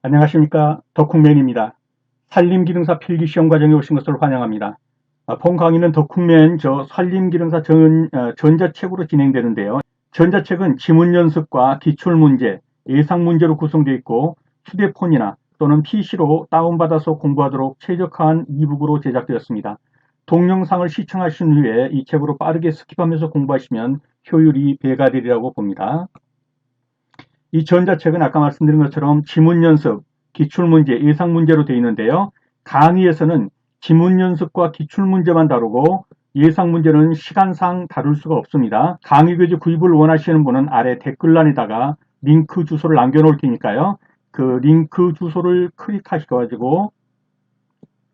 안녕하십니까. 덕후맨입니다. 산림기능사 필기시험 과정에 오신 것을 환영합니다. 본 강의는 덕후맨 산림기능사 전자책으로 진행되는데요. 전자책은 지문연습과 기출문제, 예상문제로 구성되어 있고 휴대폰이나 또는 PC로 다운받아서 공부하도록 최적화한 이북으로 제작되었습니다. 동영상을 시청하신 후에 이 책으로 빠르게 스킵하면서 공부하시면 효율이 배가 되리라고 봅니다. 이 전자책은 아까 말씀드린 것처럼 지문연습, 기출문제, 예상문제로 되어 있는데요. 강의에서는 지문연습과 기출문제만 다루고 예상문제는 시간상 다룰 수가 없습니다. 강의교재 구입을 원하시는 분은 아래 댓글란에다가 링크 주소를 남겨놓을 테니까요. 그 링크 주소를 클릭하셔가지고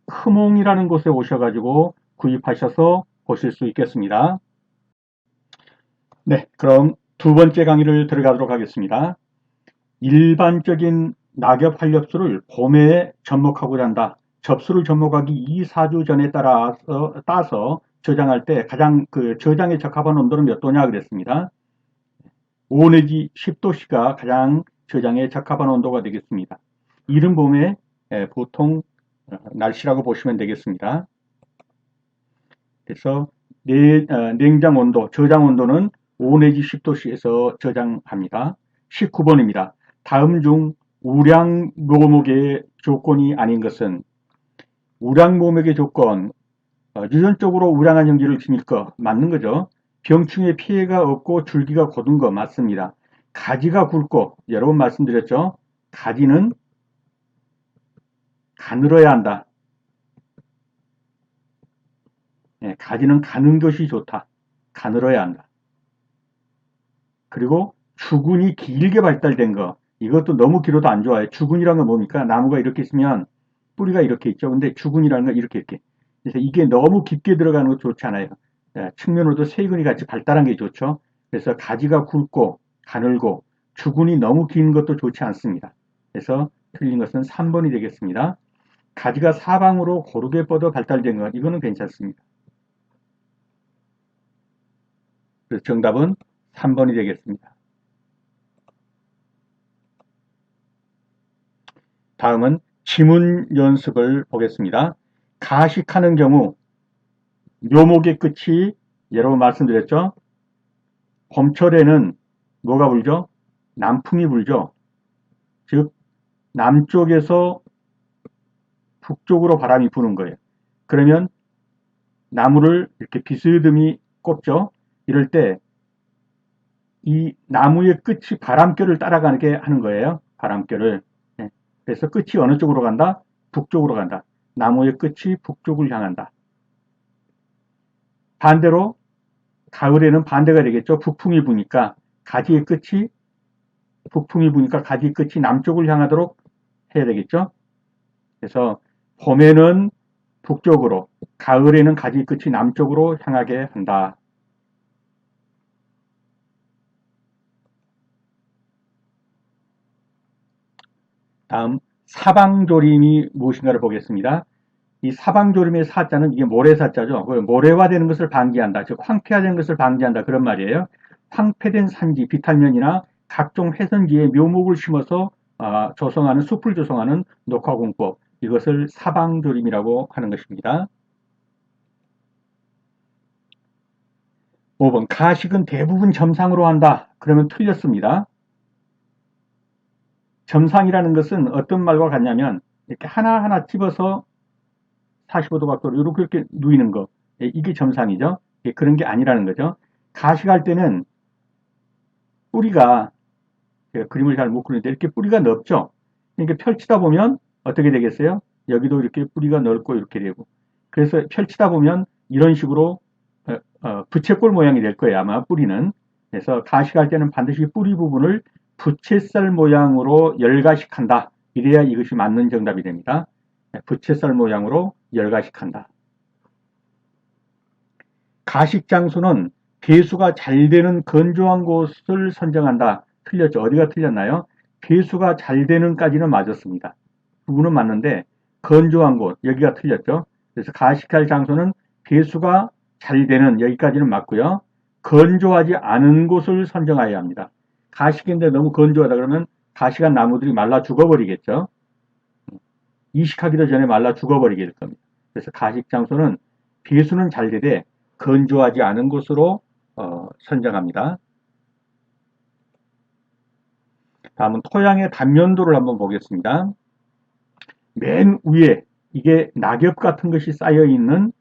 크몽이라는 곳에 오셔가지고 구입하셔서 보실 수 있겠습니다. 네, 그럼 두 번째 강의를 들어가도록 하겠습니다. 일반적인 낙엽 활엽수를 봄에 접목하고자 한다. 접수를 접목하기 2, 4주 전에 따서 저장할 때 가장 저장에 적합한 온도는 몇 도냐 그랬습니다. 5 내지 10도씨가 가장 저장에 적합한 온도가 되겠습니다. 이른 봄에 보통 날씨라고 보시면 되겠습니다. 그래서 냉장 온도, 저장 온도는 5 내지 10도씨에서 저장합니다. 19번입니다. 다음 중 우량 묘목의 조건이 아닌 것은 우량 묘목의 조건, 유전적으로 우량한 형질을 지닐 거 맞는 거죠. 병충해 피해가 없고 줄기가 곧은 거 맞습니다. 가지가 굵고 여러 번 말씀드렸죠. 가지는 가늘어야 한다. 가지는 가는 것이 좋다. 가늘어야 한다. 그리고 주근이 길게 발달된 거, 이것도 너무 길어도 안 좋아요. 주근이라는 건 뭡니까? 나무가 이렇게 있으면 뿌리가 이렇게 있죠. 근데 주근이라는 건 이렇게. 그래서 이게 너무 깊게 들어가는 거 좋지 않아요. 측면으로도 세근이 같이 발달한 게 좋죠. 그래서 가지가 굵고 가늘고 주근이 너무 긴 것도 좋지 않습니다. 그래서 틀린 것은 3번이 되겠습니다. 가지가 사방으로 고르게 뻗어 발달된 것, 이거는 괜찮습니다. 그래서 정답은 3번이 되겠습니다. 다음은 지문 연습을 보겠습니다. 가식하는 경우 묘목의 끝이 여러 번 말씀드렸죠. 봄철에는 뭐가 불죠? 남풍이 불죠. 즉 남쪽에서 북쪽으로 바람이 부는 거예요. 그러면 나무를 이렇게 비스듬히 꼽죠. 이럴 때 이 나무의 끝이 바람결을 따라가게 하는 거예요. 바람결을. 그래서 끝이 어느 쪽으로 간다? 북쪽으로 간다. 나무의 끝이 북쪽을 향한다. 반대로 가을에는 반대가 되겠죠. 북풍이 부니까 가지의 끝이 남쪽을 향하도록 해야 되겠죠. 그래서 봄에는 북쪽으로, 가을에는 가지 끝이 남쪽으로 향하게 한다. 다음 사방조림이 무엇인가를 보겠습니다. 이 사방조림의 사자는 이게 모래사자죠. 모래화되는 것을 방지한다. 즉 황폐화되는 것을 방지한다. 그런 말이에요. 황폐된 산지, 비탈면이나 각종 회선지에 묘목을 심어서 조성하는 숲을 조성하는 녹화공법, 이것을 사방조림이라고 하는 것입니다. 5번 가식은 대부분 점상으로 한다. 그러면 틀렸습니다. 점상이라는 것은 어떤 말과 같냐면 이렇게 하나하나 집어서 45도 각도로 이렇게 누이는 거, 이게 점상이죠. 그런 게 아니라는 거죠. 가식할 때는 뿌리가, 그림을 잘 못 그리는데 이렇게 뿌리가 넓죠. 그러니까 펼치다 보면 어떻게 되겠어요? 여기도 이렇게 뿌리가 넓고 이렇게 되고, 그래서 펼치다 보면 이런 식으로 부채꼴 모양이 될 거예요. 아마 뿌리는. 그래서 가식할 때는 반드시 뿌리 부분을 부채살 모양으로 열가식한다. 이래야 이것이 맞는 정답이 됩니다. 부채살 모양으로 열가식한다. 가식 장소는 배수가 잘 되는 건조한 곳을 선정한다. 틀렸죠. 어디가 틀렸나요? 배수가 잘 되는까지는 맞았습니다. 부분은 맞는데 건조한 곳, 여기가 틀렸죠. 그래서 가식할 장소는 배수가 잘 되는, 여기까지는 맞고요. 건조하지 않은 곳을 선정해야 합니다. 가식인데 너무 건조하다 그러면 가식한 나무들이 말라 죽어버리겠죠. 이식하기도 전에 말라 죽어버리게 될 겁니다. 그래서 가식 장소는 배수는 잘 되되 건조하지 않은 곳으로 선정합니다. 다음은 토양의 단면도를 한번 보겠습니다. 맨 위에 이게 낙엽 같은 것이 쌓여 있는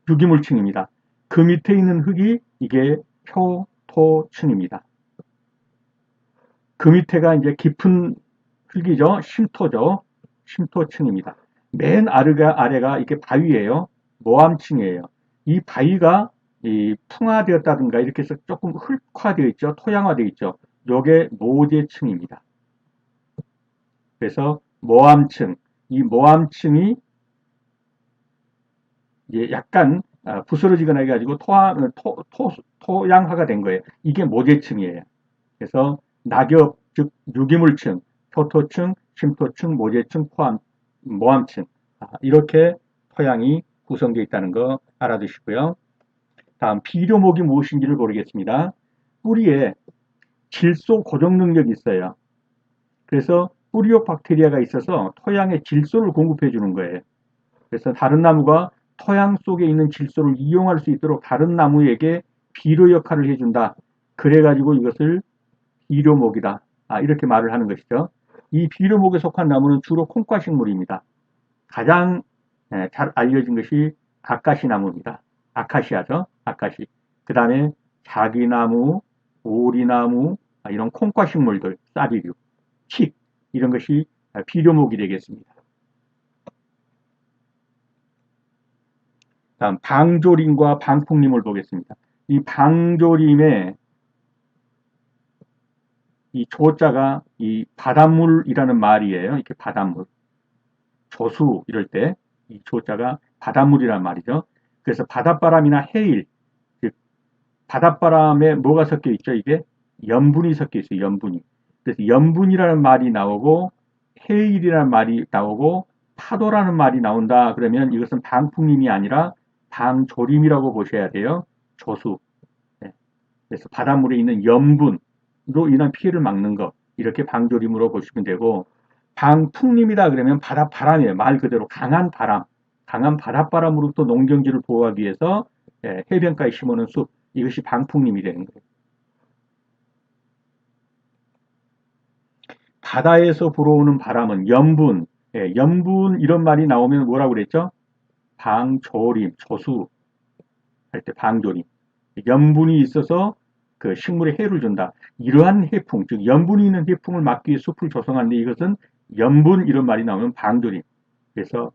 유기물층입니다. 그 밑에 있는 흙이 이게 표토층입니다. 그 밑에가 이제 깊은 흙이죠. 심토죠. 심토층입니다. 맨 아래가 이게 바위예요. 모암층이에요. 이 바위가 풍화되었다든가 이렇게 해서 조금 흙화되어 있죠. 토양화되어 있죠. 요게 모재층입니다. 그래서 모암층, 이 모암층이 약간 부스러지거나 해가지고 토양화가 된 거예요. 이게 모재층이에요. 그래서 낙엽, 즉 유기물층, 표토층, 심토층, 모재층, 모암층 이렇게 토양이 구성되어 있다는 거 알아두시고요. 다음 비료목이 무엇인지를 모르겠습니다. 뿌리에 질소 고정 능력이 있어요. 그래서 뿌리옥 박테리아가 있어서 토양에 질소를 공급해 주는 거예요. 그래서 다른 나무가 토양 속에 있는 질소를 이용할 수 있도록 다른 나무에게 비료 역할을 해준다. 그래가지고 이것을 비료목이다. 이렇게 말을 하는 것이죠. 이 비료목에 속한 나무는 주로 콩과식물입니다. 가장 잘 알려진 것이 아카시 나무입니다. 아카시아죠. 아카시. 그 다음에 자기나무, 오리나무, 이런 콩과식물들, 쌀이류, 칡 이런 것이 비료목이 되겠습니다. 다음 방조림과 방풍림을 보겠습니다. 이 방조림의 이 조자가 이 바닷물이라는 말이에요. 이렇게 바닷물. 조수 이럴 때 이 조자가 바닷물이란 말이죠. 그래서 바닷바람이나 해일, 즉 바닷바람에 뭐가 섞여 있죠? 이게 염분이 섞여 있어요. 염분이. 그래서 염분이라는 말이 나오고 해일이라는 말이 나오고 파도라는 말이 나온다. 그러면 이것은 방풍림이 아니라 방조림이라고 보셔야 돼요. 조수. 네. 그래서 바닷물에 있는 염분으로 인한 피해를 막는 것. 이렇게 방조림으로 보시면 되고 방풍림이다 그러면 바닷바람이에요. 말 그대로 강한 바람. 강한 바닷바람으로부터 농경지를 보호하기 위해서 해변가에 심어놓은 숲. 이것이 방풍림이 되는 거예요. 바다에서 불어오는 바람은 염분. 염분 이런 말이 나오면 뭐라고 그랬죠? 방조림, 조수 할 때 방조림. 염분이 있어서 그 식물에 해를 준다. 이러한 해풍, 즉 염분이 있는 해풍을 막기 위해 숲을 조성하는데 이것은 염분 이런 말이 나오면 방조림. 그래서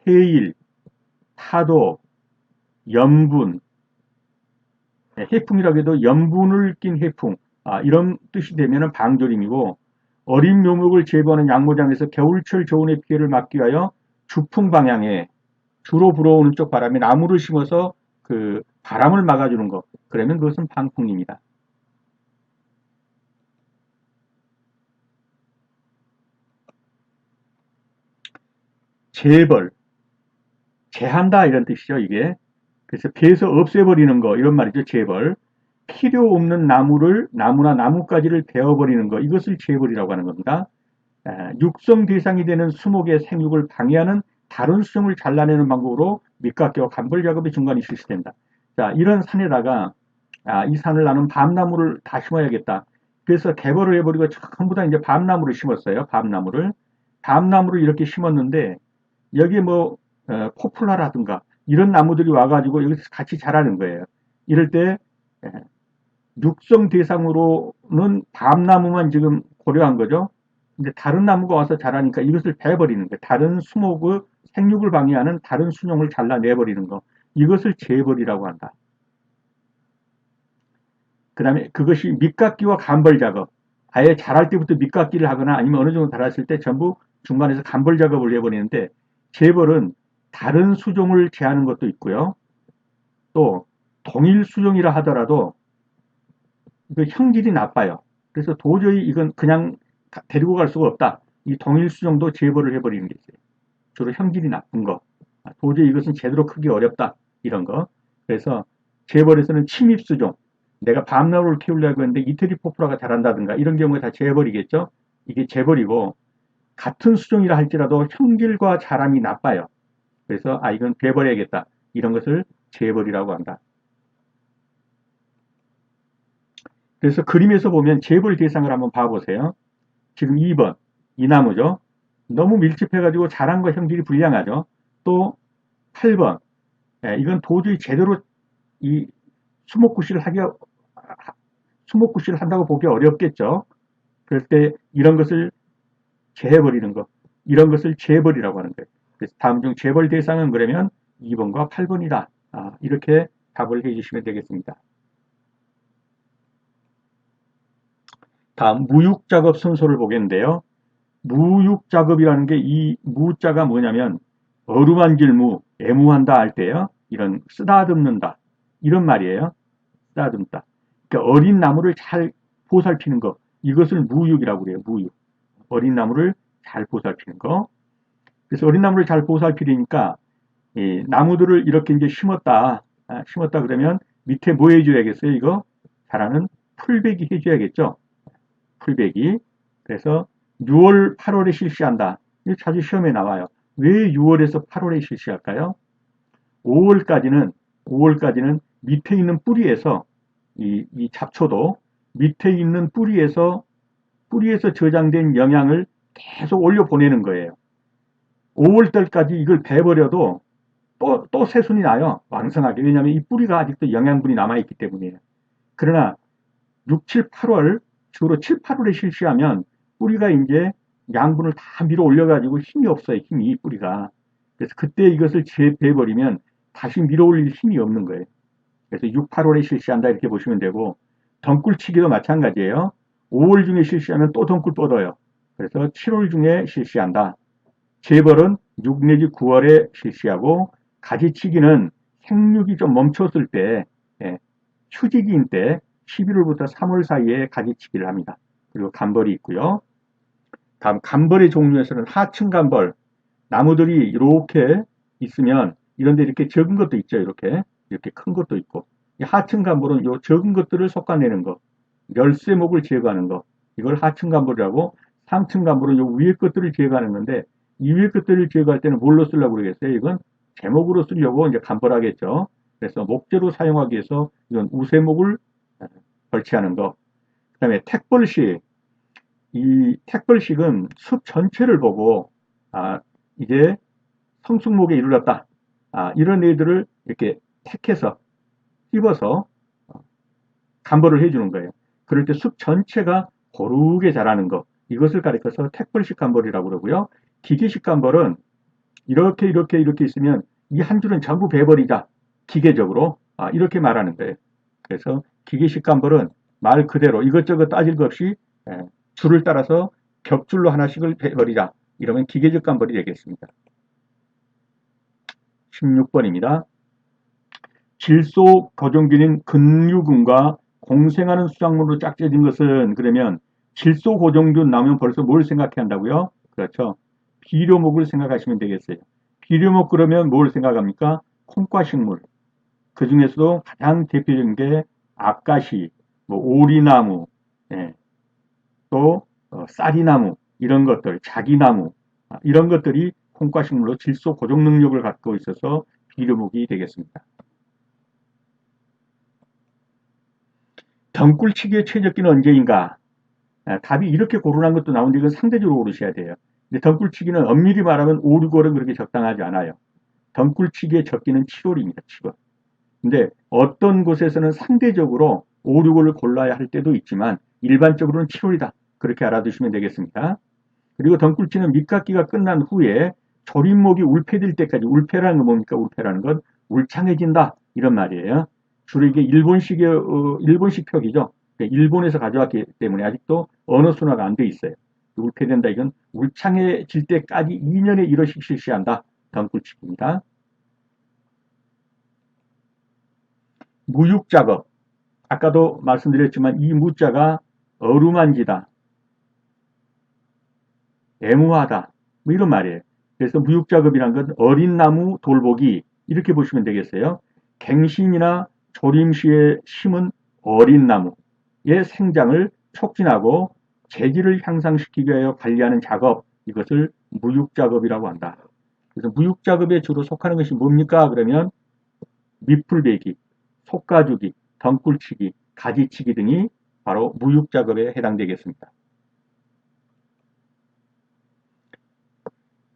해일, 파도, 염분, 해풍이라고 해도 염분을 낀 해풍 이런 뜻이 되면 방조림이고 어린 묘목을 재배하는 양모장에서 겨울철 저온의 피해를 막기 위하여 주풍 방향에 주로 불어오는 쪽 바람에 나무를 심어서 그 바람을 막아주는 것. 그러면 그것은 방풍림이다. 재벌, 재한다 이런 뜻이죠, 이게. 그래서 배에서 없애버리는 거, 이런 말이죠, 재벌. 필요 없는 나무나 나뭇가지를 베어버리는 거, 이것을 재벌이라고 하는 겁니다. 육성 대상이 되는 수목의 생육을 방해하는 다른 수종을 잘라내는 방법으로 밑깎이와 간벌 작업이 중간에 실시된다. 자, 이런 산에다가 이 산을 나는 밤나무를 다 심어야겠다. 그래서 개벌을 해버리고 전부 다 이제 밤나무를 심었어요. 밤나무를 이렇게 심었는데 여기에 뭐 포플라라든가 이런 나무들이 와가지고 여기서 같이 자라는 거예요. 이럴 때 육성 대상으로는 밤나무만 지금 고려한 거죠. 근데 다른 나무가 와서 자라니까 이것을 베버리는 거예요. 다른 수목의 생육을 방해하는 다른 수종을 잘라내버리는 거. 이것을 재벌이라고 한다. 그 다음에 그것이 밑깎이와 간벌 작업. 아예 자랄 때부터 밑깎이를 하거나 아니면 어느 정도 자랐을 때 전부 중간에서 간벌 작업을 해버리는데 재벌은 다른 수종을 제하는 것도 있고요. 또 동일 수종이라 하더라도 그 형질이 나빠요. 그래서 도저히 이건 그냥 데리고 갈 수가 없다. 이 동일 수종도 재벌을 해버리는 게 있어요. 주로 형질이 나쁜 거. 도저히 이것은 제대로 크기 어렵다. 이런 거. 그래서 재벌에서는 침입 수종. 내가 밤나무를 키우려고 했는데 이태리 포플라가 자란다든가 이런 경우에 다 재벌이겠죠. 이게 재벌이고 같은 수종이라 할지라도 형질과 자람이 나빠요. 그래서 이건 베버려야겠다. 이런 것을 재벌이라고 한다. 그래서 그림에서 보면 재벌 대상을 한번 봐보세요. 지금 2번 이 나무죠. 너무 밀집해가지고 자람과 형질이 불량하죠. 또 8번 이건 도저히 제대로 이 수목구실을 한다고 보기 어렵겠죠. 그럴 때 이런 것을 재해버리는 것, 이런 것을 재벌이라고 하는 거예요. 그래서 다음 중 재벌 대상은 그러면 2번과 8번이다. 이렇게 답을 해주시면 되겠습니다. 다음 무육작업 순서를 보겠는데요. 무육작업이라는 게 이 무자가 뭐냐면 어루만질 무, 애무한다 할 때요. 이런 쓰다듬는다 이런 말이에요. 쓰다듬다. 그러니까 어린 나무를 잘 보살피는 거 이것을 무육이라고 그래요. 무육. 어린 나무를 잘 보살피는 거. 그래서 어린 나무를 잘 보살피니까 이 나무들을 이렇게 이제 심었다 그러면 밑에 뭐 해줘야겠어요? 이거 자라는 풀베기 해줘야겠죠. 풀베기. 그래서 6월, 8월에 실시한다. 이거 자주 시험에 나와요. 왜 6월에서 8월에 실시할까요? 5월까지는 밑에 있는 뿌리에서 이 잡초도 밑에 있는 뿌리에서 저장된 영양을 계속 올려 보내는 거예요. 5월달까지 이걸 베버려도 또 새순이 나요. 왕성하게. 왜냐하면 이 뿌리가 아직도 영양분이 남아있기 때문이에요. 그러나 6, 7, 8월, 주로 7, 8월에 실시하면 뿌리가 이제 양분을 다 밀어 올려가지고 힘이 없어요. 힘이 뿌리가. 그래서 그때 이것을 재배버리면 다시 밀어 올릴 힘이 없는 거예요. 그래서 6, 8월에 실시한다 이렇게 보시면 되고 덩굴치기도 마찬가지예요. 5월 중에 실시하면 또 덩굴 뻗어요. 그래서 7월 중에 실시한다. 재벌은 6 내지 9월에 실시하고 가지치기는 생육이 좀 멈췄을 때 휴지기인 때 11월부터 3월 사이에 가지치기를 합니다. 그리고 간벌이 있고요. 다음 간벌의 종류에서는 하층 간벌 나무들이 이렇게 있으면 이런데 이렇게 적은 것도 있죠. 이렇게 큰 것도 있고 이 하층 간벌은 요 적은 것들을 솎아내는 거 열쇠목을 제거하는 거 이걸 하층 간벌이라고 상층 간벌은 요 위에 것들을 제거하는 건데 이 위에 것들을 제거할 때는 뭘로 쓰려고 그러겠어요? 이건 제목으로 쓰려고 이제 간벌하겠죠. 그래서 목재로 사용하기 위해서 이건 우세목을 설치하는 거. 그 다음에 택벌식. 이 택벌식은 숲 전체를 보고 이제 성숙목에 이르렀다. 이런 애들을 이렇게 택해서 씹어서 간벌을 해주는 거예요. 그럴 때 숲 전체가 고르게 자라는 거. 이것을 가리켜서 택벌식 간벌이라고 그러고요. 기계식 간벌은 이렇게 있으면 이 한 줄은 전부 베버리자. 기계적으로. 이렇게 말하는 거예요. 그래서 기계식 간벌은 말 그대로 이것저것 따질 것 없이 줄을 따라서 격줄로 하나씩을 베버리자. 이러면 기계적 간벌이 되겠습니다. 16번입니다. 질소 고정균인 근류근과 공생하는 수작물로 짝재진 것은 그러면 질소 고정균 나오면 벌써 뭘 생각해야 한다고요? 그렇죠. 비료목을 생각하시면 되겠어요. 비료목 그러면 뭘 생각합니까? 콩과식물. 그 중에서도 가장 대표적인 게 아까시, 뭐 오리나무, 또 쌀이나무 이런 것들, 자기나무 이런 것들이 콩과식물로 질소 고정 능력을 갖고 있어서 비료목이 되겠습니다. 덩굴치기의 최적기는 언제인가? 답이 이렇게 고르는 것도 나오는데 이건 상대적으로 고르셔야 돼요. 근데 덩굴치기는 엄밀히 말하면 5, 6월은 그렇게 적당하지 않아요. 덩굴치기의 적기는 7월입니다. 7월. 근데 어떤 곳에서는 상대적으로 5, 6월을 골라야 할 때도 있지만 일반적으로는 7월이다. 그렇게 알아두시면 되겠습니다. 그리고 덩굴치는 밑깎기가 끝난 후에 조림목이 울패될 때까지 울패라는 건 뭡니까? 울패라는 건 울창해진다. 이런 말이에요. 주로 이게 일본식 표기죠. 일본에서 가져왔기 때문에 아직도 언어 순화가 안 돼 있어요. 울패된다 이건 울창해질 때까지 2년에 1회씩 실시한다. 덩굴치기입니다. 무육작업. 아까도 말씀드렸지만 이 무자가 어루만지다, 애무하다 뭐 이런 말이에요. 그래서 무육작업이란 건 어린 나무 돌보기 이렇게 보시면 되겠어요. 갱신이나 조림 시에 심은 어린 나무의 생장을 촉진하고 재질을 향상시키기 위하여 관리하는 작업 이것을 무육작업이라고 한다. 그래서 무육작업에 주로 속하는 것이 뭡니까? 그러면 밑풀베기, 속가주기, 덩굴치기, 가지치기 등이 바로 무육작업에 해당되겠습니다.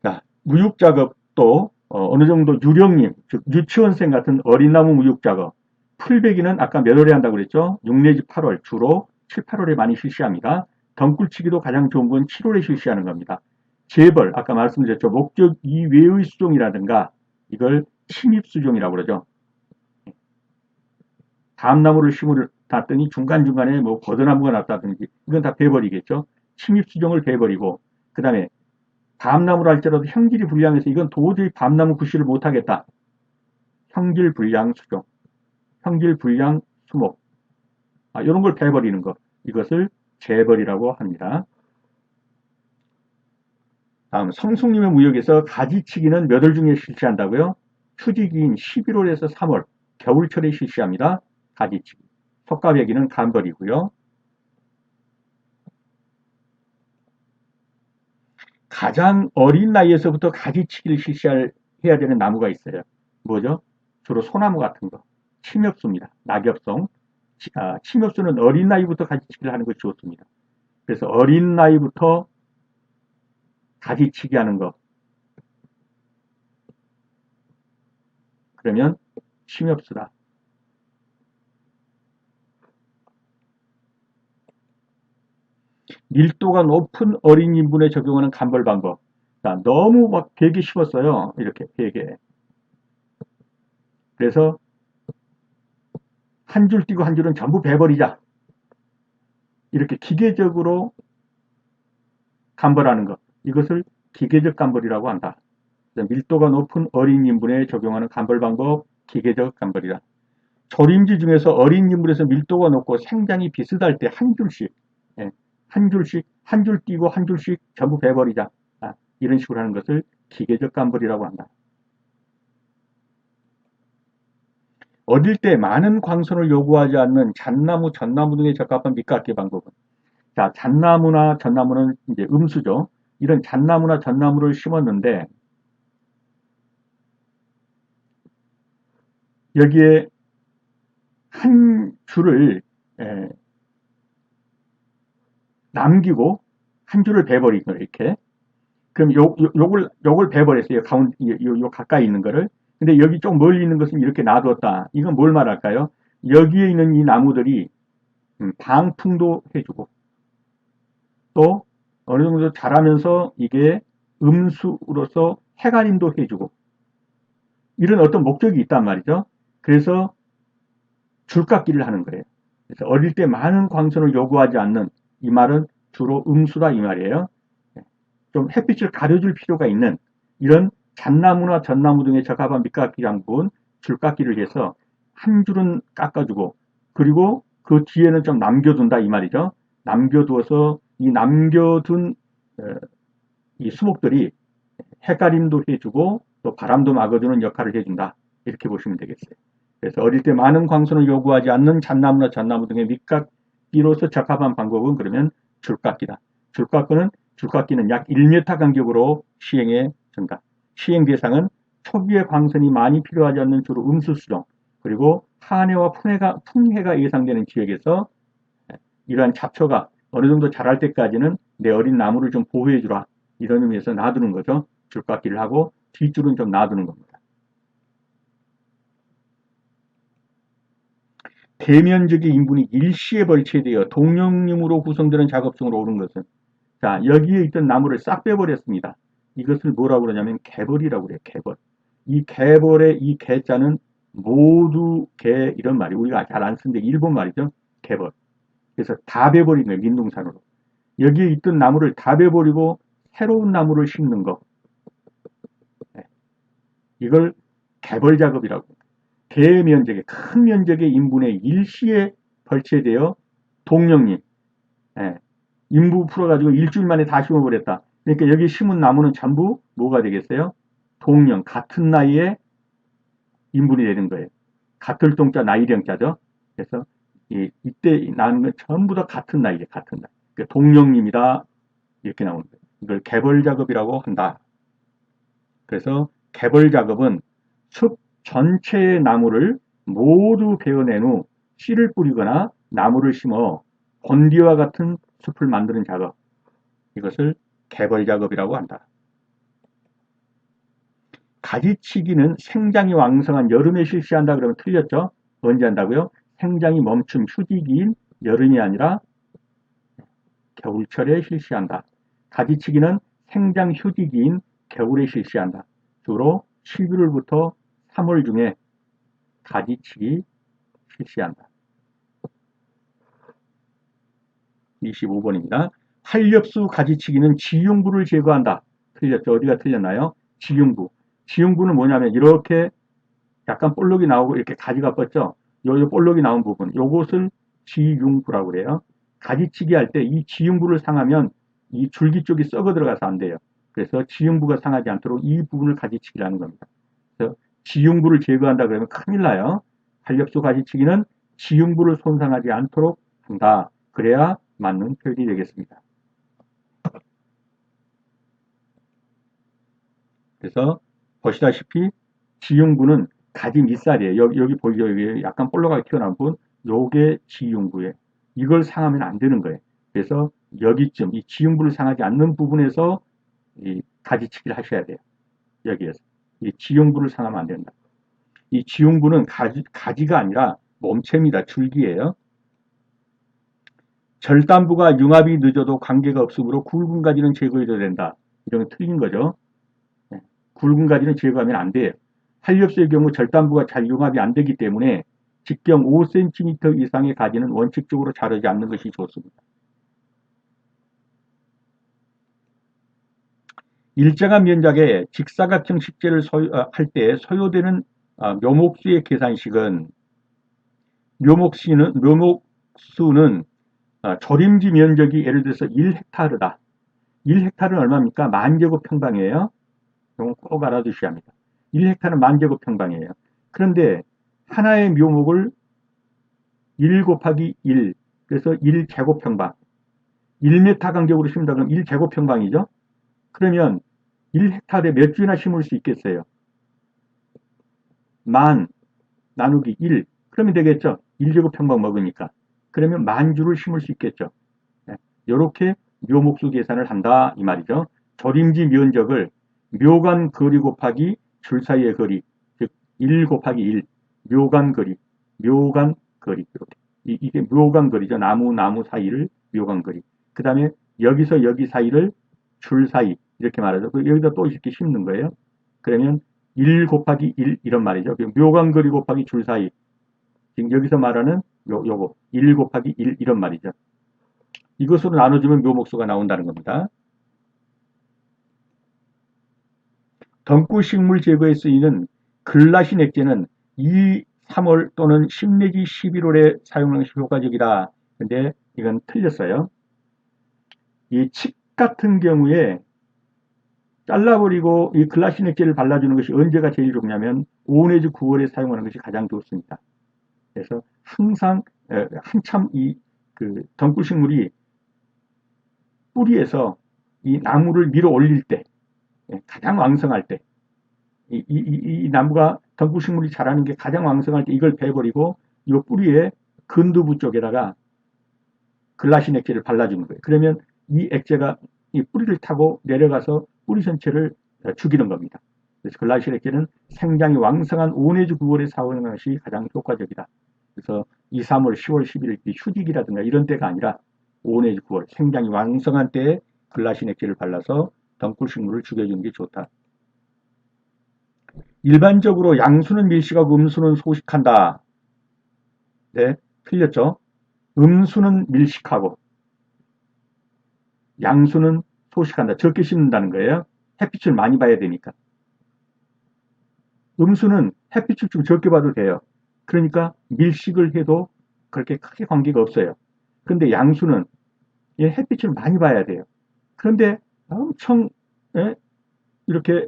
자, 무육작업도 어느 정도 유령님, 즉 유치원생 같은 어린 나무 무육작업, 풀베기는 아까 몇 월에 한다고 그랬죠? 6 내지 8월, 주로 7, 8월에 많이 실시합니다. 덩굴치기도 가장 좋은 건 7월에 실시하는 겁니다. 재벌, 아까 말씀드렸죠. 목적 이외의 수종이라든가 이걸 침입수종이라고 그러죠. 담나무를 심어놨더니 중간중간에 뭐 버드나무가 났다든지 이건 다 베버리겠죠. 침입수종을 베버리고 그 다음에 밤나무를 할지라도 형질이 불량해서 이건 도저히 밤나무 구실을 못하겠다. 형질 불량 수종, 형질 불량 수목, 이런 걸 베버리는 것. 이것을 재벌이라고 합니다. 다음 성숙림의 무역에서 가지치기는 몇 월 중에 실시한다고요? 휴지기인 11월에서 3월 겨울철에 실시합니다. 가지치기. 석가배기는 간벌이고요. 가장 어린 나이에서부터 가지치기를 해야 되는 나무가 있어요. 뭐죠? 주로 소나무 같은 거. 침엽수입니다. 낙엽송. 침엽수는 어린 나이부터 가지치기를 하는 것이 좋습니다. 그래서 어린 나이부터 가지치기 하는 거. 그러면 침엽수다. 밀도가 높은 어린 인분에 적용하는 간벌 방법. 자, 너무 막 되게 심었어요. 이렇게 되게. 그래서 한 줄 띄고 한 줄은 전부 베버리자. 이렇게 기계적으로 간벌하는 것. 이것을 기계적 간벌이라고 한다. 밀도가 높은 어린 인분에 적용하는 간벌 방법, 기계적 간벌이다. 조림지 중에서 어린 인분에서 밀도가 높고 생장이 비슷할 때 한 줄씩, 한 줄씩, 한 줄 띄고 한 줄씩 전부 베버리자. 이런 식으로 하는 것을 기계적 간벌이라고 한다. 어릴 때 많은 광선을 요구하지 않는 잣나무, 전나무 등에 적합한 밑깎기 방법은, 자, 잣나무나 전나무는 이제 음수죠. 이런 잣나무나 전나무를 심었는데 여기에 한 줄을 남기고 한 줄을 베버린 거예요. 이렇게. 그럼 요걸 베버렸어요. 요 가까이 있는 거를. 근데 여기 좀 멀리 있는 것은 이렇게 놔두었다. 이건 뭘 말할까요? 여기에 있는 이 나무들이 방풍도 해주고 또 어느 정도 자라면서 이게 음수로서 해가림도 해주고 이런 어떤 목적이 있단 말이죠. 그래서 줄깎기를 하는 거예요. 그래서 어릴 때 많은 광선을 요구하지 않는 이 말은 주로 음수다 이 말이에요. 좀 햇빛을 가려줄 필요가 있는 이런 잣나무나 전나무 등에 적합한 밑깎기 방법은 줄깎기를 해서 한 줄은 깎아주고 그리고 그 뒤에는 좀 남겨둔다 이 말이죠. 남겨두어서 이 남겨둔 이 수목들이 해가림도 해주고 또 바람도 막아주는 역할을 해준다. 이렇게 보시면 되겠어요. 그래서 어릴 때 많은 광선을 요구하지 않는 잣나무나 전나무 등의 밑깎기로서 적합한 방법은 그러면 줄깎기다. 줄깎기는 약 1m 간격으로 시행해 준다. 시행 대상은 초기에 광선이 많이 필요하지 않는 주로 음수수종 그리고 한해와 풍해가 예상되는 지역에서 이러한 잡초가 어느 정도 자랄 때까지는 내 어린 나무를 좀 보호해주라. 이런 의미에서 놔두는 거죠. 줄깎기를 하고 뒷줄은 좀 놔두는 겁니다. 대면적의 인분이 일시에 벌채되어 동력림으로 구성되는 작업성으로 오른 것은 자 여기에 있던 나무를 싹 빼버렸습니다. 이것을 뭐라고 그러냐면 개벌이라고 그래요. 개벌. 이 개벌의 이 개자는 모두 개 이런 말이 우리가 잘 안 쓰는데 일본 말이죠. 개벌. 그래서 다 베버린 거예요. 민둥산으로. 여기에 있던 나무를 다 베버리고 새로운 나무를 심는 거. 이걸 개벌 작업이라고 합니다. 대면적의 큰 면적의 인분의 일시에 벌채되어 동력림 인부 풀어가지고 일주일 만에 다 심어버렸다. 그러니까 여기 심은 나무는 전부 뭐가 되겠어요? 동령 같은 나이에 인분이 되는 거예요. 같을 동자 나이령자죠. 그래서 이때 나는 건 전부 다 같은 나이에 같은 나이. 그러니까 동령님이다 이렇게 나오는 거예요. 이걸 개벌 작업이라고 한다. 그래서 개벌 작업은 숲 전체의 나무를 모두 베어낸 후 씨를 뿌리거나 나무를 심어 본디와 같은 숲을 만드는 작업. 이것을 개벌 작업이라고 한다. 가지치기는 생장이 왕성한 여름에 실시한다 그러면 틀렸죠? 언제 한다고요? 생장이 멈춘 휴지기인 여름이 아니라 겨울철에 실시한다. 가지치기는 생장 휴지기인 겨울에 실시한다. 주로 11월부터 3월 중에 가지치기 실시한다. 25번입니다. 활엽수 가지치기는 지흉부를 제거한다. 틀렸죠? 어디가 틀렸나요? 지흉부. 지흉부는 뭐냐면 이렇게 약간 볼록이 나오고 이렇게 가지가 뻗죠? 요 볼록이 나온 부분, 요것을 지흉부라고 그래요. 가지치기 할 때 이 지흉부를 상하면 이 줄기 쪽이 썩어 들어가서 안 돼요. 그래서 지흉부가 상하지 않도록 이 부분을 가지치기라는 겁니다. 그래서 지흉부를 제거한다 그러면 큰일 나요. 활엽수 가지치기는 지흉부를 손상하지 않도록 한다. 그래야 맞는 표현이 되겠습니다. 그래서 보시다시피 지흉부는 가지 밑살이에요. 여기 보이죠? 여기 약간 볼록하게 튀어나온 부분, 요게 지흉부예요. 이걸 상하면 안 되는 거예요. 그래서 여기쯤 이 지흉부를 상하지 않는 부분에서 이 가지치기를 하셔야 돼요. 여기에서 이 지흉부를 상하면 안 된다. 이 지흉부는 가지가 아니라 몸체입니다. 줄기예요. 절단부가 융합이 늦어도 관계가 없으므로 굵은 가지는 제거해줘야 된다. 이런 게 틀린 거죠. 굵은 가지는 제거하면 안 돼요. 활엽수의 경우 절단부가 잘 융합이 안 되기 때문에 직경 5cm 이상의 가지는 원칙적으로 자르지 않는 것이 좋습니다. 일정한 면적의 직사각형 식재를 할 때 소요되는 묘목수의 계산식은 묘목수는 조림지 면적이 예를 들어서 1헥타르다. 1헥타르는 얼마입니까? 만제곱평방이에요. 이건 꼭 알아두셔야 합니다. 1헥타르는 만제곱평방이에요. 그런데 하나의 묘목을 1 곱하기 1, 그래서 1제곱평방. 1m 간격으로 심다 그러면 1제곱평방이죠? 그러면 1헥타르에 몇 주나 심을 수 있겠어요? 만 나누기 1. 그러면 되겠죠? 1제곱평방 먹으니까. 그러면 만 주를 심을 수 있겠죠? 이렇게 묘목수 계산을 한다 이 말이죠. 조림지 면적을 묘간 거리 곱하기 줄 사이의 거리, 즉 1 곱하기 1, 묘간 거리, 묘간 거리 이렇게. 이게 묘간 거리죠. 나무 사이를 묘간 거리. 그 다음에 여기서 여기 사이를 줄 사이 이렇게 말하죠. 여기다 또 이렇게 심는 거예요. 그러면 1 곱하기 1 이런 말이죠. 묘간 거리 곱하기 줄 사이. 지금 여기서 말하는 요거 1 곱하기 1 이런 말이죠. 이것으로 나눠주면 묘목수가 나온다는 겁니다. 덩굴식물 제거에 쓰이는 글라신 액제는 2, 3월 또는 10 내지 11월에 사용하는 것이 효과적이다. 근데 이건 틀렸어요. 이 칡 같은 경우에 잘라버리고 이 글라신 액제를 발라주는 것이 언제가 제일 좋냐면 5 내지 9월에 사용하는 것이 가장 좋습니다. 그래서 항상 한참 그 덩굴식물이 뿌리에서 이 나무를 밀어 올릴 때 가장 왕성할 때 이 나무가 덩굴식물이 자라는 게 가장 왕성할 때 이걸 베버리고 이 뿌리에 근두부 쪽에다가 글라신 액제를 발라주는 거예요. 그러면 이 액제가 이 뿌리를 타고 내려가서 뿌리 전체를 죽이는 겁니다. 그래서 글라신 액제는 생장이 왕성한 5 내지 9월에 사용하는 것이 가장 효과적이다. 그래서 2, 3월, 10월, 11일 휴직이라든가 이런 때가 아니라 5 내지 9월 생장이 왕성한 때에 글라신 액제를 발라서 덩굴식물을 죽여주는 게 좋다. 일반적으로 양수는 밀식하고 음수는 소식한다. 네, 틀렸죠? 음수는 밀식하고 양수는 소식한다. 적게 심는다는 거예요. 햇빛을 많이 봐야 되니까. 음수는 햇빛을 좀 적게 봐도 돼요. 그러니까 밀식을 해도 그렇게 크게 관계가 없어요. 그런데 양수는 햇빛을 많이 봐야 돼요. 그런데 엄청 이렇게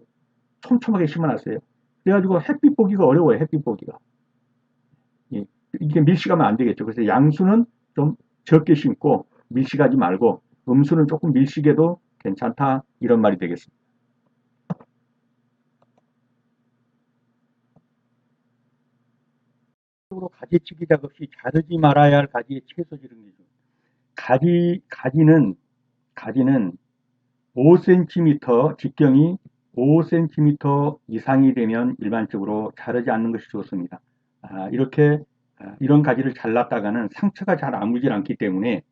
촘촘하게 심어놨어요. 그래가지고 햇빛 보기가 어려워요. 햇빛 보기가. 이게 밀식하면 안 되겠죠. 그래서 양수는 좀 적게 심고 밀식하지 말고 음수는 조금 밀식해도 괜찮다 이런 말이 되겠습니다. 가지치기 작업 시 자르지 말아야 할 가지의 최소 지름 기준. 가지는 5cm, 직경이 5cm 이상이 되면 일반적으로 자르지 않는 것이 좋습니다. 이런 가지를 잘랐다가는 상처가 잘 아물질 않기 때문에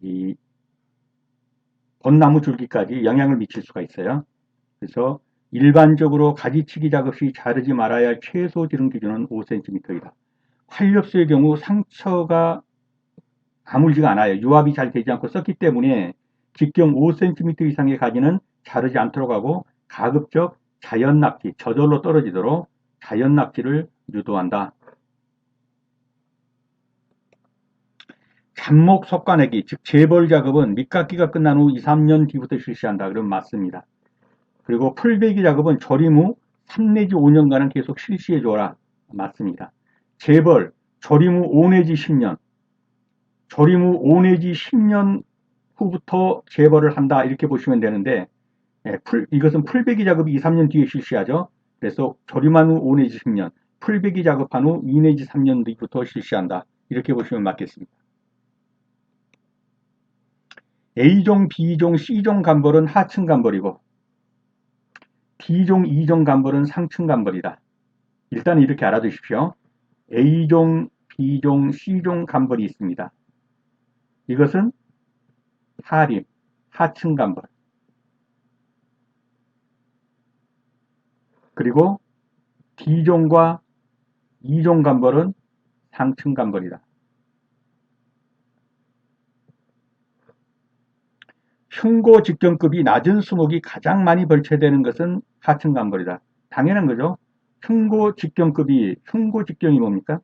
이 벚나무 줄기까지 영향을 미칠 수가 있어요. 그래서 일반적으로 가지치기 작업 시 자르지 말아야 할 최소 지름 기준은 5cm이다. 활엽소의 경우 상처가 아물지가 않아요. 유압이 잘 되지 않고 썼기 때문에 직경 5cm 이상의 가지는 자르지 않도록 하고 가급적 자연 낙지, 저절로 떨어지도록 자연 낙지를 유도한다. 잡목 솎아내기, 즉 재벌 작업은 밑깎기가 끝난 후 2, 3년 뒤부터 실시한다. 그럼 맞습니다. 그리고 풀베기 작업은 조림 후 3 내지 5년간은 계속 실시해 줘라. 맞습니다. 재벌, 조림 후 5 내지 10년, 조림 후 5 내지 10년 후부터 재벌을 한다 이렇게 보시면 되는데 이것은 풀베기 작업이 2, 3년 뒤에 실시하죠. 그래서 조림한 후 5 내지 10년, 풀베기 작업한 후 2 내지 3년 뒤부터 실시한다. 이렇게 보시면 맞겠습니다. A종, B종, C종 간벌은 하층 간벌이고 D종, E종 간벌은 상층 간벌이다. 일단 이렇게 알아두십시오. A종, B종, C종 간벌이 있습니다. 이것은 하림, 하층 간벌. 그리고 D종과 E종 간벌은 상층 간벌이다. 흉고 직경급이 낮은 수목이 가장 많이 벌채되는 것은 하층 간벌이다. 당연한 거죠. 흉고 직경이 뭡니까?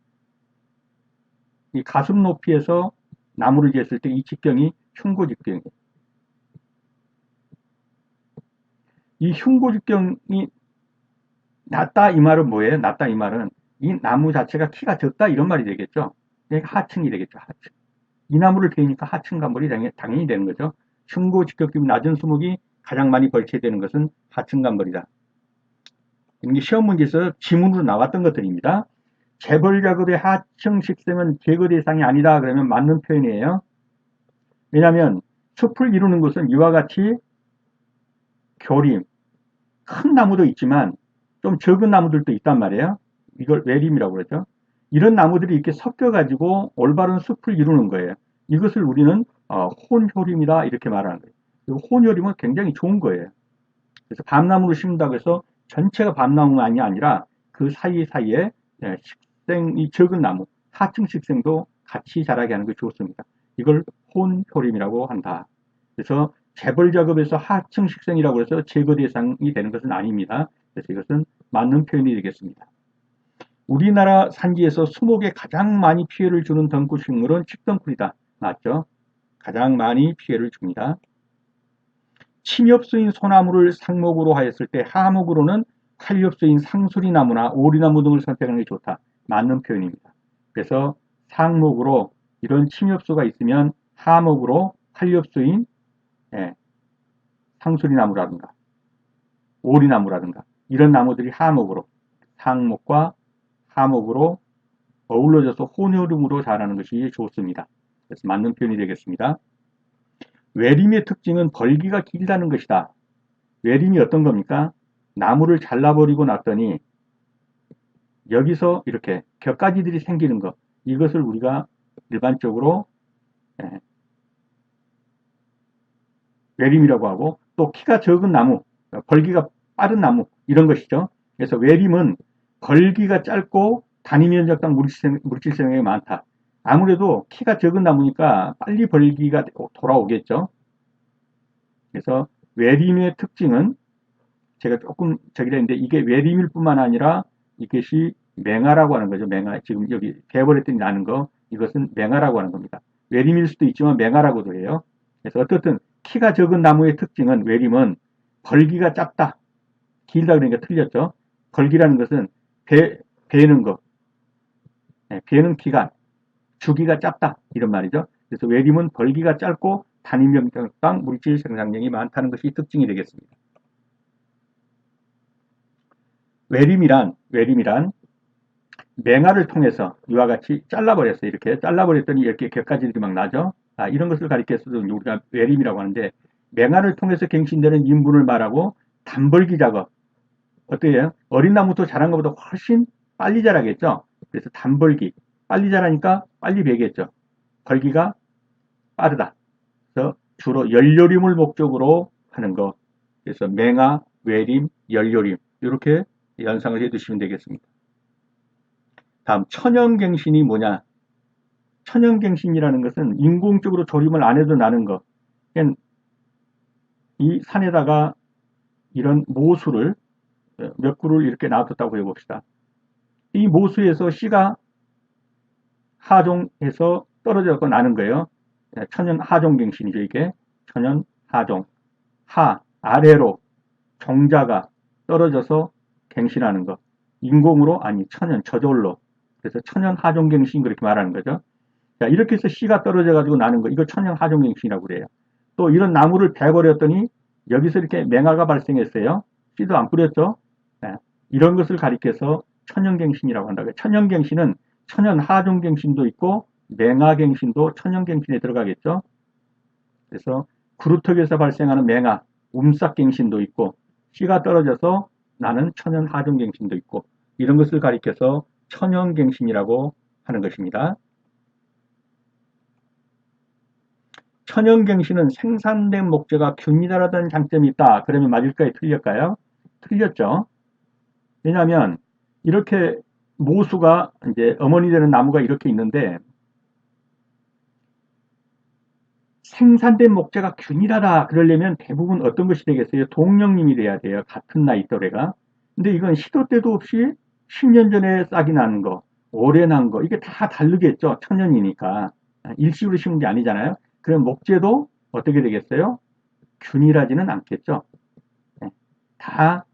이 가슴 높이에서 나무를 지었을 때 이 직경이 흉고 직경이에요. 이 흉고 직경이 낮다 이 말은 뭐예요? 낮다 이 말은 이 나무 자체가 키가 적다 이런 말이 되겠죠. 하층이 되겠죠. 하층. 이 나무를 베니까 하층 간벌이 당연히 되는 거죠. 흉고 직경급이 낮은 수목이 가장 많이 벌채되는 것은 하층 간벌이다. 이게 시험 문제에서 지문으로 나왔던 것들입니다. 재벌 작업의 하층 식생은 제거 대상이 아니다 그러면 맞는 표현이에요. 왜냐하면 숲을 이루는 것은 이와 같이 교림, 큰 나무도 있지만 좀 적은 나무들도 있단 말이에요. 이걸 외림이라고 그러죠. 이런 나무들이 이렇게 섞여가지고 올바른 숲을 이루는 거예요. 이것을 우리는 혼효림이다 이렇게 말하는 거예요. 혼효림은 굉장히 좋은 거예요. 그래서 밤나무를 심는다고 해서 전체가 밤나무만이 아니라 그 사이사이에 식생이 적은 나무, 하층 식생도 같이 자라게 하는 게 좋습니다. 이걸 혼효림이라고 한다. 그래서 재벌 작업에서 하층 식생이라고 해서 제거 대상이 되는 것은 아닙니다. 그래서 이것은 맞는 표현이 되겠습니다. 우리나라 산지에서 수목에 가장 많이 피해를 주는 덩굴식물은 칡덩굴이다. 맞죠? 가장 많이 피해를 줍니다. 침엽수인 소나무를 상목으로 하였을 때 하목으로는 활엽수인 상수리나무나 오리나무 등을 선택하는 게 좋다. 맞는 표현입니다. 그래서 상목으로 이런 침엽수가 있으면 하목으로 활엽수인 상수리나무라든가 오리나무라든가 이런 나무들이 하목으로 상목과 하목으로 어우러져서 혼혈음으로 자라는 것이 좋습니다. 그래서 맞는 표현이 되겠습니다. 외림의 특징은 벌기가 길다는 것이다. 외림이 어떤 겁니까? 나무를 잘라버리고 났더니 여기서 이렇게 격가지들이 생기는 것 이것을 우리가 일반적으로 외림이라고 하고 또 키가 적은 나무, 벌기가 빠른 나무 이런 것이죠. 그래서 외림은 벌기가 짧고 단위 면적당 물질생성이 많다. 아무래도 키가 적은 나무니까 빨리 벌기가 돌아오겠죠. 그래서 외림의 특징은 제가 조금 저기 했는데 이게 외림일 뿐만 아니라 이것이 맹아라고 하는 거죠. 맹아. 지금 여기 배버렸더니 나는 거 이것은 맹아라고 하는 겁니다. 외림일 수도 있지만 맹아라고도 해요. 그래서 어떻든 키가 적은 나무의 특징은 외림은 벌기가 짧다. 길다 그러니까 틀렸죠. 벌기라는 것은 베는 거. 베는 기간, 주기가 짧다. 이런 말이죠. 그래서 외림은 벌기가 짧고 단위면적당 물질 생산량이 많다는 것이 특징이 되겠습니다. 외림이란 맹아를 통해서 이와 같이 잘라버렸어요. 이렇게 잘라버렸더니 이렇게 격가지들이 막 나죠. 이런 것을 가리켜서 우리가 외림이라고 하는데, 맹아를 통해서 갱신되는 인분을 말하고, 단벌기 작업. 어떻게 해요? 어린 나무부터 자란 것보다 훨씬 빨리 자라겠죠. 그래서 단벌기. 빨리 자라니까 빨리 베겠죠. 벌기가 빠르다. 그래서 주로 연료림을 목적으로 하는 거. 그래서 맹아, 외림, 연료림. 이렇게 연상을 해 두시면 되겠습니다. 다음, 천연갱신이 뭐냐? 천연갱신이라는 것은 인공적으로 조림을 안 해도 나는 거. 이 산에다가 이런 모수를 몇 그루를 이렇게 놔뒀다고 해봅시다. 이 모수에서 씨가 하종해서 떨어져서 나는 거예요. 천연 하종갱신이죠, 이게. 천연 하종. 아래로 종자가 떨어져서 갱신하는 것. 인공으로, 아니, 천연, 저절로. 그래서 천연 하종갱신 그렇게 말하는 거죠. 자, 이렇게 해서 씨가 떨어져가지고 나는 거. 이거 천연 하종갱신이라고 그래요. 또 이런 나무를 베버렸더니 여기서 이렇게 맹아가 발생했어요. 씨도 안 뿌렸죠. 네. 이런 것을 가리켜서 천연갱신이라고 한다. 천연갱신은 천연 하종갱신도 있고 맹아갱신도 천연갱신에 들어가겠죠. 그래서 구루턱에서 발생하는 맹아, 움싹갱신도 있고 씨가 떨어져서 나는 천연 하종갱신도 있고, 이런 것을 가리켜서 천연갱신이라고 하는 것입니다. 천연갱신은 생산된 목재가 균일하다는 장점이 있다. 그러면 맞을까요? 틀릴까요? 틀렸죠. 왜냐하면 이렇게 모수가 이제 어머니 되는 나무가 이렇게 있는데, 생산된 목재가 균일하다 그러려면 대부분 어떤 것이 되겠어요? 동령님이 돼야 돼요. 같은 나이 또래가. 근데 이건 시도 때도 없이 10년 전에 싹이 난 거, 오래 난 거, 이게 다 다르겠죠. 천연이니까. 일시로 심은 게 아니잖아요. 그럼 목재도 어떻게 되겠어요? 균일하지는 않겠죠. 다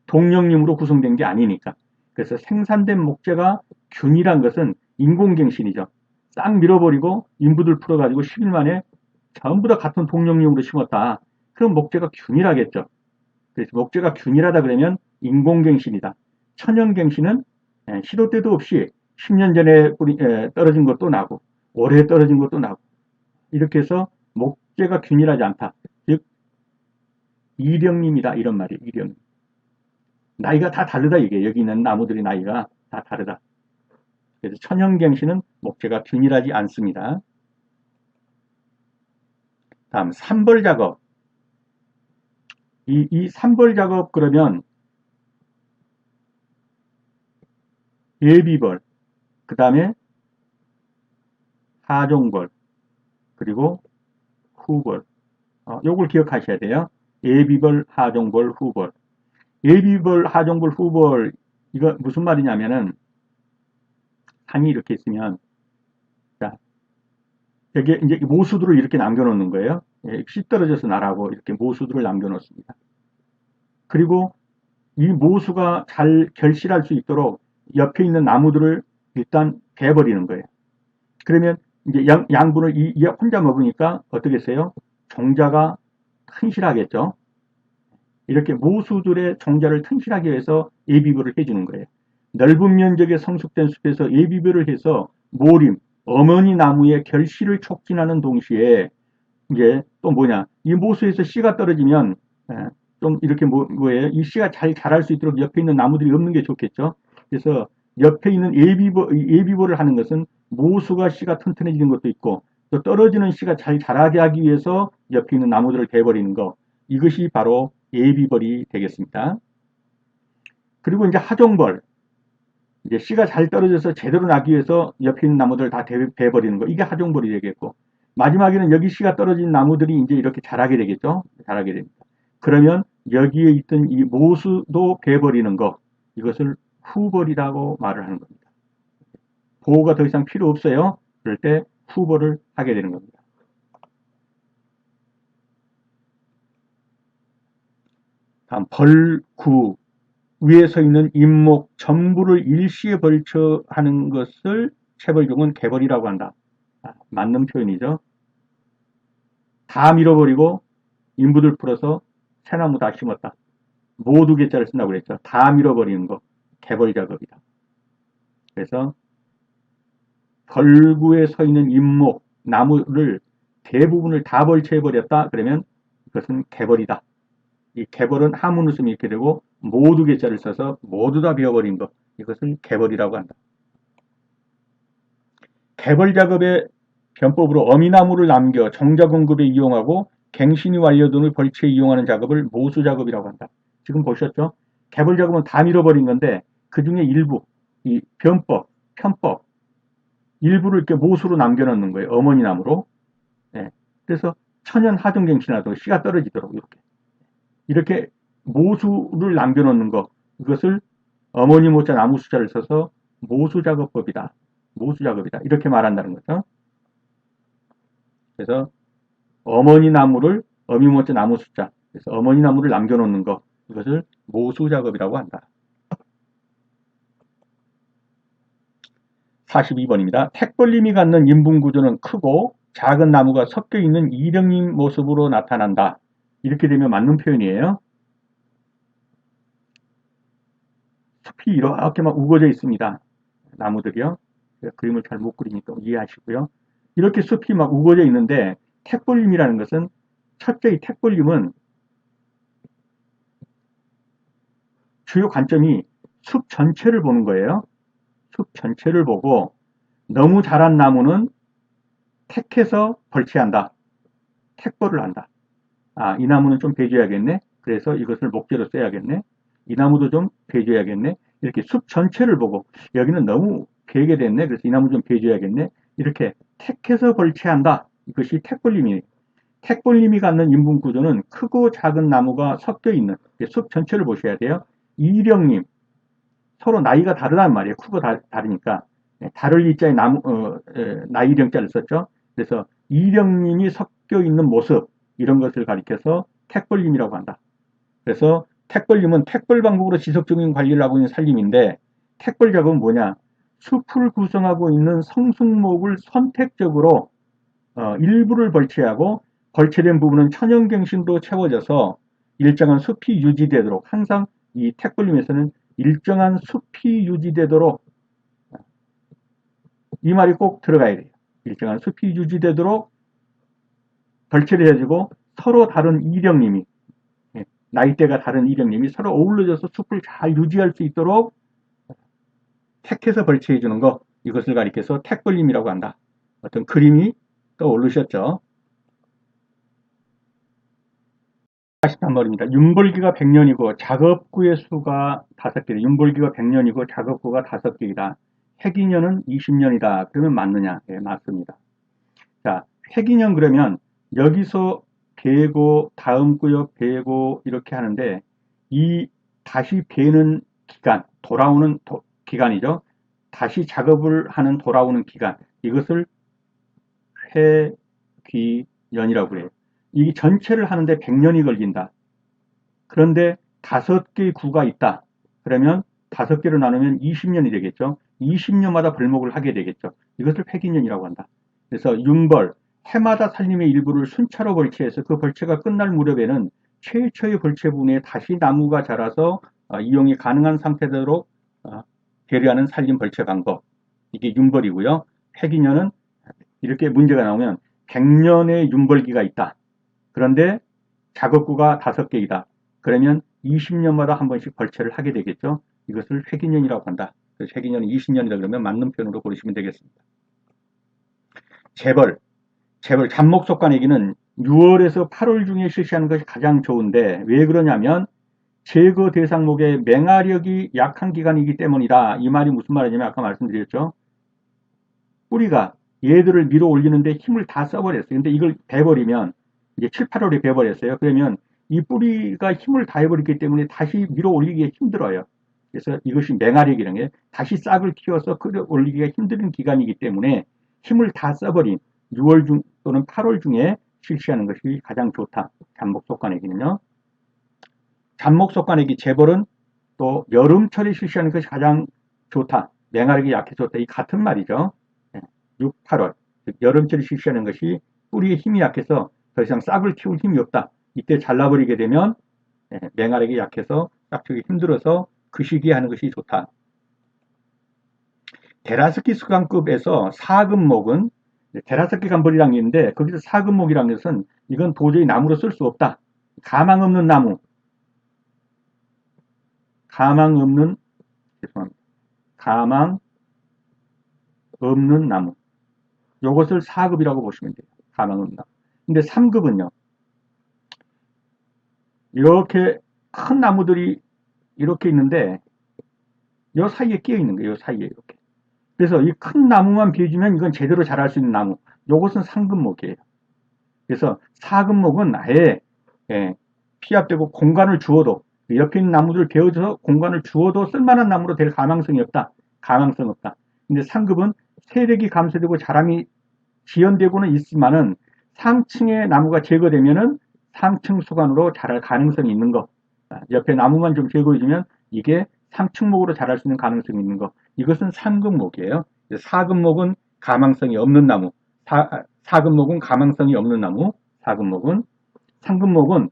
동령님으로 구성된 게 아니니까. 그래서 생산된 목재가 균일한 것은 인공갱신이죠. 싹 밀어버리고 인부들 풀어가지고 10일 만에 전부 다 같은 동령님으로 심었다. 그럼 목재가 균일하겠죠. 그래서 목재가 균일하다 그러면 인공갱신이다. 천연갱신은 시도 때도 없이 10년 전에 떨어진 것도 나고 오래 떨어진 것도 나고, 이렇게 해서 목재가 균일하지 않다. 즉 이령님이다 이런 말이에요. 이령. 나이가 다 다르다 이게. 여기 있는 나무들의 나이가 다 다르다. 그래서 천연갱신은 목재가 균일하지 않습니다. 다음 산벌 작업. 이 산벌 작업 그러면 예비벌, 그 다음에 하종벌, 그리고 후벌. 요걸 기억하셔야 돼요. 예비벌, 하종벌, 후벌. 예비벌, 하종벌, 후벌. 이거 무슨 말이냐면은 산이 이렇게 있으면, 자, 여기 이제 모수들을 이렇게 남겨놓는 거예요. 씨 떨어져서 나라고 이렇게 모수들을 남겨놓습니다. 그리고 이 모수가 잘 결실할 수 있도록 옆에 있는 나무들을 일단 베버리는 거예요. 그러면 이제 양분을 혼자 먹으니까 어떻게 했어요? 종자가 튼실하겠죠. 이렇게 모수들의 종자를 튼실하게 해서 예비벌을 해주는 거예요. 넓은 면적의 성숙된 숲에서 예비벌을 해서 모림, 어머니 나무의 결실을 촉진하는 동시에 이제 또 뭐냐, 이 모수에서 씨가 떨어지면 좀 이렇게 뭐예요? 이 씨가 잘 자랄 수 있도록 옆에 있는 나무들이 없는 게 좋겠죠. 그래서 옆에 있는 예비벌을 하는 것은 모수가 씨가 튼튼해지는 것도 있고, 또 떨어지는 씨가 잘 자라게 하기 위해서 옆에 있는 나무들을 베버리는 거, 이것이 바로 예비벌이 되겠습니다. 그리고 이제 하종벌, 이제 씨가 잘 떨어져서 제대로 나기 위해서 옆에 있는 나무들을 다 베버리는 거, 이게 하종벌이 되겠고, 마지막에는 여기 씨가 떨어진 나무들이 이제 이렇게 자라게 되겠죠. 자라게 됩니다. 그러면 여기에 있던 이 모수도 베버리는 거, 이것을 후벌이라고 말을 하는 겁니다. 보호가 더 이상 필요 없어요. 그럴 때 후벌을 하게 되는 겁니다. 다음 벌구, 위에 서 있는 임목 전부를 일시에 벌쳐 하는 것을 체벌경은 개벌이라고 한다. 맞는 표현이죠. 다 밀어버리고 인부들 풀어서 새나무 다 심었다. 모두 개자를 쓴다고 그랬죠. 다 밀어버리는 거. 개벌 작업이다. 그래서 벌구에 서 있는 잎목, 나무를 대부분을 다 벌채해버렸다. 그러면 그것은 개벌이다. 이 개벌은 한문 웃음이 이렇게 되고 모두 개자를 써서 모두 다 비워버린 것. 이것을 개벌이라고 한다. 개벌 작업의 변법으로 어미나무를 남겨 정자 공급에 이용하고 갱신이 완료된을 벌채에 이용하는 작업을 모수 작업이라고 한다. 지금 보셨죠? 개벌 작업은 다 밀어버린 건데 그 중에 일부, 이 변법, 편법, 일부를 이렇게 모수로 남겨놓는 거예요. 어머니 나무로. 예. 그래서 천연 하중갱신하도 씨가 떨어지도록 이렇게 모수를 남겨놓는 거, 이것을 어머니 모자 나무 숫자를 써서 모수 작업법이다. 모수 작업이다. 이렇게 말한다는 거죠. 그래서 어머니 나무를 어미 모자 나무 숫자, 그래서 어머니 나무를 남겨놓는 거, 이것을 모수 작업이라고 한다. 42번입니다. 택벌림이 갖는 인분 구조는 크고 작은 나무가 섞여 있는 이령님 모습으로 나타난다. 이렇게 되면 맞는 표현이에요. 숲이 이렇게 막 우거져 있습니다. 나무들이요. 그림을 잘 못 그리니까 이해하시고요. 이렇게 숲이 막 우거져 있는데 택벌림이라는 것은 첫째 이 택벌림은 주요 관점이 숲 전체를 보는 거예요. 숲 전체를 보고 너무 자란 나무는 택해서 벌채한다. 택벌을 한다. 아, 이 나무는 좀 배줘야겠네. 그래서 이것을 목재로 써야겠네. 이 나무도 좀 배줘야겠네. 이렇게 숲 전체를 보고 여기는 너무 베게 됐네. 그래서 이 나무 좀 배줘야겠네. 이렇게 택해서 벌채한다. 이것이 택벌림이에요. 택벌림이 갖는 인분 구조는 크고 작은 나무가 섞여 있는 숲 전체를 보셔야 돼요. 이령님 서로 나이가 다르단 말이에요. 크고 다르니까 다를 이자에 나이령자를 썼죠. 그래서 이령님이 섞여 있는 모습 이런 것을 가리켜서 택벌림이라고 한다. 그래서 택벌림은 택벌 방법으로 지속적인 관리를 하고 있는 산림인데 택벌 작업은 뭐냐? 숲을 구성하고 있는 성숙목을 선택적으로 일부를 벌채하고 벌채된 부분은 천연갱신으로 채워져서 일정한 숲이 유지되도록 항상 이 택벌림에서는 일정한 숲이 유지되도록 이 말이 꼭 들어가야 돼요. 일정한 숲이 유지되도록 벌채를 해주고 서로 다른 이령님이 나이대가 다른 이령님이 서로 어울려져서 숲을 잘 유지할 수 있도록 택해서 벌채해 주는 거 이것을 가리켜서 택벌림이라고 한다. 어떤 그림이 떠오르셨죠? 43번입니다. 윤벌기가 100년이고 작업구의 수가 5개다. 윤벌기가 100년이고 작업구가 5개이다. 해기년은 20년이다. 그러면 맞느냐? 네, 맞습니다. 자, 해기년 그러면 여기서 베고 다음 구역 베고 이렇게 하는데 이 다시 베는 기간, 돌아오는 기간이죠. 다시 작업을 하는 돌아오는 기간 이것을 해귀년이라고 해요. 이 전체를 하는데 100년이 걸린다. 그런데 5개의 구가 있다. 그러면 5개로 나누면 20년이 되겠죠. 20년마다 벌목을 하게 되겠죠. 이것을 해기년이라고 한다. 그래서 윤벌, 해마다 산림의 일부를 순차로 벌채해서 그 벌채가 끝날 무렵에는 최초의 벌채 부분에 다시 나무가 자라서 이용이 가능한 상태대로 배려하는 산림 벌채 방법. 이게 윤벌이고요. 해기년은 이렇게 문제가 나오면 100년의 윤벌기가 있다. 그런데 작업구가 5개이다. 그러면 20년마다 한 번씩 벌채를 하게 되겠죠. 이것을 회기년이라고 한다. 그래서 회기년이 20년이다 그러면 맞는 편으로 고르시면 되겠습니다. 재벌, 잡목속관내기는 6월에서 8월 중에 실시하는 것이 가장 좋은데 왜 그러냐면 제거 대상목의 맹아력이 약한 기간이기 때문이다. 이 말이 무슨 말이냐면 아까 말씀드렸죠. 뿌리가 얘들을 밀어 올리는데 힘을 다 써버렸어요. 근데 이걸 베버리면 이제 7, 8월에 베버렸어요. 그러면 이 뿌리가 힘을 다 해버렸기 때문에 다시 밀어 올리기가 힘들어요. 그래서 이것이 맹아력이라는 게 다시 싹을 키워서 끌어 올리기가 힘든 기간이기 때문에 힘을 다 써버린 6월 중 또는 8월 중에 실시하는 것이 가장 좋다. 잡목속관내기는요. 잡목속관내기 재벌은 또 여름철에 실시하는 것이 가장 좋다. 맹아력이 약해 좋다. 이 같은 말이죠. 6, 8월 여름철에 실시하는 것이 뿌리의 힘이 약해서 더 이상 싹을 틔울 힘이 없다. 이때 잘라버리게 되면 맹활약이 약해서 싹트기 힘들어서 그 시기에 하는 것이 좋다. 데라스키 수강급에서 4금목은 데라스키 감벌이라는 게 있는데 거기서 4금목이라는 것은 이건 도저히 나무로 쓸 수 없다. 가망 없는 나무. 가망 없는 나무. 요것을 4급이라고 보시면 돼요. 가망 없는 나무. 근데 3급은요. 이렇게 큰 나무들이 이렇게 있는데 요 사이에 끼어 있는 거예요. 요 사이에 이렇게. 그래서 이 큰 나무만 비워주면 이건 제대로 자랄 수 있는 나무. 요것은 상급목이에요. 그래서 4급목은 아예 피압되고 공간을 주어도 옆에 있는 나무들을 베어줘서 공간을 주어도 쓸만한 나무로 될 가망성이 없다. 가망성 없다. 근데 상급은 세력이 감소되고 자람이 지연되고는 있지만은 상층의 나무가 제거되면은 상층 수관으로 자랄 가능성이 있는 거. 옆에 나무만 좀 제거해주면 이게 상층목으로 자랄 수 있는 가능성이 있는 거. 이것은 3급목이에요. 4급목은 가망성이 없는 나무. 4급목은 가망성이 없는 나무. 4급목은 3급목은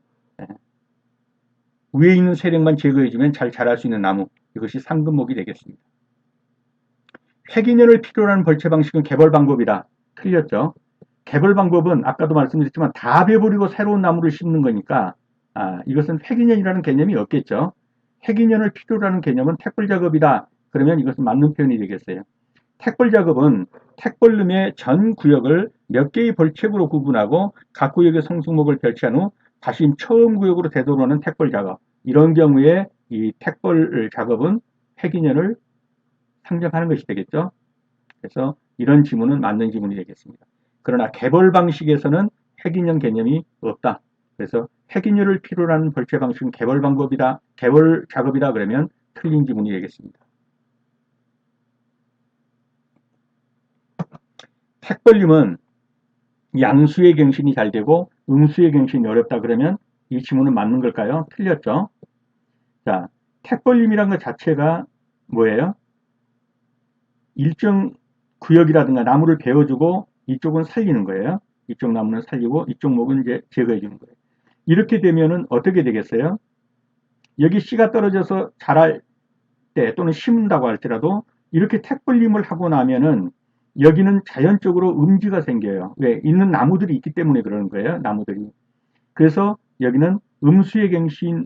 위에 있는 세력만 제거해주면 잘 자랄 수 있는 나무. 이것이 3급목이 되겠습니다. 획인연을 필요로 하는 벌채 방식은 개벌 방법이다. 틀렸죠. 개벌 방법은 아까도 말씀드렸지만 다 베버리고 새로운 나무를 심는 거니까 이것은 획인연이라는 개념이 없겠죠. 획인연을 필요로 하는 개념은 택벌 작업이다. 그러면 이것은 맞는 표현이 되겠어요. 택벌 작업은 택벌름의 전 구역을 몇 개의 벌책으로 구분하고 각 구역의 성숙목을 별치한 후 다시 처음 구역으로 되돌아오는 택벌 작업. 이런 경우에 이 택벌 작업은 획인연을 상정하는 것이 되겠죠. 그래서 이런 지문은 맞는 지문이 되겠습니다. 그러나 개벌 방식에서는 획인연 개념이 없다. 그래서 획인연을 필요로 하는 벌채 방식은 개벌 방법이다. 개벌 작업이다 그러면 틀린 지문이 되겠습니다. 택벌림은 양수의 갱신이 잘 되고 음수의 갱신이 어렵다 그러면 이 지문은 맞는 걸까요? 틀렸죠. 자, 택벌림이란 것 자체가 뭐예요? 일정 구역이라든가 나무를 베어주고 이쪽은 살리는 거예요. 이쪽 나무는 살리고 이쪽 목은 이제 제거해 주는 거예요. 이렇게 되면은 어떻게 되겠어요? 여기 씨가 떨어져서 자랄 때 또는 심는다고 할지라도 이렇게 택벌림을 하고 나면은 여기는 자연적으로 음지가 생겨요. 왜? 있는 나무들이 있기 때문에 그러는 거예요. 나무들이. 그래서 여기는 음수의 갱신이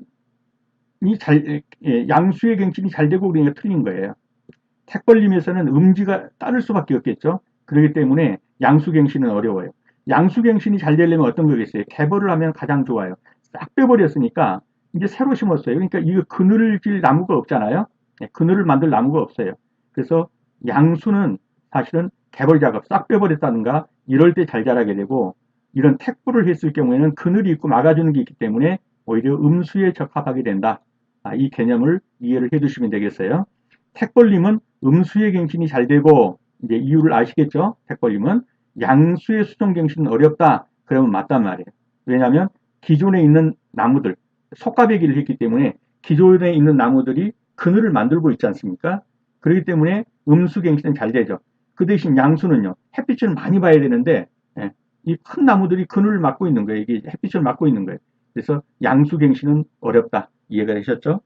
양수의 갱신이 잘 되고 그러니까 틀린 거예요. 택벌림에서는 음지가 따를 수밖에 없겠죠. 그렇기 때문에 양수갱신은 어려워요. 양수갱신이 잘 되려면 어떤 거겠어요? 개벌을 하면 가장 좋아요. 싹 빼버렸으니까 이제 새로 심었어요. 그러니까 이거 그늘을 질 나무가 없잖아요. 그늘을 만들 나무가 없어요. 그래서 양수는 사실은 개벌 작업 싹 빼버렸다든가 이럴 때 잘 자라게 되고 이런 택벌을 했을 경우에는 그늘이 있고 막아주는 게 있기 때문에 오히려 음수에 적합하게 된다. 이 개념을 이해를 해두시면 되겠어요. 택벌림은 음수의 갱신이 잘 되고 이제 이유를 아시겠죠? 택벌림은 양수의 수정 갱신은 어렵다. 그러면 맞단 말이에요. 왜냐하면 기존에 있는 나무들 속가배기를 했기 때문에 기존에 있는 나무들이 그늘을 만들고 있지 않습니까? 그렇기 때문에 음수 갱신은 잘 되죠. 그 대신 양수는요. 햇빛을 많이 봐야 되는데 이 큰 나무들이 그늘을 막고 있는 거예요. 이게 햇빛을 막고 있는 거예요. 그래서 양수 갱신은 어렵다. 이해가 되셨죠?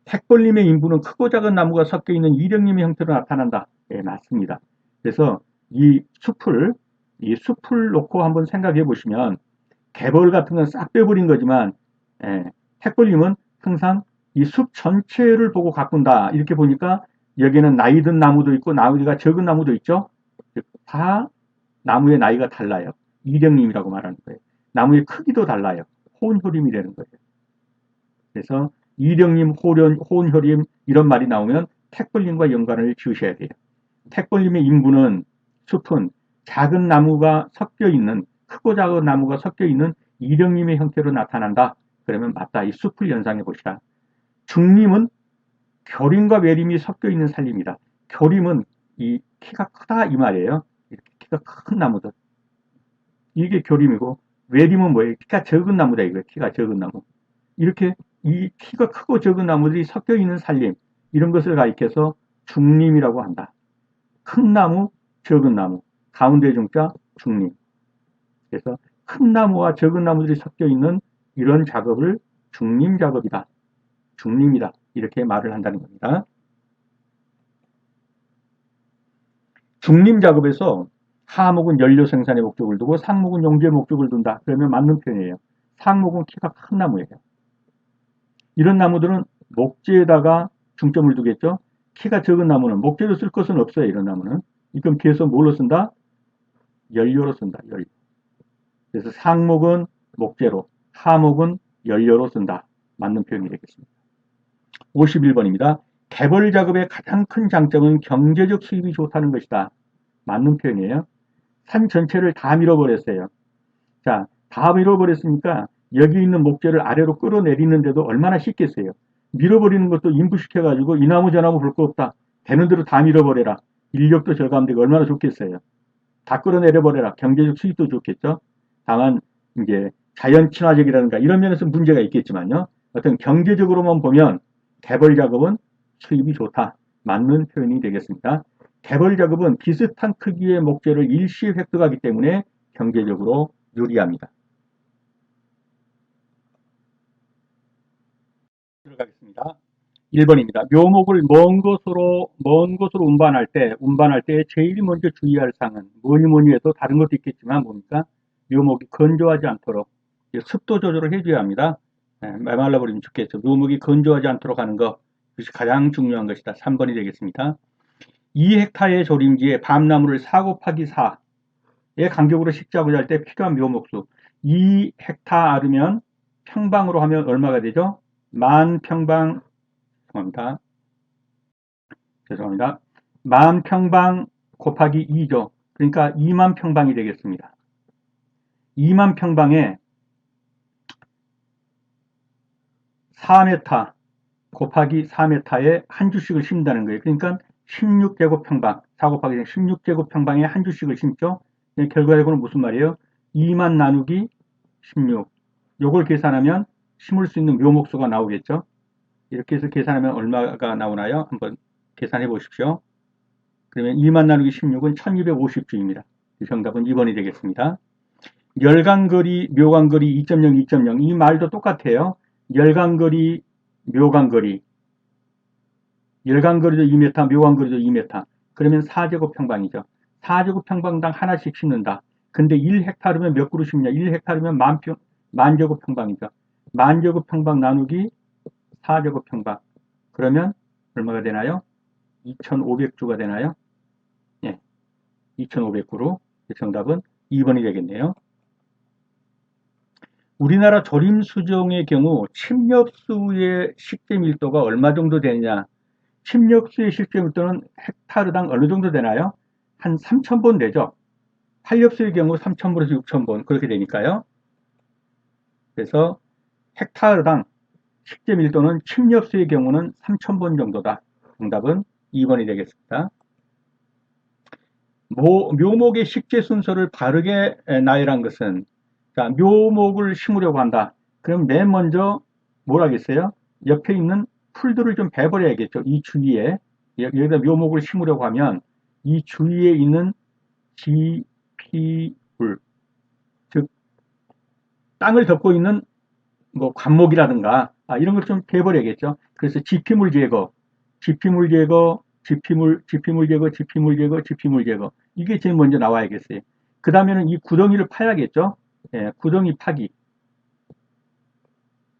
택벌림의 인부는 크고 작은 나무가 섞여 있는 이령림의 형태로 나타난다. 예, 맞습니다. 그래서 이 숲을 놓고 한번 생각해 보시면 개벌 같은 건 싹 빼버린 거지만 택벌림은 항상 이 숲 전체를 보고 가꾼다. 이렇게 보니까 여기는 나이 든 나무도 있고 나이가 적은 나무도 있죠. 다 나무의 나이가 달라요. 이령림이라고 말하는 거예요. 나무의 크기도 달라요. 호은효림이 되는 거예요. 그래서 이령님, 호은효림 이런 말이 나오면 택벌림과 연관을 지으셔야 돼요. 택벌림의 인부는 숲은 작은 나무가 섞여 있는 크고 작은 나무가 섞여 있는 이령림의 형태로 나타난다. 그러면 맞다. 이 숲을 연상해 보시라. 중림은 교림과 외림이 섞여 있는 살림이다. 교림은 이 키가 크다 이 말이에요. 이렇게 키가 큰 나무들. 이게 교림이고 외림은 뭐예요? 키가 적은 나무다 이거예요. 키가 적은 나무. 이렇게 이 키가 크고 적은 나무들이 섞여 있는 살림 이런 것을 가리켜서 중림이라고 한다. 큰 나무, 적은 나무, 가운데 중자, 중림. 그래서 큰 나무와 적은 나무들이 섞여 있는 이런 작업을 중림 작업이다. 중림이다. 이렇게 말을 한다는 겁니다. 중림 작업에서 하목은 연료 생산의 목적을 두고 상목은 용주의 목적을 둔다. 그러면 맞는 표현이에요. 상목은 키가 큰 나무예요. 이런 나무들은 목재에다가 중점을 두겠죠. 키가 적은 나무는 목재로 쓸 것은 없어요. 이런 나무는. 그럼 뒤에서 뭘로 쓴다? 연료로 쓴다. 연료. 그래서 상목은 목재로, 하목은 연료로 쓴다. 맞는 표현이 되겠습니다. 51번입니다. 개벌 작업의 가장 큰 장점은 경제적 수입이 좋다는 것이다. 맞는 표현이에요. 산 전체를 다 밀어버렸어요. 자, 다 밀어버렸으니까 여기 있는 목재를 아래로 끌어내리는데도 얼마나 쉽겠어요. 밀어버리는 것도 인부시켜가지고 이 나무 저 나무 볼 거 없다. 되는 대로 다 밀어버려라. 인력도 절감되고 얼마나 좋겠어요. 다 끌어내려버려라. 경제적 수익도 좋겠죠. 다만 이제 자연 친화적이라든가 이런 면에서 문제가 있겠지만요. 어떤 경제적으로만 보면 개벌 작업은 수입이 좋다. 맞는 표현이 되겠습니다. 개벌 작업은 비슷한 크기의 목재를 일시에 획득하기 때문에 경제적으로 유리합니다. 들어가겠습니다. 1번입니다. 묘목을 먼 곳으로 운반할 때 제일 먼저 주의할 사항은 뭐니 해도 다른 것도 있겠지만 뭡니까? 묘목이 건조하지 않도록 습도 조절을 해줘야 합니다. 메말라 버리면 죽겠죠. 묘목이 건조하지 않도록 하는 것, 그것이 가장 중요한 것이다. 3번이 되겠습니다. 2헥타의 조림지에 밤나무를 4 곱하기 4의 간격으로 식자고 할 때 필요한 묘목수 2헥타르면 평방으로 하면 얼마가 되죠? 만 평방 죄송합니다. 만 평방 곱하기 2죠. 그러니까 2만 평방이 되겠습니다. 2만 평방에 4m 곱하기 4m에 한 주씩을 심는다는 거예요. 그러니까 16제곱평방, 4 곱하기 16제곱평방에 한 주씩을 심죠. 결과적으로는 무슨 말이에요? 2만 나누기 16. 요걸 계산하면 심을 수 있는 묘목수가 나오겠죠. 이렇게 해서 계산하면 얼마가 나오나요? 한번 계산해 보십시오. 그러면 2만 나누기 16은 1250주입니다. 정답은 2번이 되겠습니다. 열간거리, 묘간거리 2.0, 2.0. 이 말도 똑같아요. 열간거리, 묘간거리. 열간거리도 2m, 묘간거리도 2m. 그러면 4제곱평방이죠. 4제곱평방당 하나씩 심는다. 근데 1헥타르면 몇 그루 심냐? 1헥타르면 만제곱평방이죠. 만제곱평방 나누기 4제곱평방. 그러면 얼마가 되나요? 2500주가 되나요? 예, 2500그루. 정답은 2번이 되겠네요. 우리나라 조림수종의 경우 침엽수의 식재 밀도가 얼마 정도 되느냐? 침엽수의 식재 밀도는 헥타르당 어느 정도 되나요? 한 3000본 되죠? 탄엽수의 경우 3000본에서 6000본 그렇게 되니까요. 그래서 헥타르당 식재 밀도는 침엽수의 경우는 3000본 정도다. 정답은 2번이 되겠습니다. 묘목의 식재 순서를 바르게 나열한 것은 자, 묘목을 심으려고 한다. 그럼 맨 먼저 뭘 하겠어요? 옆에 있는 풀들을 좀 베버려야겠죠. 이 주위에 여기다 묘목을 심으려고 하면 이 주위에 있는 지피물 즉 땅을 덮고 있는 뭐 관목이라든가 이런 걸 좀 베버려야겠죠. 그래서 지피물 제거, 지피물 제거, 지피물 제거, 지피물 제거, 지피물 제거 이게 제일 먼저 나와야겠어요. 그 다음에는 이 구덩이를 파야겠죠. 예, 구덩이 파기.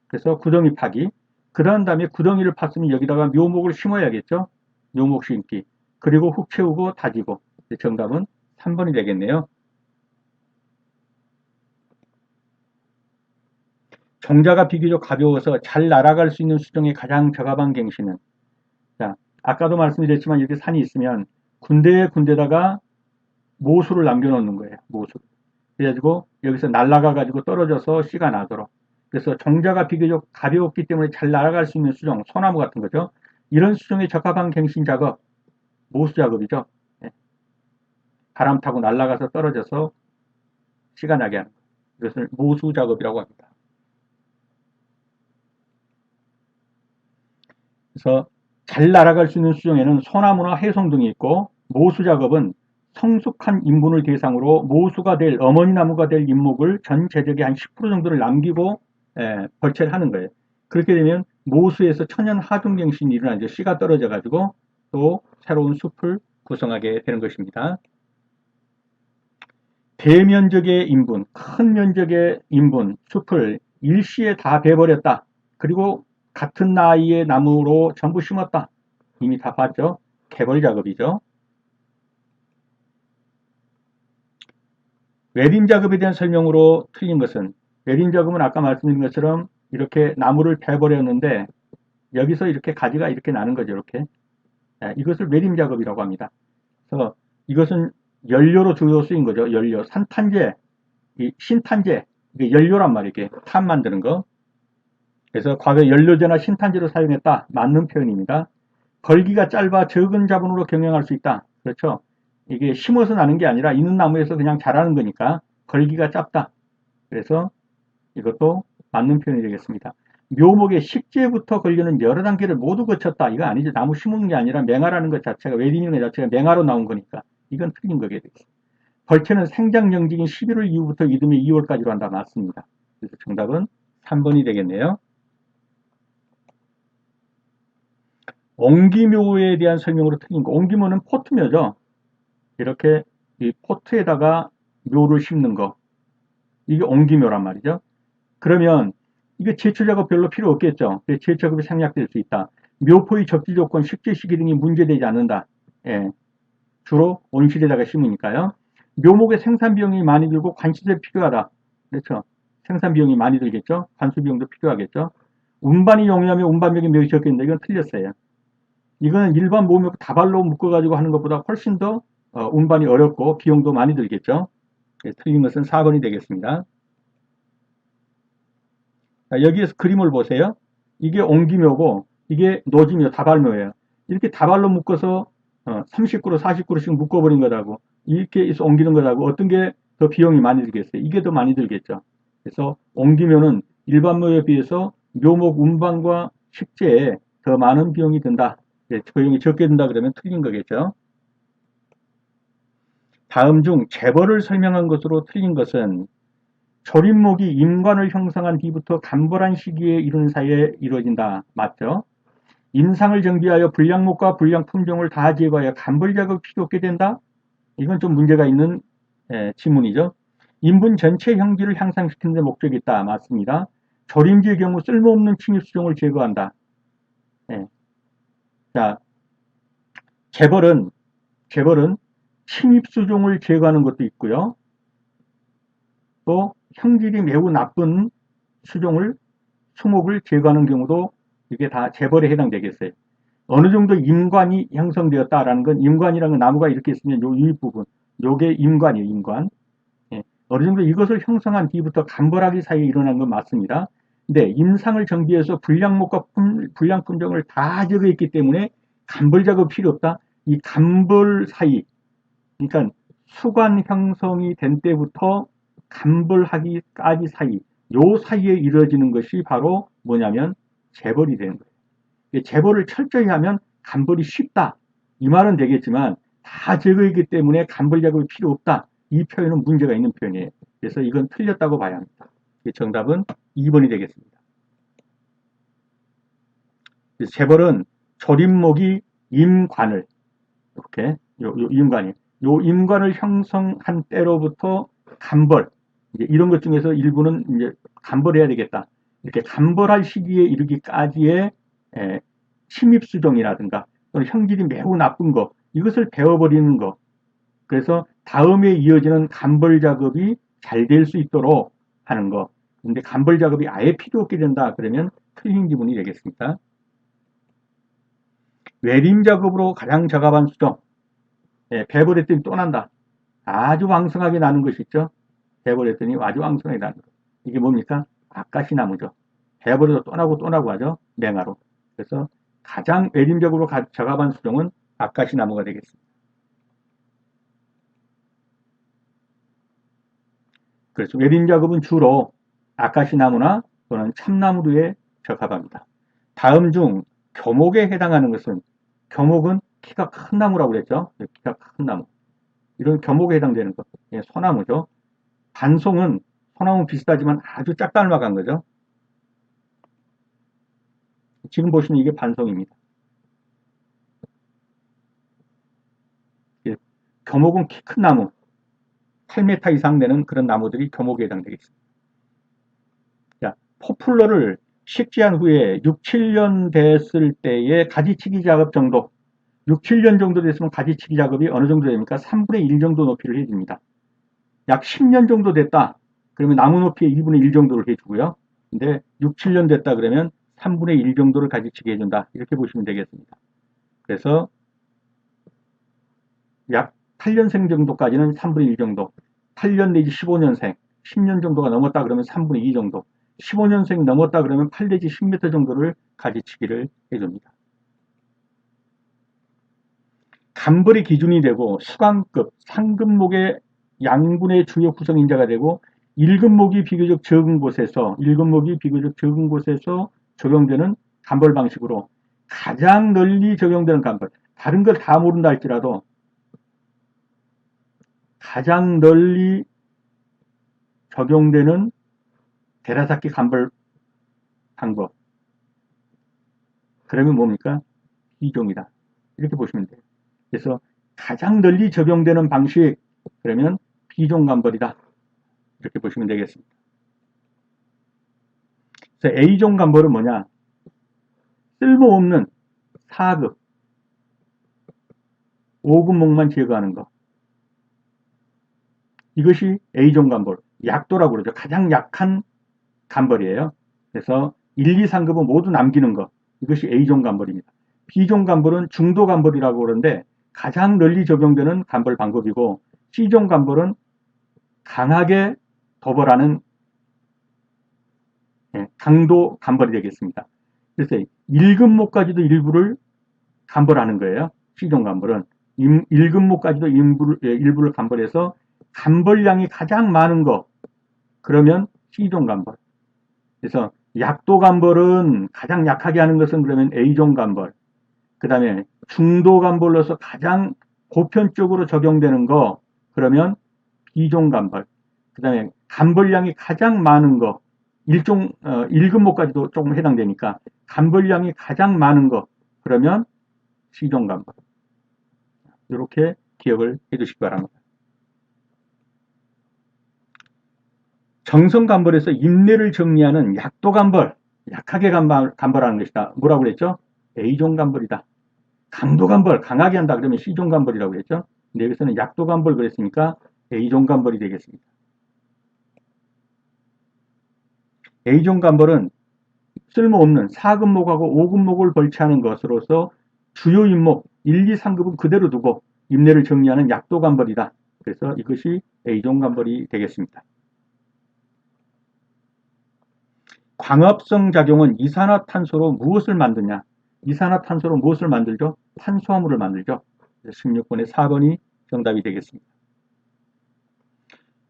그래서 구덩이 파기. 그런 다음에 구덩이를 팠으면 여기다가 묘목을 심어야겠죠. 묘목 심기. 그리고 흙 채우고 다지고. 정답은 3번이 되겠네요. 종자가 비교적 가벼워서 잘 날아갈 수 있는 수종의 가장 적합한 갱신은 자, 아까도 말씀드렸지만 이렇게 산이 있으면 군데군데다가 모수를 남겨놓는 거예요. 모수. 그래가지고 여기서 날아가 가지고 떨어져서 씨가 나도록. 그래서 종자가 비교적 가벼웠기 때문에 잘 날아갈 수 있는 수종, 소나무 같은 거죠. 이런 수종에 적합한 갱신 작업, 모수 작업이죠. 네. 바람 타고 날아가서 떨어져서 씨가 나게 하는 것. 이것을 모수 작업이라고 합니다. 그래서 잘 날아갈 수 있는 수종에는 소나무나 해송 등이 있고 모수 작업은 성숙한 인분을 대상으로 모수가 될 어머니 나무가 될 잎목을 전 재적의 한 10% 정도를 남기고 벌채를 하는 거예요. 그렇게 되면 모수에서 천연 하중경신이 일어나죠. 씨가 떨어져 가지고 또 새로운 숲을 구성하게 되는 것입니다. 대면적의 인분, 큰 면적의 인분, 숲을 일시에 다 베버렸다. 그리고 같은 나이의 나무로 전부 심었다. 이미 다 봤죠? 개벌 작업이죠. 외림 작업에 대한 설명으로 틀린 것은, 외림 작업은 아까 말씀드린 것처럼 이렇게 나무를 베버렸는데 여기서 이렇게 가지가 이렇게 나는 거죠. 이렇게. 이것을 외림 작업이라고 합니다. 그래서 이것은 연료로 주로 쓰인 거죠. 연료. 산탄재, 신탄재, 이게 연료란 말이에요. 이게 탄 만드는 거. 그래서 과거 연료제나 신탄재로 사용했다. 맞는 표현입니다. 걸기가 짧아 적은 자본으로 경영할 수 있다. 그렇죠. 이게 심어서 나는 게 아니라 있는 나무에서 그냥 자라는 거니까 걸기가 짧다. 그래서 이것도 맞는 표현이 되겠습니다. 묘목의 식재부터 걸리는 여러 단계를 모두 거쳤다. 이거 아니죠. 나무 심은 게 아니라 맹아라는 것 자체가, 외림이라는 것 자체가 맹아로 나온 거니까 이건 틀린 거게 되겠습니다. 벌채는 생장정직인 11월 이후부터 이듬해 2월까지로 한다. 맞습니다. 그래서 정답은 3번이 되겠네요. 옹기묘에 대한 설명으로 틀린 거. 옹기묘는 포트묘죠. 이렇게 이 포트에다가 묘를 심는 거. 이게 옹기묘란 말이죠. 그러면 이게 제초 작업 별로 필요 없겠죠. 제초 작업이 생략될 수 있다. 묘포의 적지 조건, 식재 시기 등이 문제되지 않는다. 예, 주로 온실에다가 심으니까요. 묘목의 생산 비용이 많이 들고 관시설이 필요하다. 그렇죠. 생산 비용이 많이 들겠죠. 관수 비용도 필요하겠죠. 운반이 용이하면 운반비용이 매우 적겠는데 이건 틀렸어요. 이거는 일반 모묘 다발로 묶어가지고 하는 것보다 훨씬 더 운반이 어렵고 비용도 많이 들겠죠. 틀린 것은 4번이 되겠습니다. 자, 여기에서 그림을 보세요. 이게 옹기묘고 이게 노지묘, 다발묘예요. 이렇게 다발로 묶어서 30그루, 40그루씩 묶어버린 거라고 이렇게 해서 옮기는 거라고 어떤 게 더 비용이 많이 들겠어요? 이게 더 많이 들겠죠. 그래서 옹기묘는 일반 묘에 비해서 묘목 운반과 식재에 더 많은 비용이 든다. 비용이 적게 든다 그러면 틀린 거겠죠. 다음 중 재벌을 설명한 것으로 틀린 것은 조림목이 임관을 형성한 뒤부터 간벌한 시기에 이르는 사이에 이루어진다. 맞죠? 임상을 정비하여 불량목과 불량 품종을 다 제거하여 간벌 작업이 필요 없게 된다? 이건 좀 문제가 있는 지문이죠. 인분 전체 형질을 향상시키는 데 목적이 있다. 맞습니다. 조림지의 경우 쓸모없는 침입수종을 제거한다. 예. 자, 재벌은 침입수종을 제거하는 것도 있고요. 또 형질이 매우 나쁜 수목을 제거하는 경우도 이게 다 재벌에 해당되겠어요. 어느 정도 임관이 형성되었다라는 건, 임관이라는 건 나무가 이렇게 있으면 요 윗부분, 요게 임관이에요. 임관. 예. 어느 정도 이것을 형성한 뒤부터 간벌하기 사이에 일어난 건 맞습니다. 근데 임상을 정비해서 불량목과 불량품종을 다 제거했기 때문에 간벌 작업 필요 없다. 이 간벌 사이, 그러니까 수관 형성이 된 때부터 간벌하기까지 사이, 요 사이에 이루어지는 것이 바로 뭐냐면 재벌이 되는 거예요. 재벌을 철저히 하면 간벌이 쉽다. 이 말은 되겠지만 다 제거했기 때문에 간벌 작업이 필요 없다. 이 표현은 문제가 있는 표현이에요. 그래서 이건 틀렸다고 봐야 합니다. 정답은 2번이 되겠습니다. 재벌은 조림목이 임관을 이렇게 요 임관이 요 임관을 형성한 때로부터 간벌, 이제 이런 것 중에서 일부는 이제 간벌해야 되겠다. 이렇게 간벌할 시기에 이르기까지의 침입수종이라든가 또는 형질이 매우 나쁜 거, 이것을 베어버리는 거. 그래서 다음에 이어지는 간벌 작업이 잘 될 수 있도록 하는 거. 근데 간벌 작업이 아예 필요 없게 된다. 그러면 틀린 지문이 되겠습니다. 외림 작업으로 가장 적합한 수종. 배버렸더니 또 난다. 아주 왕성하게 나는 것이 있죠. 배버렸더니 아주 왕성하게 나는 것. 이게 뭡니까? 아까시나무죠. 배버려서 또 나고 또 나고 하죠. 맹아로. 그래서 가장 외림적으로 적합한 수종은 아까시나무가 되겠습니다. 그래서 외림 작업은 주로 아까시나무나 또는 참나무류에 적합합니다. 다음 중 교목에 해당하는 것은, 교목은 키가 큰 나무라고 그랬죠. 키가 큰 나무. 이런 교목에 해당되는 것. 예, 소나무죠. 반송은 소나무 비슷하지만 아주 짝 닮아간 거죠. 지금 보시면 이게 반송입니다. 예, 교목은 키 큰 나무, 8m 이상 되는 그런 나무들이 교목에 해당되겠습니다. 자, 포플러를 식지한 후에 6, 7년 됐을 때의 가지치기 작업 정도, 6, 7년 정도 됐으면 가지치기 작업이 어느 정도 됩니까? 3분의 1 정도 높이를 해줍니다. 약 10년 정도 됐다. 그러면 나무 높이의 2분의 1 정도를 해주고요. 근데 6, 7년 됐다 그러면 3분의 1 정도를 가지치기 해준다. 이렇게 보시면 되겠습니다. 그래서 약 8년생 정도까지는 3분의 1 정도, 8년 내지 15년생, 10년 정도가 넘었다 그러면 3분의 2 정도, 15년생 넘었다 그러면 8 내지 10m 정도를 가지치기를 해줍니다. 간벌이 기준이 되고 수강급, 상급목의 양분의 주요 구성인자가 되고 1급목이 비교적 적은 곳에서 1급목이 비교적 적은 곳에서 적용되는 간벌 방식으로 가장 널리 적용되는 간벌, 다른 걸 다 모른다 할지라도 가장 널리 적용되는 데라사키 간벌 방법. 그러면 뭡니까? 비종이다. 이렇게 보시면 돼요. 그래서 가장 널리 적용되는 방식, 그러면 비종 간벌이다. 이렇게 보시면 되겠습니다. 그래서 A종 간벌은 뭐냐? 쓸모없는 4급, 5급목만 제거하는 거. 이것이 A종 간벌, 약도라고 그러죠. 가장 약한 간벌이에요. 그래서 1, 2, 3급은 모두 남기는 것. 이것이 A종 간벌입니다. B종 간벌은 중도 간벌이라고 그러는데 가장 널리 적용되는 간벌 방법이고 C종 간벌은 강하게 도벌하는 강도 간벌이 되겠습니다. 그래서 1급목까지도 일부를 간벌하는 거예요. C종 간벌은 1급목까지도 일부를 간벌해서 간벌량이 가장 많은 거 그러면 C종 간벌. 그래서 약도 간벌은 가장 약하게 하는 것은 그러면 A종 간벌. 그 다음에 중도 간벌로서 가장 보편적으로 적용되는 거 그러면 B종 간벌. 그 다음에 간벌량이 가장 많은 거 1급목까지도 조금 해당되니까 간벌량이 가장 많은 거 그러면 C종 간벌. 이렇게 기억을 해 주시기 바랍니다. 정성 간벌에서 인내를 정리하는 약도 간벌, 약하게 간벌하는 것이다. 뭐라고 그랬죠? A종 간벌이다. 강도 간벌, 강하게 한다 그러면 C종 간벌이라고 그랬죠? 근데 여기서는 약도 간벌 그랬으니까 A종 간벌이 되겠습니다. A종 간벌은 쓸모없는 4급목하고 5급목을 벌채하는 것으로서 주요 임목 1, 2, 3급은 그대로 두고 인내를 정리하는 약도 간벌이다. 그래서 이것이 A종 간벌이 되겠습니다. 광합성 작용은 이산화탄소로 무엇을 만드냐? 이산화탄소로 무엇을 만들죠? 탄수화물을 만들죠. 16번의 4번이 정답이 되겠습니다.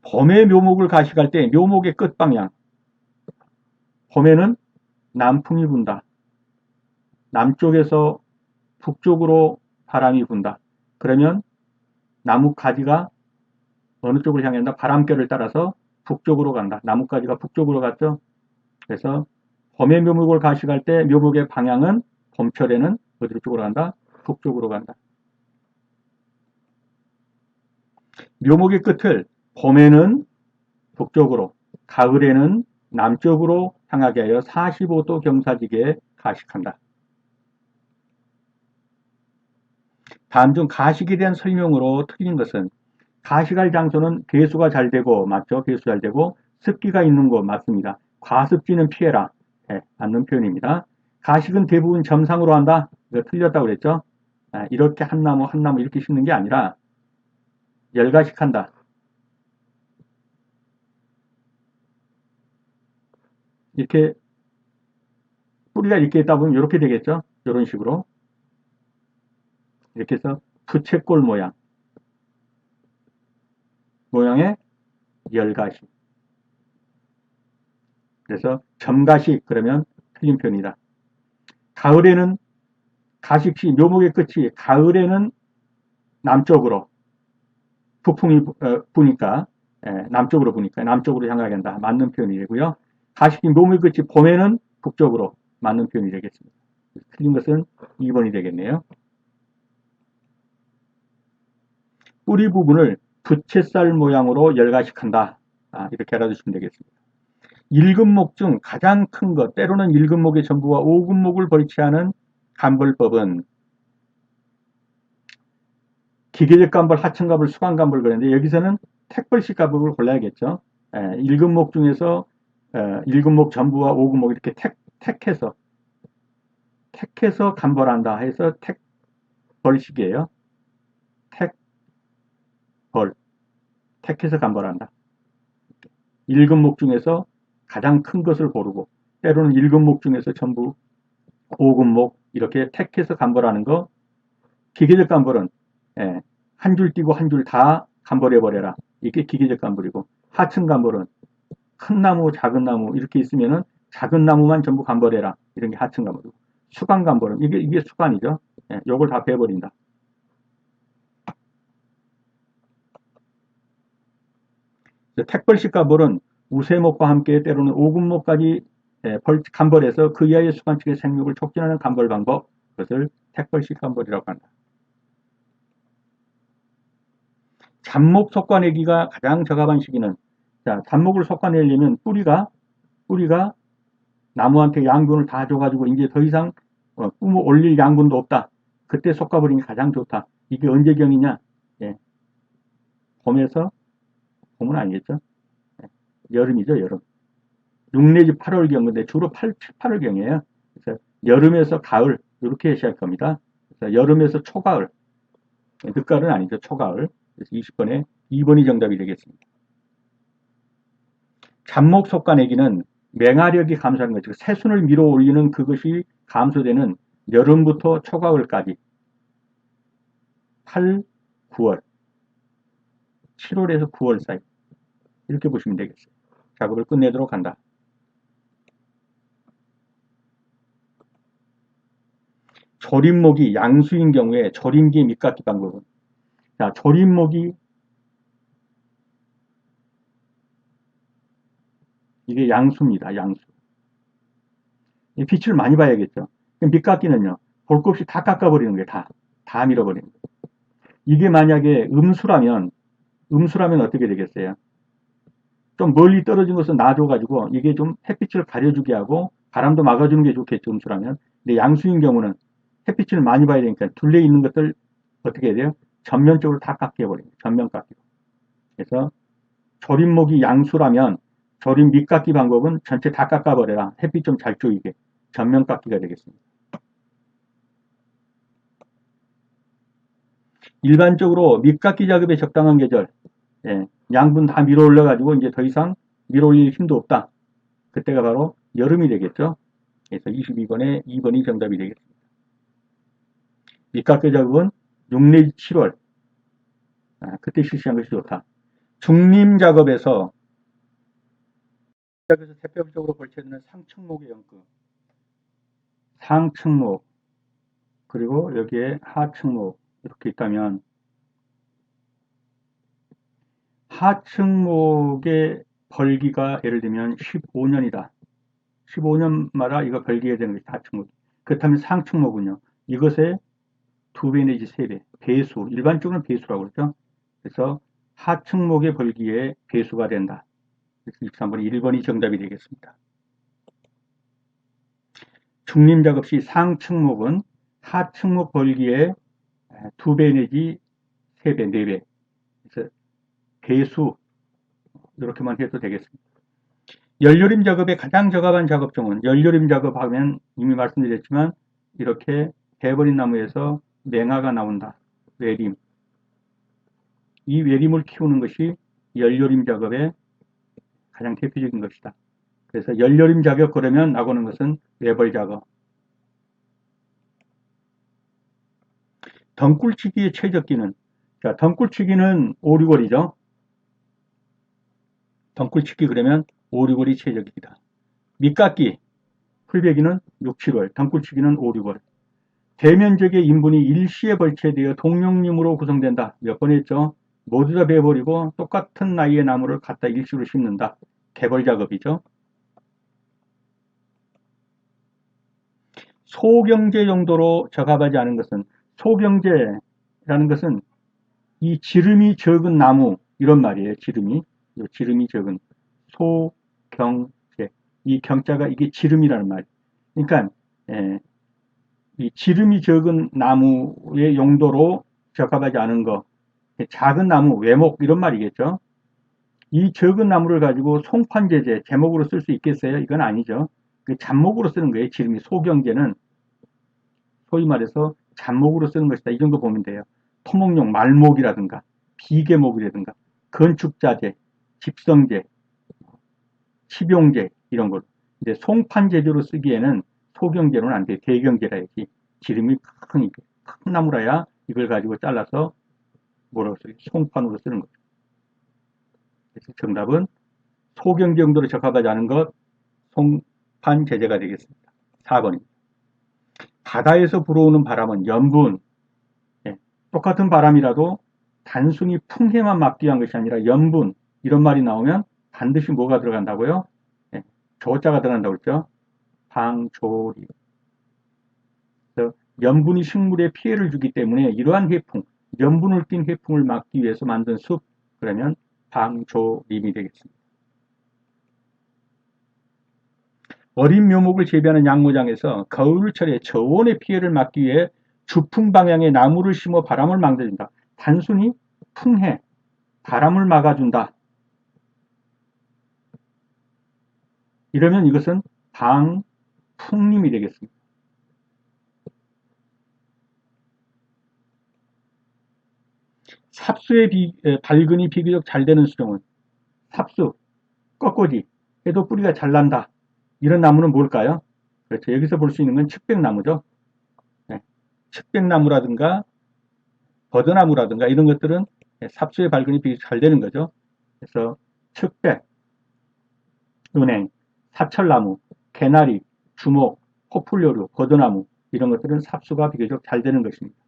봄의 묘목을 가식할 때 묘목의 끝방향. 봄에는 남풍이 분다. 남쪽에서 북쪽으로 바람이 분다. 그러면 나무 가지가 어느 쪽을 향해 간다? 바람결을 따라서 북쪽으로 간다. 나뭇가지가 북쪽으로 갔죠. 그래서 봄의 묘목을 가식할 때 묘목의 방향은 봄철에는 어디로 쪽으로 간다? 북쪽으로 간다. 묘목의 끝을 봄에는 북쪽으로, 가을에는 남쪽으로 향하게 하여 45도 경사지게 가식한다. 다음 중 가식에 대한 설명으로 틀린 것은 가식할 장소는 배수가 잘 되고 맞죠? 배수 잘 되고 습기가 있는 곳 맞습니다. 과습지는 피해라. 네, 맞는 표현입니다. 가식은 대부분 점상으로 한다. 이거 틀렸다고 그랬죠? 이렇게 한 나무 한 나무 이렇게 심는 게 아니라 열가식한다. 이렇게 뿌리가 이렇게 있다 보면 이렇게 되겠죠? 이런 식으로 이렇게 해서 부채꼴 모양의 열가식. 그래서 점가식 그러면 틀린 표현이다. 가을에는 가식시 묘목의 끝이 가을에는 남쪽으로 북풍이 부니까 남쪽으로 부니까 남쪽으로 향하게 한다. 맞는 표현이 되고요. 가시기 놈의 끝이 봄에는 북쪽으로 맞는 표현이 되겠습니다. 틀린 것은 2번이 되겠네요. 뿌리 부분을 부채살 모양으로 열가식한다. 이렇게 알아두시면 되겠습니다. 1근목 중 가장 큰 것, 때로는 1근목의 전부와 5근목을 벌치하는 간벌법은 기계적 간벌, 하층 간벌, 수간 간벌 그랬는데 여기서는 택벌식 간벌을 골라야겠죠. 1근목 중에서 1근목 전부와 5근목 이렇게 택해서 간벌한다 해서 택벌식이에요. 택해서 간벌한다. 1근목 중에서 가장 큰 것을 고르고 때로는 1근목 중에서 전부 5근목 이렇게 택해서 간벌하는 거. 기계적 간벌은 한 줄 띄고 한 줄 다 간벌해버려라. 이게 기계적 간벌이고, 하층 간벌은 큰 나무, 작은 나무 이렇게 있으면은 작은 나무만 전부 간벌해라. 이런 게 하층 간벌이고, 수간 간벌은 이게 수간이죠. 요걸 다 빼버린다. 택벌식 간벌은 우세목과 함께 때로는 5근목까지 간벌해서 그 이하의 수간 측의 생육을 촉진하는 간벌 방법, 그것을 택벌식 간벌이라고 한다. 잡목 솎아내기가 가장 적합한 시기는, 자, 잡목을 솎아내려면 뿌리가 나무한테 양분을 다 줘가지고 이제 더 이상 뿜어 올릴 양분도 없다. 그때 솎아버리는 게 가장 좋다. 이게 언제경이냐? 봄은 아니겠죠? 여름이죠, 여름. 6 내지 8월경, 근데 주로 8월경이에요. 그래서 여름에서 가을, 이렇게 시작할 겁니다. 그래서 여름에서 초가을, 늦가을은 아니죠, 초가을. 그래서 20번에 2번이 정답이 되겠습니다. 잡목 솎아내기는 맹하력이 감소하는 거죠. 새순을 밀어 올리는 그것이 감소되는 여름부터 초가을까지 8, 9월, 7월에서 9월 사이 이렇게 보시면 되겠어요. 작업을 끝내도록 한다. 조림목이 양수인 경우에 조림기 밑깎기 방법은, 자, 조림목이 이게 양수입니다. 양수. 빛을 많이 봐야겠죠. 밑깎기는요. 볼 것 없이 다 깎아버리는 거예요. 다 밀어버리는 거예요. 이게 만약에 음수라면 어떻게 되겠어요? 좀 멀리 떨어진 것은 놔줘가지고 이게 좀 햇빛을 가려주게 하고 바람도 막아주는 게 좋겠죠. 음수라면. 근데 양수인 경우는 햇빛을 많이 봐야 되니까 둘레 있는 것들 어떻게 해야 돼요? 전면적으로 다 깎여버립니다. 전면 깎기로. 그래서 조림목이 양수라면 조림 밑깎기 방법은 전체 다 깎아버려라. 햇빛 좀 잘 쪼이게. 전면 깎기가 되겠습니다. 일반적으로 밑깎기 작업에 적당한 계절, 양분 다 밀어 올려가지고 이제 더 이상 밀어 올릴 힘도 없다. 그때가 바로 여름이 되겠죠. 그래서 22번에 2번이 정답이 되겠습니다. 밑깎기 작업은 6 내지 7월, 그때 실시한 것이 좋다. 중림 작업에서 대표적으로 벌쳐지는 상층목의 연금, 상층목, 그리고 여기에 하층목 이렇게 있다면 하층목의 벌기가 예를 들면 15년이다. 15년마다 이거 벌기해야 되는 것이 하층목. 그렇다면 상층목은요. 이것의 2배 내지 3배, 배수, 일반적으로는 배수라고 그러죠. 그래서 하층목의 벌기에 배수가 된다. 그래서 23번이 1번이 정답이 되겠습니다. 중림 작업 시 상층목은 하층목 벌기에 2배 내지 3배, 4배. 그래서 배수, 이렇게만 해도 되겠습니다. 열요림 작업의 가장 적합한 작업종은, 열요림 작업하면 이미 말씀드렸지만 이렇게 해버린 나무에서 맹화가 나온다. 외림. 이 외림을 키우는 것이 열요림 작업의 가장 대표적인 것이다. 그래서 열요림 작업 그러면 나오는 것은 외벌 작업. 덩굴치기의 최적기는, 자, 덩굴치기는 5, 6월이죠. 덩굴치기 그러면 5, 6월이 최적기다. 밑깎기, 풀베기는 6, 7월, 덩굴치기는 5, 6월. 대면적의 인분이 일시에 벌채되어 동력림으로 구성된다. 몇 번 했죠? 모두 다 베어버리고 똑같은 나이의 나무를 갖다 일시로 심는다. 개벌 작업이죠. 소경제 용도로 적합하지 않은 것은, 소경제라는 것은 이 지름이 적은 나무 이런 말이에요. 지름이 적은 소경제, 이 경자가 이게 지름이라는 말이에요. 그러니까 이 지름이 적은 나무의 용도로 적합하지 않은 거, 작은 나무, 외목 이런 말이겠죠. 이 적은 나무를 가지고 송판제제, 제목으로 쓸 수 있겠어요? 이건 아니죠. 그 잡목으로 쓰는 거예요. 지름이. 소경제는 소위 말해서 잡목으로 쓰는 것이다. 이 정도 보면 돼요. 토목용 말목이라든가 비계목이라든가 건축자재, 집성재, 치병재 이런 것. 이제 송판제조로 쓰기에는 소경제로는 안 돼요. 대경제라야지. 지름이 큰 나무라야 이걸 가지고 잘라서 뭐라고 써요? 송판으로 쓰는 거죠. 그래서 정답은 소경제 용도로 적합하지 않은 것, 송판 제재가 되겠습니다. 4번입니다. 바다에서 불어오는 바람은 염분, 똑같은 바람이라도 단순히 풍해만 막기 위한 것이 아니라 염분, 이런 말이 나오면 반드시 뭐가 들어간다고요? 조자가 들어간다고 했죠? 방조리. 염분이 식물에 피해를 주기 때문에 이러한 해풍, 염분을 띤 해풍을 막기 위해서 만든 숲, 그러면 방조림이 되겠습니다. 어린 묘목을 재배하는 양모장에서 겨울철에 저온의 피해를 막기 위해 주풍 방향에 나무를 심어 바람을 막아준다. 단순히 풍해, 바람을 막아준다. 이러면 이것은 방풍림이 되겠습니다. 삽수의 발근이 비교적 잘 되는 수종은, 삽수, 꺾꽂이 해도 뿌리가 잘 난다. 이런 나무는 뭘까요? 그렇죠. 여기서 볼 수 있는 건 측백나무죠. 네. 측백나무라든가 버드나무라든가 이런 것들은 삽수의 발근이 비교적 잘 되는 거죠. 그래서 측백, 은행, 사철나무, 개나리, 주목, 포플려류, 버드나무 이런 것들은 삽수가 비교적 잘 되는 것입니다.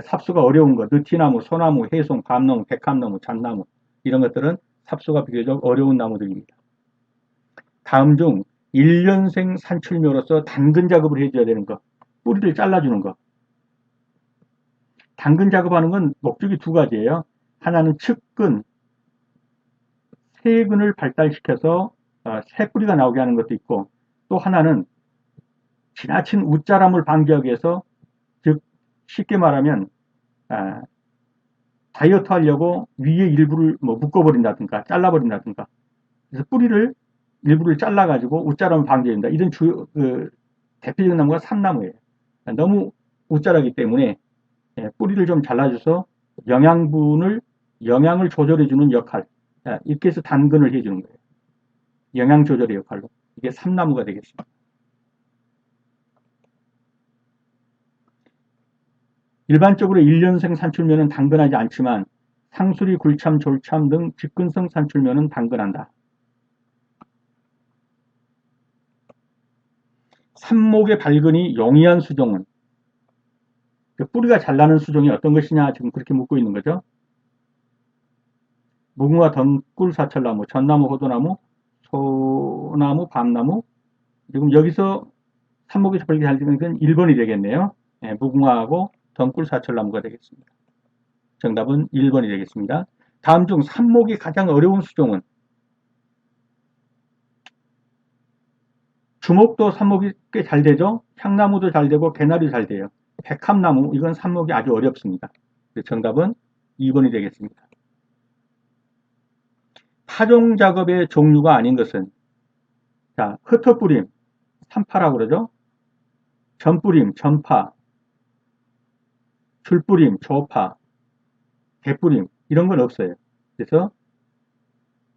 삽수가 어려운 것, 느티나무, 소나무, 해송, 감나무, 백합나무, 잣나무 이런 것들은 삽수가 비교적 어려운 나무들입니다. 다음 중 1년생 산출묘로서 당근 작업을 해줘야 되는 것, 뿌리를 잘라주는 것. 당근 작업하는 건 목적이 두 가지예요. 하나는 측근, 세근을 발달시켜서 새 뿌리가 나오게 하는 것도 있고, 또 하나는 지나친 웃자람을 방지하기 위해서, 즉 쉽게 말하면 다이어트 하려고 위에 일부를 묶어버린다든가 잘라버린다든가, 그래서 뿌리를 일부를 잘라가지고 웃자람을 방지해준다. 이런 대표적인 나무가 삼나무예요. 너무 웃자라기 때문에 뿌리를 좀 잘라줘서 영양을 조절해주는 역할, 이렇게 해서 단근을 해주는 거예요. 영양 조절의 역할로. 이게 삼나무가 되겠습니다. 일반적으로 1년생 산출면은 당근하지 않지만 상수리, 굴참, 졸참 등 직근성 산출면은 당근한다. 삽목의 발근이 용이한 수종은, 뿌리가 잘 나는 수종이 어떤 것이냐 지금 그렇게 묻고 있는 거죠. 무궁화, 덩굴, 사철나무, 전나무, 호도나무, 소나무, 밤나무. 지금 여기서 삽목이 발근이 잘 되는 건 1번이 되겠네요. 무궁화하고 덩굴, 사철나무가 되겠습니다. 정답은 1번이 되겠습니다. 다음 중 삽목이 가장 어려운 수종은, 주목도 삽목이 꽤 잘 되죠. 향나무도 잘 되고 개나리도 잘 돼요. 백합나무, 이건 삽목이 아주 어렵습니다. 정답은 2번이 되겠습니다. 파종 작업의 종류가 아닌 것은, 자, 흩어뿌림, 산파라고 그러죠. 전뿌림, 전파, 줄뿌림, 조파, 대뿌림, 이런 건 없어요. 그래서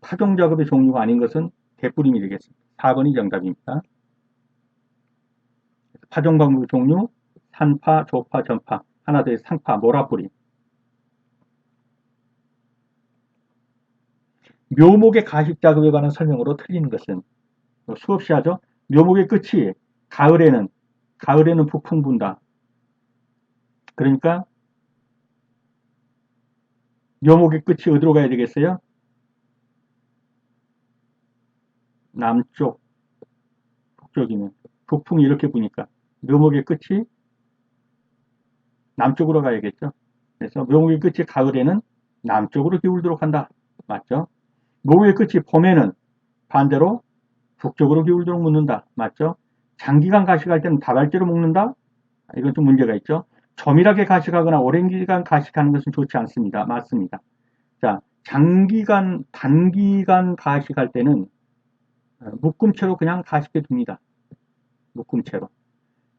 파종 작업의 종류가 아닌 것은 대뿌림이 되겠습니다. 4번이 정답입니다. 파종 방법 종류, 산파, 조파, 전파, 하나 더 상파, 모라뿌림. 묘목의 가식 작업에 관한 설명으로 틀린 것은, 수없이 하죠. 묘목의 끝이 가을에는 북풍 분다. 그러니까 묘목의 끝이 어디로 가야 되겠어요? 남쪽, 북쪽이면. 북풍이 이렇게 부니까 묘목의 끝이 남쪽으로 가야겠죠. 그래서 묘목의 끝이 가을에는 남쪽으로 기울도록 한다. 맞죠? 묘목의 끝이 봄에는 반대로 북쪽으로 기울도록 묻는다. 맞죠? 장기간 가식할 때는 다발제로 묶는다? 이건 좀 문제가 있죠. 조밀하게 가식하거나 오랜 기간 가식하는 것은 좋지 않습니다. 맞습니다. 자, 장기간, 단기간 가식할 때는 묶음체로 그냥 가식해 둡니다. 묶음체로.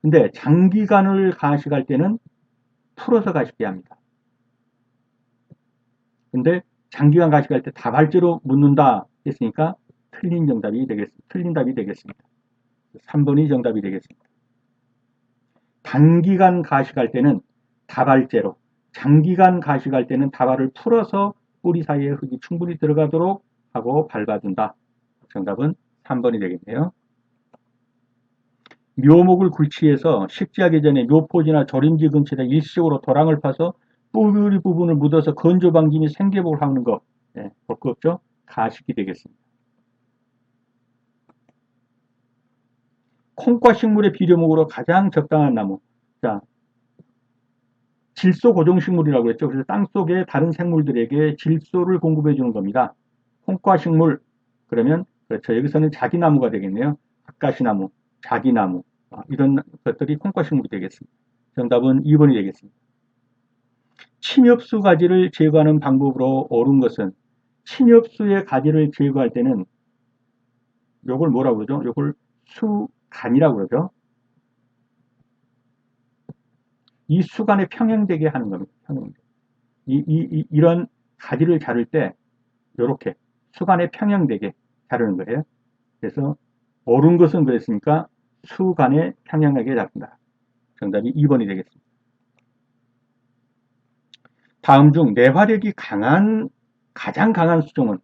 근데 장기간을 가식할 때는 풀어서 가식해야 합니다. 근데 장기간 가식할 때 다발제로 묻는다 했으니까 틀린 정답이 되겠습니다. 틀린 답이 되겠습니다. 3번이 정답이 되겠습니다. 단기간 가식할 때는 다발제로, 장기간 가식할 때는 다발을 풀어서 뿌리 사이에 흙이 충분히 들어가도록 하고 밟아준다. 정답은 3번이 되겠네요. 묘목을 굴치해서 식지하기 전에 묘포지나 조림지 근처에 일시적으로 도랑을 파서 뿌리 부분을 묻어서 건조 방지 및 생계복을 하는 것. 네, 볼 거 없죠? 가식이 되겠습니다. 콩과 식물의 비료목으로 가장 적당한 나무. 자, 질소 고정식물이라고 했죠. 그래서 땅속에 다른 생물들에게 질소를 공급해 주는 겁니다. 콩과 식물, 그러면 그렇죠. 여기서는 자기나무가 되겠네요. 아까시나무, 자기나무, 이런 것들이 콩과 식물이 되겠습니다. 정답은 2번이 되겠습니다. 침엽수 가지를 제거하는 방법으로 옳은 것은, 침엽수의 가지를 제거할 때는 요걸 뭐라고 그러죠? 요걸 수간이라고 그러죠. 이 수간에 평행되게 하는 겁니다. 평행되게. 이런 가지를 자를 때 이렇게 수간에 평행되게 자르는 거예요. 그래서 옳은 것은 그랬으니까 수간에 평행하게 자른다. 정답이 2번이 되겠습니다. 다음 중 내화력이 강한, 가장 강한 수종은,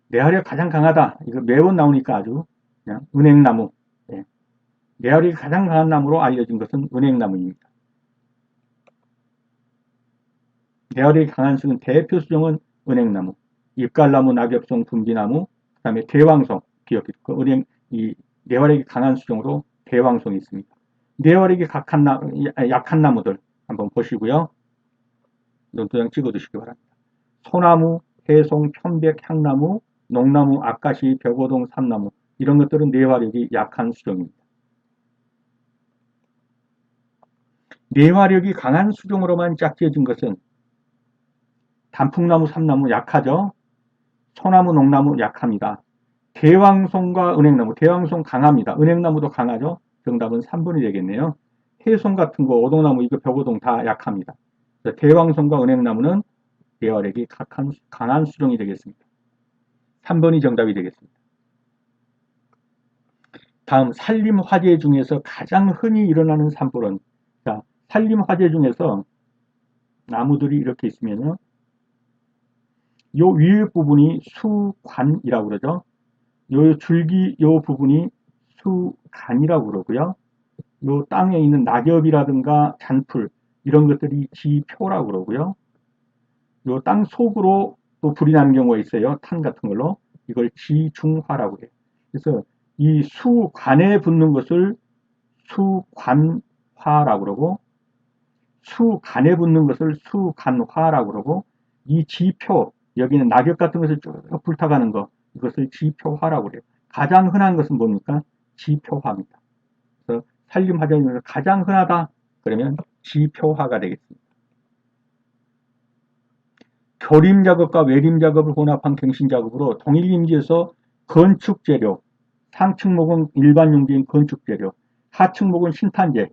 내화력 가장 강하다. 이거 매번 나오니까 아주 그냥 은행나무. 예. 내화력이 가장 강한 나무로 알려진 것은 은행나무입니다. 내화력이 강한 수는 대표 수종은 은행나무, 잎갈나무, 낙엽송, 분비나무, 그 다음에 대왕송, 기억해두고 은행, 이 내화력이 강한 수종으로 대왕송이 있습니다. 내화력이 약한 나무들 한번 보시고요. 논두장 찍어두시기 바랍니다. 소나무, 해송, 편백, 향나무, 농나무, 아까시, 벽오동, 삼나무 이런 것들은 내화력이 약한 수종입니다. 내화력이 강한 수종으로만 짝지어진 것은 단풍나무, 삼나무 약하죠. 소나무, 농나무 약합니다. 대왕송과 은행나무, 대왕송 강합니다. 은행나무도 강하죠. 정답은 3번이 되겠네요. 해송 같은 거, 오동나무, 이거 벽오동 다 약합니다. 대왕송과 은행나무는 내화력이 강한 수종이 되겠습니다. 3번이 정답이 되겠습니다. 다음 산림화재 중에서 가장 흔히 일어나는 산불은, 자, 산림화재 중에서 나무들이 이렇게 있으면요, 요 위에 부분이 수관이라고 그러죠. 요 줄기 요 부분이 수간이라고 그러고요. 요 땅에 있는 낙엽이라든가 잔풀 이런 것들이 지표라고 그러고요. 요 땅 속으로 또 불이 나는 경우가 있어요. 탄 같은 걸로. 이걸 지중화라고 해요. 그래서 이 수관에 붙는 것을 수관화라고 그러고, 수간에 붙는 것을 수간화라고 그러고, 이 지표, 여기는 낙엽 같은 것을 쭉 불타가는 거, 이것을 지표화라고 그래요. 가장 흔한 것은 뭡니까? 지표화입니다. 그래서 산림화재 중에서 가장 흔하다 그러면 지표화가 되겠습니다. 교림 작업과 외림 작업을 혼합한 갱신 작업으로 동일 임지에서 건축 재료, 상층목은 일반 용지인 건축 재료, 하층목은 신탄재,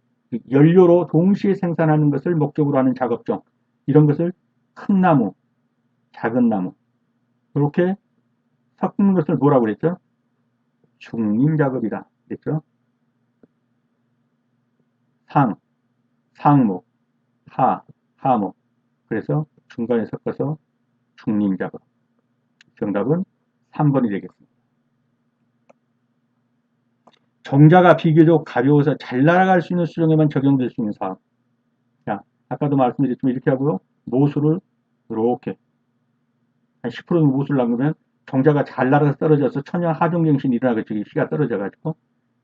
연료로 동시에 생산하는 것을 목적으로 하는 작업종, 이런 것을 큰 나무, 작은 나무 이렇게 섞는 것을 뭐라고 그랬죠? 중림 작업이다 그랬죠? 상목, 하목. 그래서 중간에 섞어서 중림 작업. 정답은 3번이 되겠습니다. 종자가 비교적 가벼워서 잘 날아갈 수 있는 수종에만 적용될 수 있는 사업. 자, 아까도 말씀드렸지만 이렇게 하고요. 모수를 이렇게 한 10% 정도 모수를 남기면 정자가 잘 날아서 떨어져서 천연 하종갱신이 일어나가지고 씨가 떨어져가지고,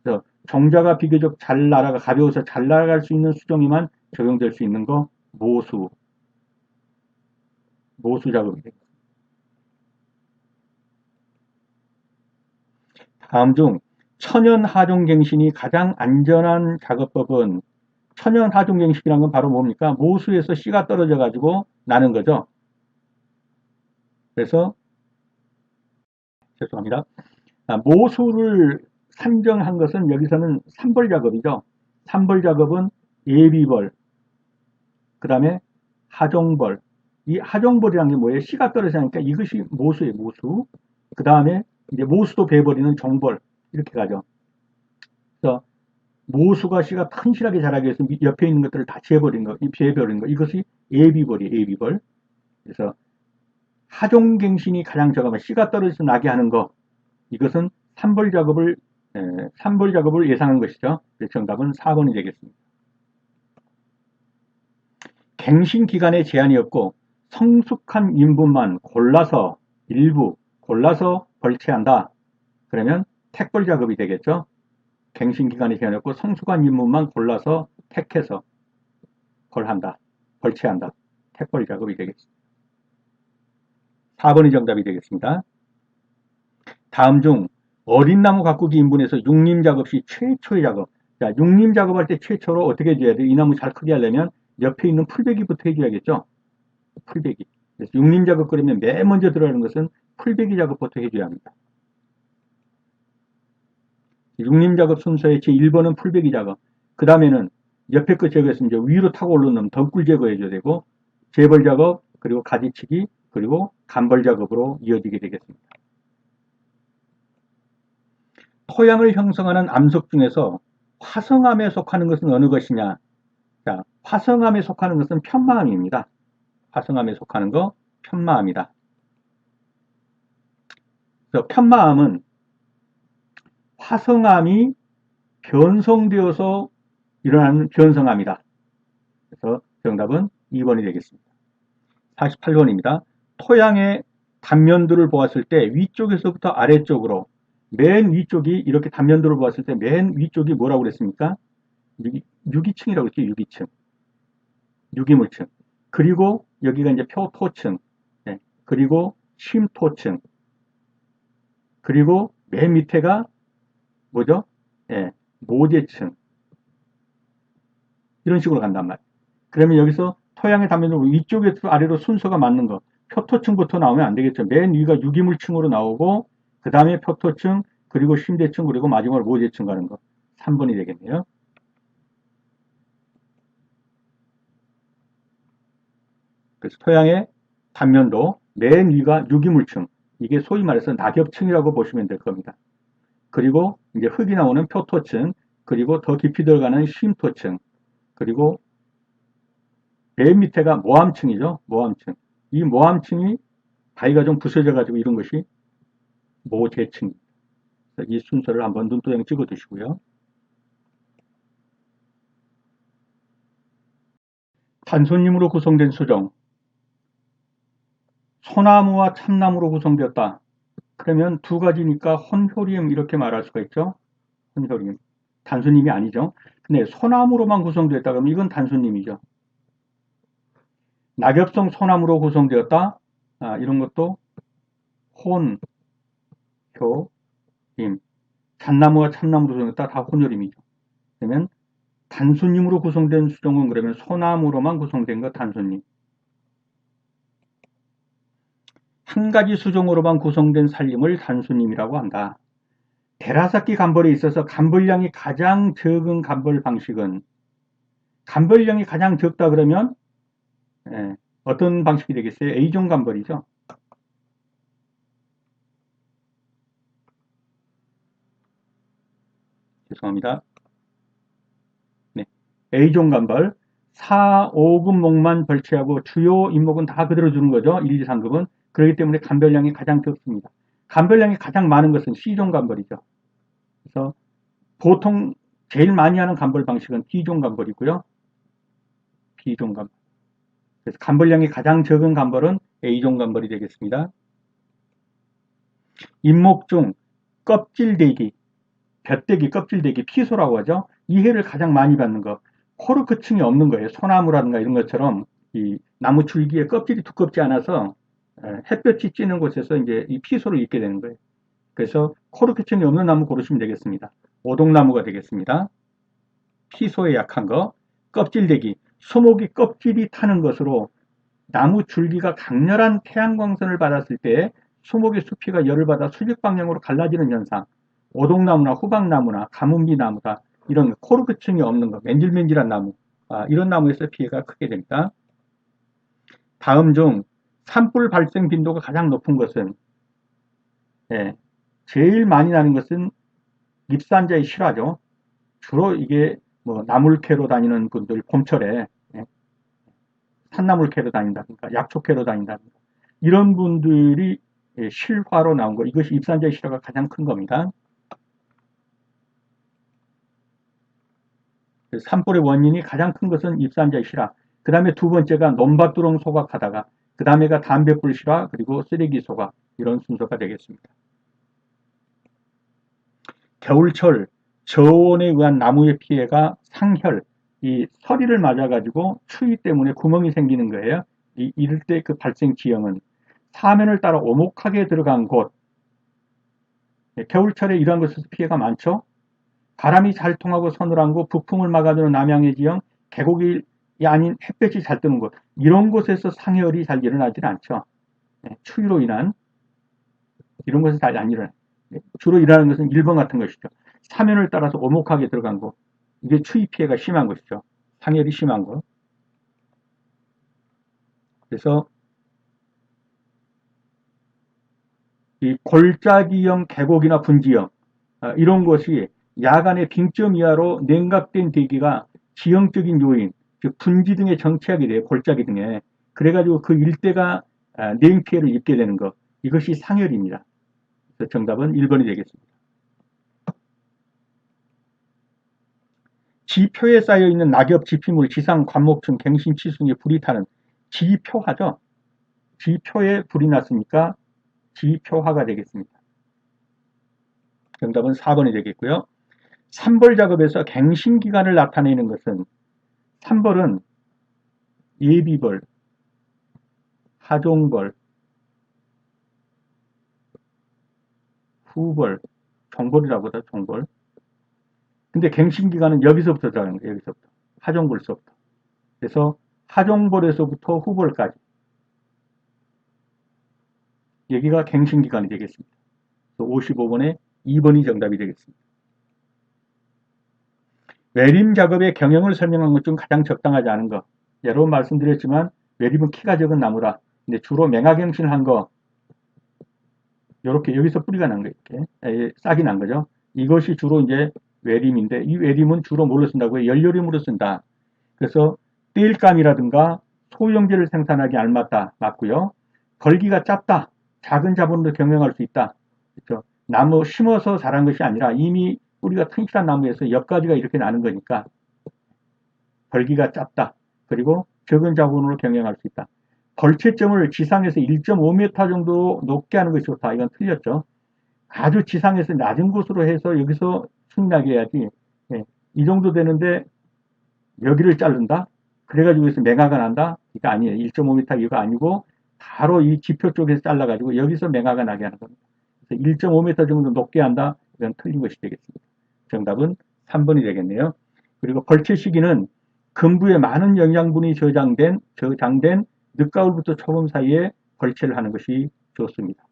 그래서 정자가 비교적 잘 날아가 가벼워서 잘 날아갈 수 있는 수정에만 적용될 수 있는 거 모수 작업이 됩니다. 다음 중 천연 하종갱신이 가장 안전한 작업법은, 천연 하종갱신이란 건 바로 뭡니까? 모수에서 씨가 떨어져 가지고 나는 거죠. 그래서 죄송합니다. 모수를 산정한 것은 여기서는 3벌 작업이죠. 3벌 작업은 예비벌, 그 다음에 하종벌. 이 하종벌이라는 게 뭐예요? 씨가 떨어지니까 이것이 모수예요, 모수. 그 다음에 이제 모수도 베버리는 종벌. 이렇게 가죠. 그래서 모수가 씨가 튼실하게 자라기 위해서 옆에 있는 것들을 다 재버린 거, 재버린 거. 이것이 예비벌이에요, 예비벌. 그래서 하종갱신이 가장 적으면 씨가 떨어져서 나게 하는 거. 이것은 3벌 작업을 예상한 것이죠. 정답은 4번이 되겠습니다. 갱신 기간에 제한이 없고 성숙한 인분만 일부 골라서 벌채한다. 그러면 택벌 작업이 되겠죠. 갱신 기간에 제한이 없고 성숙한 인분만 골라서 택해서 벌채한다. 택벌 작업이 되겠습니다. 4번이 정답이 되겠습니다. 다음 중 어린 나무 가꾸기 인분에서 육림 작업 시 최초의 작업. 자, 육림 작업할 때 최초로 어떻게 해줘야 돼? 이 나무 잘 크게 하려면 옆에 있는 풀베기부터 해줘야겠죠? 풀베기. 그래서 육림 작업 그러면 맨 먼저 들어가는 것은 풀베기 작업부터 해줘야 합니다. 육림 작업 순서의 제1번은 풀베기 작업. 그 다음에는 옆에 거 제거했으면 위로 타고 올라오면 덩굴 제거해줘야 되고, 재벌 작업, 그리고 가지치기, 그리고 간벌 작업으로 이어지게 되겠습니다. 토양을 형성하는 암석 중에서 화성암에 속하는 것은 어느 것이냐? 자, 화성암에 속하는 것은 편마암입니다. 화성암에 속하는 거 편마암이다. 그래서 편마암은 화성암이 변성되어서 일어나는 변성암이다. 그래서 정답은 2번이 되겠습니다. 48번입니다. 토양의 단면들을 보았을 때 위쪽에서부터 아래쪽으로 맨 위쪽이 이렇게 단면들을 보았을 때 맨 위쪽이 뭐라고 그랬습니까? 유기층이라고 했죠. 유기층. 유기물층. 그리고 여기가 이제 표토층. 네. 그리고 심토층. 그리고 맨 밑에가 뭐죠? 네. 모재층. 이런 식으로 간단 말이에요. 그러면 여기서 토양의 단면으로 위쪽에서 아래로 순서가 맞는 거. 표토층부터 나오면 안 되겠죠. 맨 위가 유기물층으로 나오고, 그 다음에 표토층, 그리고 심대층, 그리고 마지막으로 모재층 가는 거. 3번이 되겠네요. 그래서 토양의 단면도 맨 위가 유기물층. 이게 소위 말해서 낙엽층이라고 보시면 될 겁니다. 그리고 이제 흙이 나오는 표토층, 그리고 더 깊이 들어가는 심토층, 그리고 맨 밑에가 모함층이죠. 모함층. 이 모함층이 바위가 좀 부서져 가지고 이런 것이 모재층입니다. 이 순서를 한번 눈도장 찍어 두시고요. 단손님으로 구성된 수정. 소나무와 참나무로 구성되었다. 그러면 두 가지니까 혼효림 이렇게 말할 수가 있죠. 혼효림. 단순님이 아니죠. 근데 소나무로만 구성되었다 그러면 이건 단순님이죠. 낙엽성 소나무로 구성되었다. 이런 것도 혼효림. 잣나무와 참나무로 구성되었다. 다 혼효림이죠. 그러면 단순님으로 구성된 수정은 그러면 소나무로만 구성된 것 단순님. 한 가지 수종으로만 구성된 살림을 단순님이라고 한다. 데라사키 간벌에 있어서 간벌량이 가장 적은 간벌 방식은, 간벌량이 가장 적다 그러면 어떤 방식이 되겠어요? A종 간벌이죠. 죄송합니다. 네. A종 간벌 4, 5급목만 벌채하고 주요 인목은 다 그대로 주는 거죠. 1, 2, 3급은. 그렇기 때문에 간벌량이 가장 적습니다. 간벌량이 가장 많은 것은 C종 간벌이죠. 그래서 보통 제일 많이 하는 간벌 방식은 D종 간벌이고요. B종 간벌. 그래서 간벌량이 가장 적은 간벌은 A종 간벌이 되겠습니다. 잇목 중 껍질대기, 볕대기, 껍질대기, 피소라고 하죠. 이 해를 가장 많이 받는 거. 코르크층이 없는 거예요. 소나무라든가 이런 것처럼 이 나무 줄기의 껍질이 두껍지 않아서 햇볕이 찌는 곳에서 이제 이 피소를 입게 되는 거예요. 그래서 코르크층이 없는 나무 고르시면 되겠습니다. 오동나무가 되겠습니다. 피소에 약한 거, 껍질대기, 수목이 껍질이 타는 것으로 나무 줄기가 강렬한 태양광선을 받았을 때 수목의 수피가 열을 받아 수직 방향으로 갈라지는 현상, 오동나무나 후박나무나 가뭄비나무다 이런 코르크층이 없는 거, 맨질맨질한 나무, 이런 나무에서 피해가 크게 됩니다. 다음 중 산불 발생 빈도가 가장 높은 것은 제일 많이 나는 것은 잎산자의 실화죠. 주로 이게 뭐 나물 캐러 다니는 분들 봄철에 산나물 캐러 다닌다든가 약초 캐러 다닌다든가 이런 분들이 실화로 나온 거, 이것이 잎산자의 실화가 가장 큰 겁니다. 산불의 원인이 가장 큰 것은 잎산자의 실화, 그 다음에 두 번째가 논밭두렁 소각하다가, 그 다음에가 담뱃불 실화, 그리고 쓰레기 소각, 이런 순서가 되겠습니다. 겨울철 저온에 의한 나무의 피해가 상혈, 이 서리를 맞아가지고 추위 때문에 구멍이 생기는 거예요. 이럴 때 그 발생 지형은 사면을 따라 오목하게 들어간 곳, 겨울철에 이러한 것에서 피해가 많죠. 바람이 잘 통하고 서늘한 곳, 북풍을 막아주는 남양의 지형, 계곡이 아닌 햇볕이 잘 뜨는 곳, 이런 곳에서 상혈이 잘 일어나지는 않죠. 추위로 인한 이런 것은 잘 안 일어나요. 주로 일어나는 것은 1번 같은 것이죠. 사면을 따라서 오목하게 들어간 곳, 이게 추위 피해가 심한 것이죠. 상혈이 심한 것. 그래서 이 골짜기형 계곡이나 분지형, 이런 것이 야간의 빙점 이하로 냉각된 대기가 지형적인 요인, 즉 분지 등에 정체하게 돼요. 골짜기 등에. 그래가지고 그 일대가 냉 피해를 입게 되는 것, 이것이 상혈입니다. 그래서 정답은 1번이 되겠습니다. 지표에 쌓여있는 낙엽, 지피물, 지상, 관목층, 갱신, 치순에 불이 타는 지표화죠. 지표에 불이 났으니까 지표화가 되겠습니다. 정답은 4번이 되겠고요. 산벌 작업에서 갱신기간을 나타내는 것은 3벌은 예비벌, 하종벌, 후벌, 종벌이라고 하죠. 종벌. 근데 갱신기간은 여기서부터 들어가는 거예요. 여기서부터. 하종벌서부터. 그래서 하종벌에서부터 후벌까지. 여기가 갱신기간이 되겠습니다. 55번에 2번이 정답이 되겠습니다. 외림 작업의 경영을 설명한 것 중 가장 적당하지 않은 것. 여러 번 말씀드렸지만 외림은 키가 적은 나무라. 근데 주로 맹화경신을 한 거, 이렇게 여기서 뿌리가 난 거, 이렇게 싹이 난 거죠. 이것이 주로 이제 외림인데, 이 외림은 주로 뭘로 쓴다고요? 연료림으로 쓴다. 그래서 띨감이라든가 소형제를 생산하기 알맞다. 맞고요. 벌기가 짧다. 작은 자본으로 경영할 수 있다. 그렇죠? 나무 심어서 자란 것이 아니라 이미 뿌리가 튼실한 나무에서 엿가지가 이렇게 나는 거니까 벌기가 짧다. 그리고 적은 자본으로 경영할 수 있다. 벌채점을 지상에서 1.5m 정도 높게 하는 것이 좋다. 이건 틀렸죠. 아주 지상에서 낮은 곳으로 해서 여기서 승낙 해야지. 이 정도 되는데 여기를 자른다? 그래가지고 여기서 맹화가 난다? 이거 아니에요. 1.5m 이거 아니고 바로 이 지표 쪽에서 잘라가지고 여기서 맹화가 나게 하는 겁니다. 그래서 1.5m 정도 높게 한다? 이건 틀린 것이 되겠습니다. 정답은 3번이 되겠네요. 그리고 벌채 시기는 근부에 많은 영양분이 저장된 늦가을부터 초봄 사이에 벌채를 하는 것이 좋습니다.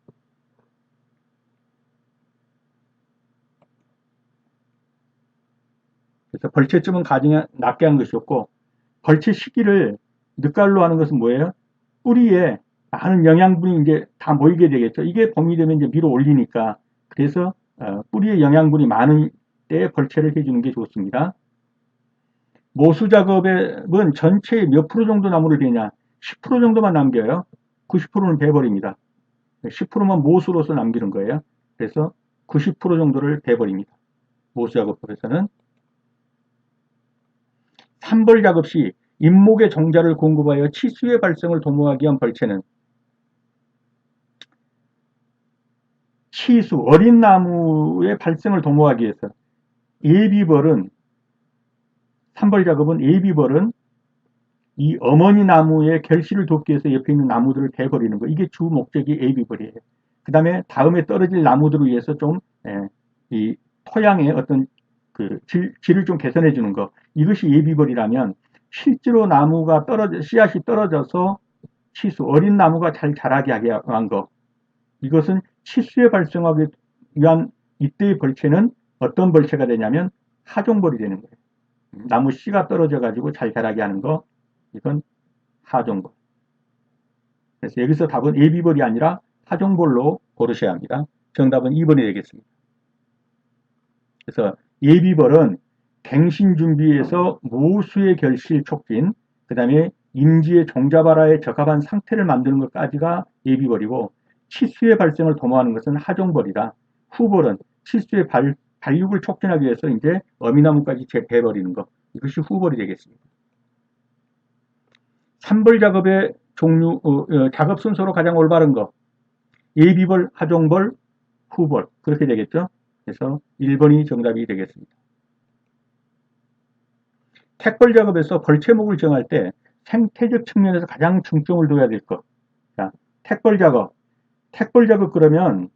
그래서 벌채점은 가장 낮게 하는 것이 좋고, 벌채 시기를 늦가을로 하는 것은 뭐예요? 뿌리에 많은 영양분이 이제 다 모이게 되겠죠. 이게 봄이 되면 이제 밀어 올리니까. 그래서 뿌리에 영양분이 많은 때에 벌채를 해주는 게 좋습니다. 모수 작업은 전체의 몇 프로 정도 나무를 베냐? 10% 정도만 남겨요. 90%는 베버립니다. 10%만 모수로서 남기는 거예요. 그래서 90% 정도를 베버립니다. 모수 작업법에서는. 산벌 작업 시 잇목의 정자를 공급하여 치수의 발생을 도모하기 위한 벌채는 치수, 어린 나무의 발생을 도모하기 위해서 예비벌은, 산벌 작업은 예비벌은 이 어머니 나무의 결실을 돕기 위해서 옆에 있는 나무들을 베버리는 거. 이게 주 목적이 예비벌이에요. 그 다음에 다음에 떨어질 나무들을 위해서 좀, 이 토양의 어떤 그 질을 좀 개선해 주는 거. 이것이 예비벌이라면 실제로 나무가 씨앗이 떨어져서 치수, 어린 나무가 잘 자라게 하게 한 거. 이것은 치수에 발생하기 위한 이때의 벌채는 어떤 벌채가 되냐면 하종벌이 되는 거예요. 나무 씨가 떨어져 가지고 잘 자라게 하는 거. 이건 하종벌. 그래서 여기서 답은 예비벌이 아니라 하종벌로 고르셔야 합니다. 정답은 2번이 되겠습니다. 그래서 예비벌은 갱신 준비에서 모수의 결실 촉진, 그 다음에 임지의 종자발화에 적합한 상태를 만드는 것까지가 예비벌이고, 치수의 발생을 도모하는 것은 하종벌이다. 후벌은 치수의 발육을 촉진하기 위해서 이제 어미나무까지 재배버리는 것. 이것이 후벌이 되겠습니다. 산벌 작업의 종류, 작업 순서로 가장 올바른 것. 예비벌, 하종벌, 후벌. 그렇게 되겠죠? 그래서 1번이 정답이 되겠습니다. 택벌 작업에서 벌채목을 정할 때 생태적 측면에서 가장 중점을 둬야 될 것. 자, 택벌 작업. 택벌 작업 그러면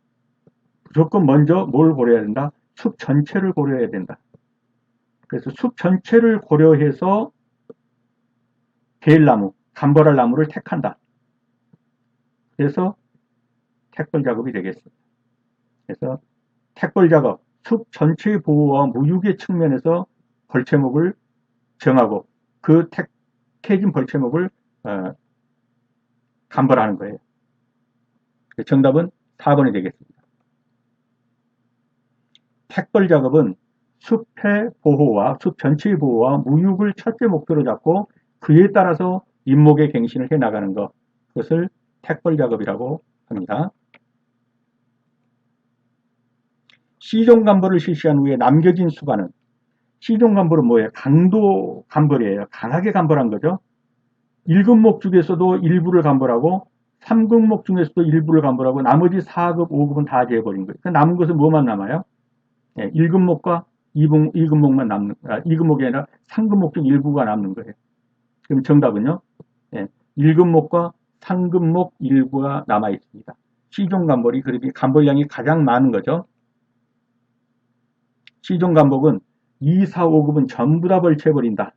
무조건 먼저 뭘 고려해야 된다? 숲 전체를 고려해야 된다. 그래서 숲 전체를 고려해서 베일나무, 감벌할 나무를 택한다. 그래서 택벌 작업이 되겠습니다. 그래서 택벌 작업, 숲 전체의 보호와 무육의 측면에서 벌채목을 정하고 그 택해진 벌채목을 감벌하는 거예요. 정답은 4번이 되겠습니다. 택벌 작업은 숲의 보호와 숲 전체의 보호와 무육을 첫째 목표로 잡고 그에 따라서 인목의 갱신을 해나가는 것, 그것을 택벌 작업이라고 합니다. 시종 감벌을 실시한 후에 남겨진 수가는, 시종 감벌은 뭐예요? 강도 감벌이에요. 강하게 감벌한 거죠. 1급목 중에서도 일부를 감벌하고 3급목 중에서도 일부를 감벌하고 나머지 4급, 5급은 다 재버린 거예요. 그러니까 남은 것은 뭐만 남아요? 1급목과 2급목만 남는, 2급목이 아니라 3급목 중 일부가 남는 거예요. 그럼 정답은요? 1급목과 3급목 일부가 남아 있습니다. 시종 감벌이 그렇게 감벌량이 가장 많은 거죠. 시종 감벌은 2, 4, 5급은 전부 다 벌채버린다.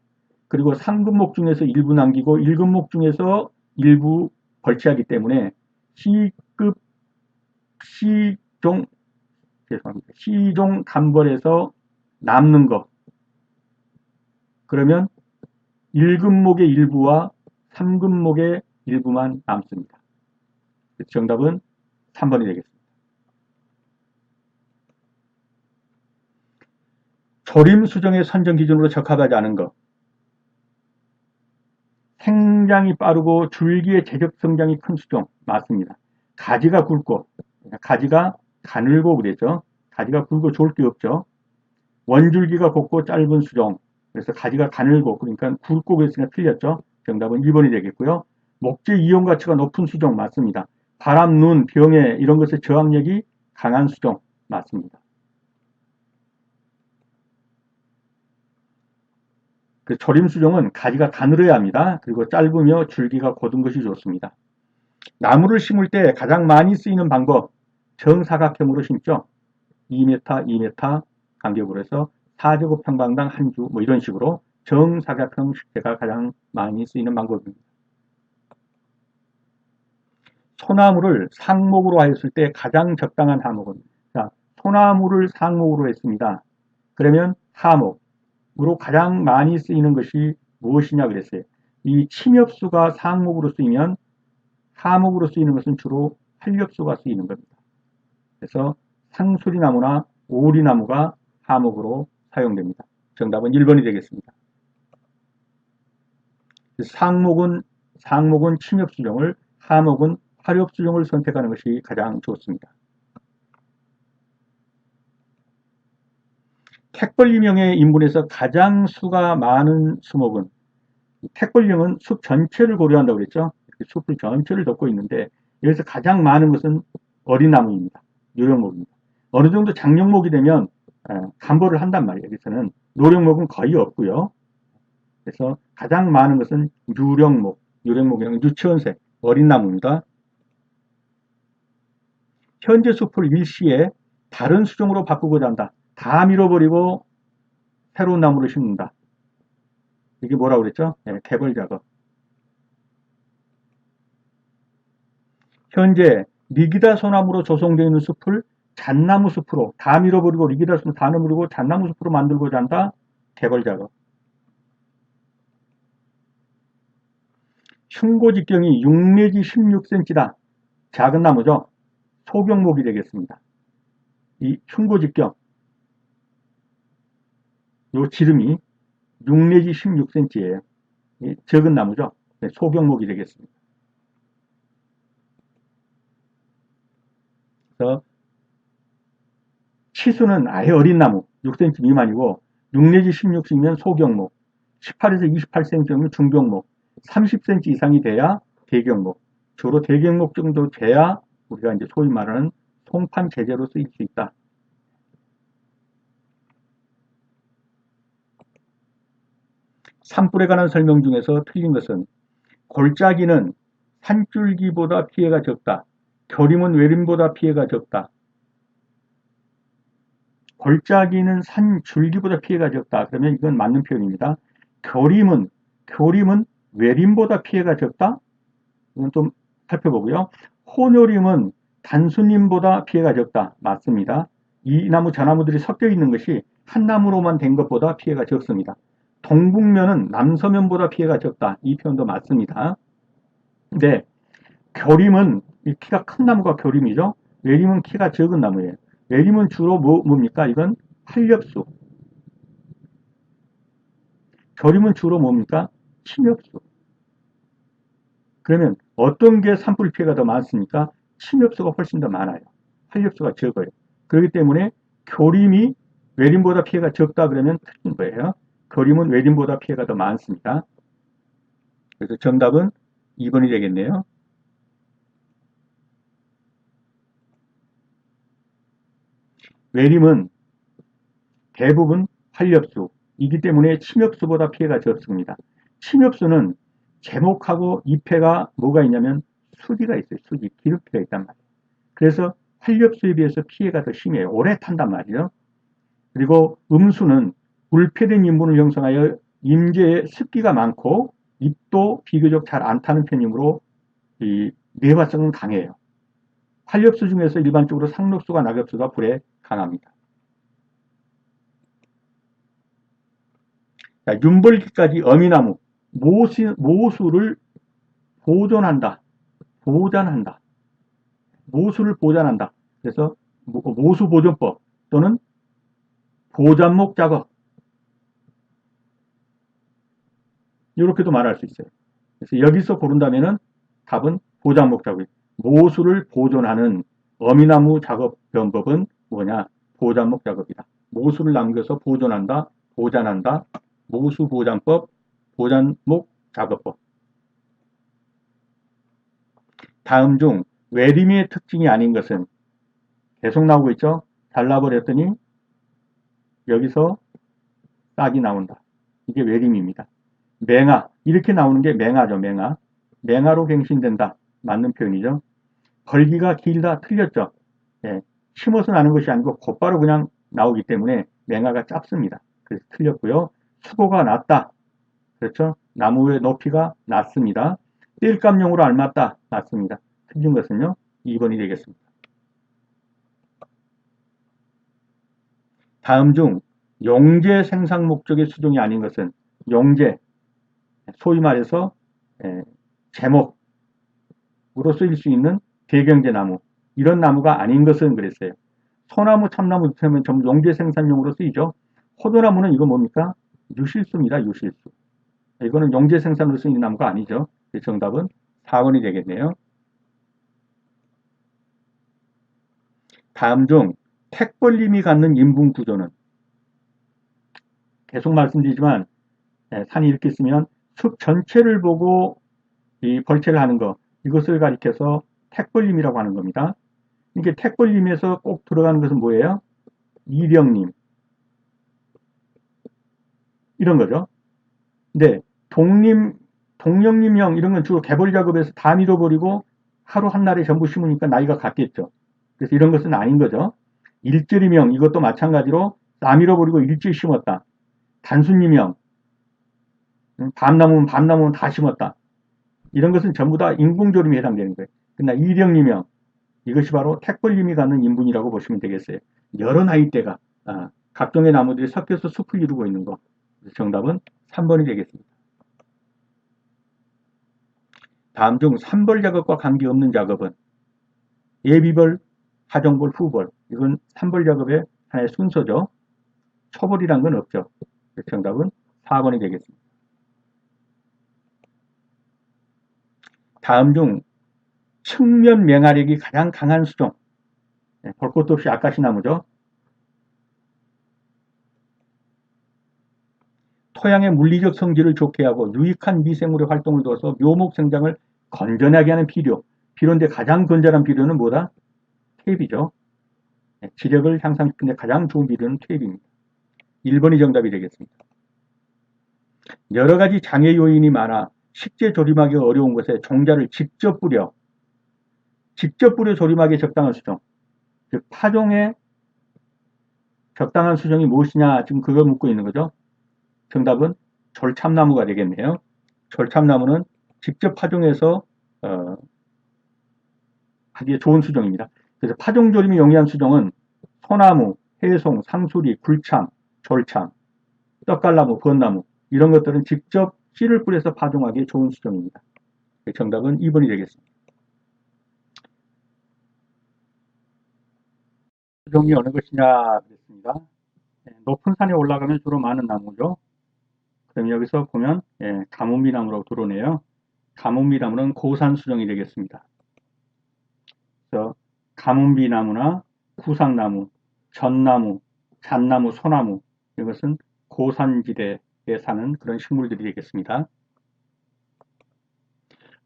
그리고 3급목 중에서 일부 남기고 1급목 중에서 일부 벌채하기 때문에 C급 시종 감벌에서 남는 것, 그러면 1급목의 일부와 3급목의 일부만 남습니다. 정답은 3번이 되겠습니다. 조림 수정의 선정 기준으로 적합하지 않은 것. 생장이 빠르고 줄기의 재적 성장이 큰 수종. 맞습니다. 가지가 굵고, 가지가 가늘고 그랬죠. 가지가 굵고 좋을 게 없죠. 원줄기가 곱고 짧은 수종. 그래서 가지가 가늘고, 그러니까 굵고 그랬으니까 틀렸죠. 정답은 2번이 되겠고요. 목재 이온 가치가 높은 수종. 맞습니다. 바람, 눈, 병해 이런 것의 저항력이 강한 수종. 맞습니다. 그 조림 수종은 가지가 가늘어야 합니다. 그리고 짧으며 줄기가 곧은 것이 좋습니다. 나무를 심을 때 가장 많이 쓰이는 방법, 정사각형으로 심죠. 2m, 2m 간격으로 해서 4제곱평방당 한 주, 뭐 이런 식으로 정사각형 식재가 가장 많이 쓰이는 방법입니다. 소나무를 상목으로 하였을 때 가장 적당한 하목은, 자, 소나무를 상목으로 했습니다. 그러면 하목으로 가장 많이 쓰이는 것이 무엇이냐 그랬어요. 이 침엽수가 상목으로 쓰이면 하목으로 쓰이는 것은 주로 활엽수가 쓰이는 겁니다. 그래서 상수리나무나 오리나무가 하목으로 사용됩니다. 정답은 1번이 되겠습니다. 상목은 침엽수종을, 하목은 활엽수종을 선택하는 것이 가장 좋습니다. 택벌림형의 인분에서 가장 수가 많은 수목은, 택벌림은 숲 전체를 고려한다고 그랬죠. 숲을 전체를 덮고 있는데 여기서 가장 많은 것은 어린나무입니다. 유령목입니다. 어느 정도 장령목이 되면 감보를 한단 말이에요. 여기서는 노령목은 거의 없고요. 그래서 가장 많은 것은 유령목, 유령목이랑 유치원색, 어린 나무입니다. 현재 숲을 일시에 다른 수종으로 바꾸고자 한다. 다 밀어버리고 새로운 나무를 심는다. 이게 뭐라고 그랬죠? 개벌 작업. 현재 리기다 소나무로 조성되어 있는 숲을 잣나무 숲으로 다 밀어버리고 리기다 숲을 다 밀어버리고 잣나무 숲으로 만들고자 한다. 개벌 작업. 흉고 직경이 6 내지 16cm다. 작은 나무죠. 소경목이 되겠습니다. 이 흉고 직경, 요 지름이 6 내지 16cm예요. 적은 나무죠. 소경목이 되겠습니다. 그래서 치수는 아예 어린 나무 6cm 미만이고 6 내지 16cm면 소경목, 18에서 28cm면 중경목, 30cm 이상이 돼야 대경목, 주로 대경목 정도 돼야 우리가 이제 소위 말하는 송판 제재로 쓰일 수 있다. 산불에 관한 설명 중에서 틀린 것은 골짜기는 산줄기보다 피해가 적다. 겨림은 외림보다 피해가 적다. 골짜기는 산줄기보다 피해가 적다. 그러면 이건 맞는 표현입니다. 겨림은 외림보다 피해가 적다. 이건 좀 살펴보고요. 혼요림은 단수님보다 피해가 적다. 맞습니다. 이 나무 저 나무들이 섞여 있는 것이 한 나무로만 된 것보다 피해가 적습니다. 동북면은 남서면보다 피해가 적다. 이 표현도 맞습니다. 근데 겨림은 키가 큰 나무가 겨림이죠. 외림은 키가 적은 나무예요. 외림은 주로 뭡니까? 이건 활렵수. 겨림은 주로 뭡니까? 침엽수. 그러면 어떤 게 산불 피해가 더 많습니까? 침엽수가 훨씬 더 많아요. 활엽수가 적어요. 그렇기 때문에 겨림이 외림보다 피해가 적다 그러면 틀린 거예요. 겨림은 외림보다 피해가 더 많습니다. 그래서 정답은 2번이 되겠네요. 외림은 대부분 활엽수이기 때문에 침엽수보다 피해가 적습니다. 침엽수는 제목하고 잎에가 뭐가 있냐면 수지가 있어요. 수지, 기름기가 있단 말이에요. 그래서 활엽수에 비해서 피해가 더 심해요. 오래 탄단 말이죠. 그리고 음수는 불패된 인분을 형성하여 임계에 습기가 많고 잎도 비교적 잘 안 타는 편이므로 이 내화성은 강해요. 활엽수 중에서 일반적으로 상록수가 낙엽수가 불에 강합니다. 자, 윤벌기까지 어미나무, 모수를 보존한다. 모수를 보존한다. 그래서 모수보존법 또는 보존목 작업 이렇게도 말할 수 있어요. 그래서 여기서 고른다면은 답은 보존목 작업. 모수를 보존하는 어미나무 작업 변법은 뭐냐? 보존목 작업이다. 모수를 남겨서 보존한다, 보존한다, 모수보존법, 보존목 작업법. 다음 중 외림의 특징이 아닌 것은 계속 나오고 있죠. 잘라버렸더니 여기서 싹이 나온다. 이게 외림입니다. 맹아, 이렇게 나오는 게 맹아죠. 맹아로 갱신된다. 맞는 표현이죠. 벌기가 길다. 틀렸죠. 예, 심어서 나는 것이 아니고 곧바로 그냥 나오기 때문에 맹아가 짧습니다. 그래서 틀렸고요. 수고가 낮다. 그렇죠. 나무의 높이가 낮습니다. 띨감용으로 앓맞다. 맞습니다. 틀린 것은요. 2번이 되겠습니다. 다음 중 용재 생산 목적의 수종이 아닌 것은 용재, 소위 말해서 제목으로 쓰일 수 있는 대경제나무, 이런 나무가 아닌 것은 그랬어요. 소나무, 참나무, 부터면 전부 용재 생산용으로 쓰이죠. 호도나무는 이거 뭡니까? 유실수입니다. 유실수. 이거는 용재 생산으로 쓰이는 나무가 아니죠. 정답은 4번이 되겠네요. 다음 중 택벌림이 갖는 인분 구조는, 계속 말씀드리지만 산이 이렇게 있으면 숲 전체를 보고 이 벌채를 하는 거, 이것을 가리켜서 택벌림이라고 하는 겁니다. 이게 택벌림에서 꼭 들어가는 것은 뭐예요? 이령림 이런 거죠. 근데 동령림형 이런 건 주로 개벌 작업에서 다 밀어버리고 하루 한날에 전부 심으니까 나이가 같겠죠. 그래서 이런 것은 아닌 거죠. 일절임형 이것도 마찬가지로 다 밀어버리고 일절 심었다. 단순임형 밤나무는 다 심었다. 이런 것은 전부 다 인공조림에 해당되는 거예요. 그러나 이령림형 이것이 바로 택벌림이 갖는 인분이라고 보시면 되겠어요. 여러 나이대가 각종의 나무들이 섞여서 숲을 이루고 있는 거. 정답은 3번이 되겠습니다. 다음 중 3벌 작업과 관계없는 작업은 예비벌, 하정벌, 후벌. 이건 3벌 작업의 하나의 순서죠. 초벌이란 건 없죠. 정답은 4번이 되겠습니다. 다음 중 측면 맹활력이 가장 강한 수종. 볼 것도 없이 아까시나무죠. 토양의 물리적 성질을 좋게 하고 유익한 미생물의 활동을 둬서 묘목 생장을 건전하게 하는 비료. 비료인데 가장 건전한 비료는 뭐다? 테이프죠. 지력을 향상시키는 데 가장 좋은 비료는 테이프입니다. 1번이 정답이 되겠습니다. 여러 가지 장애 요인이 많아 식재 조림하기 어려운 것에 종자를 직접 뿌려 조림하기에 적당한 수종. 즉 파종에 적당한 수종이 무엇이냐 지금 그걸 묻고 있는 거죠. 정답은 졸참나무가 되겠네요. 졸참나무는 직접 파종해서 하기에 좋은 수종입니다. 그래서 파종조림이 용이한 수종은 소나무, 해송, 상수리, 굴참, 졸참, 떡갈나무, 벚나무 이런 것들은 직접 씨를 뿌려서 파종하기에 좋은 수종입니다. 정답은 2번이 되겠습니다. 수종이 어느 것이냐 그랬습니다. 높은 산에 올라가면 주로 많은 나무죠. 그럼 여기서 보면 가뭄비나무라고 들어오네요. 가뭄비나무는 고산 수종이 되겠습니다. 그래서 가뭄비나무나 구상나무, 전나무, 잣나무, 소나무 이것은 고산지대에 사는 그런 식물들이 되겠습니다.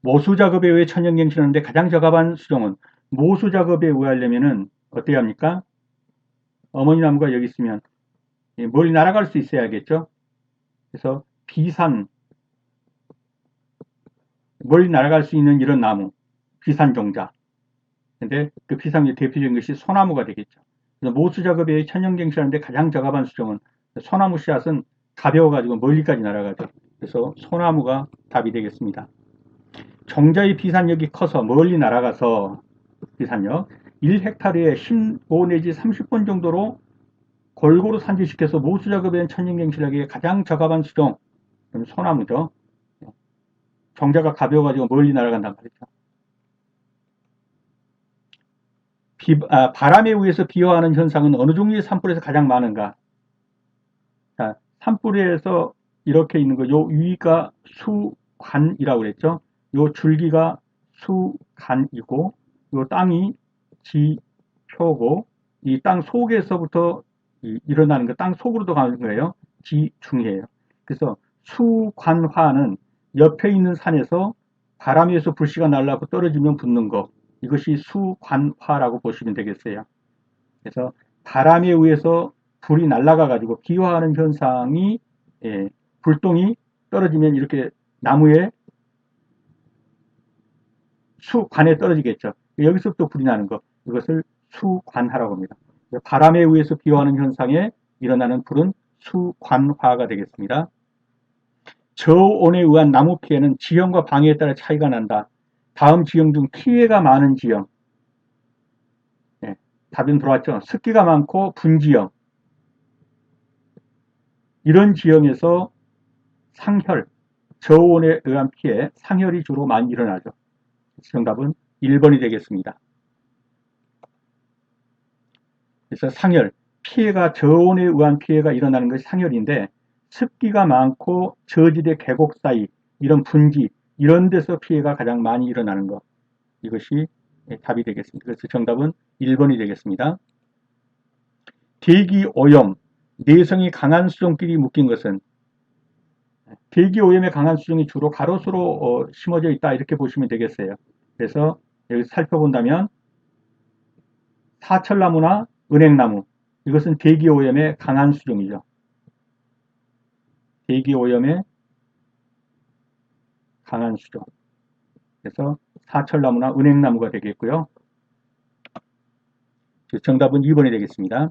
모수 작업에 의해 천연갱신하는데 가장 적합한 수종은 모수 작업에 의하려면은 어떻게 합니까? 어머니 나무가 여기 있으면 멀리 날아갈 수 있어야겠죠. 그래서 비산 멀리 날아갈 수 있는 이런 나무 비산 종자. 근데 그 비산의 대표적인 것이 소나무가 되겠죠. 그래서 모수 작업에 천연갱신하는데 가장 적합한 수종은 소나무 씨앗은 가벼워가지고 멀리까지 날아가죠. 그래서 소나무가 답이 되겠습니다. 종자의 비산력이 커서 멀리 날아가서 비산력 1헥타르에 15 내지 30번 정도로 골고루 산지시켜서 모수 작업에는 천연갱신하기에 가장 적합한 수종 소나무죠. 종자가 가벼워가지고 멀리 날아간단 말이죠. 바람에 의해서 비화하는 현상은 어느 종류의 산불에서 가장 많은가? 자, 산불에서 이렇게 있는 거, 요 위가 수관이라고 그랬죠? 요 줄기가 수간이고, 요 땅이 지표고, 이 땅 속에서부터 일어나는 거, 땅 속으로도 가는 거예요. 지중해예요. 그래서 수관화는 옆에 있는 산에서 바람에 의해서 불씨가 날라고 떨어지면 붙는 거, 이것이 수관화라고 보시면 되겠어요. 그래서 바람에 의해서 불이 날아가 가지고 비화하는 현상이 불똥이 떨어지면 이렇게 나무에 수관에 떨어지겠죠. 여기서부터 불이 나는 것 이것을 수관화라고 합니다. 바람에 의해서 비화하는 현상에 일어나는 불은 수관화가 되겠습니다. 저온에 의한 나무 피해는 지형과 방해에 따라 차이가 난다. 다음 지형 중 피해가 많은 지형 답은 들어왔죠. 습기가 많고 분지형 이런 지형에서 상혈, 저온에 의한 피해, 상혈이 주로 많이 일어나죠. 정답은 1번이 되겠습니다. 그래서 상혈, 피해가 저온에 의한 피해가 일어나는 것이 상혈인데 습기가 많고 저지대 계곡 사이 이런 분지 이런 데서 피해가 가장 많이 일어나는 것 이것이 답이 되겠습니다. 그래서 정답은 1번이 되겠습니다. 대기 오염, 내성이 강한 수종끼리 묶인 것은 대기 오염에 강한 수종이 주로 가로수로 심어져 있다 이렇게 보시면 되겠어요. 그래서 여기 살펴본다면 사철나무나 은행나무, 이것은 대기오염의 강한 수종이죠. 대기오염의 강한 수종. 그래서 사철나무나 은행나무가 되겠고요. 정답은 2번이 되겠습니다.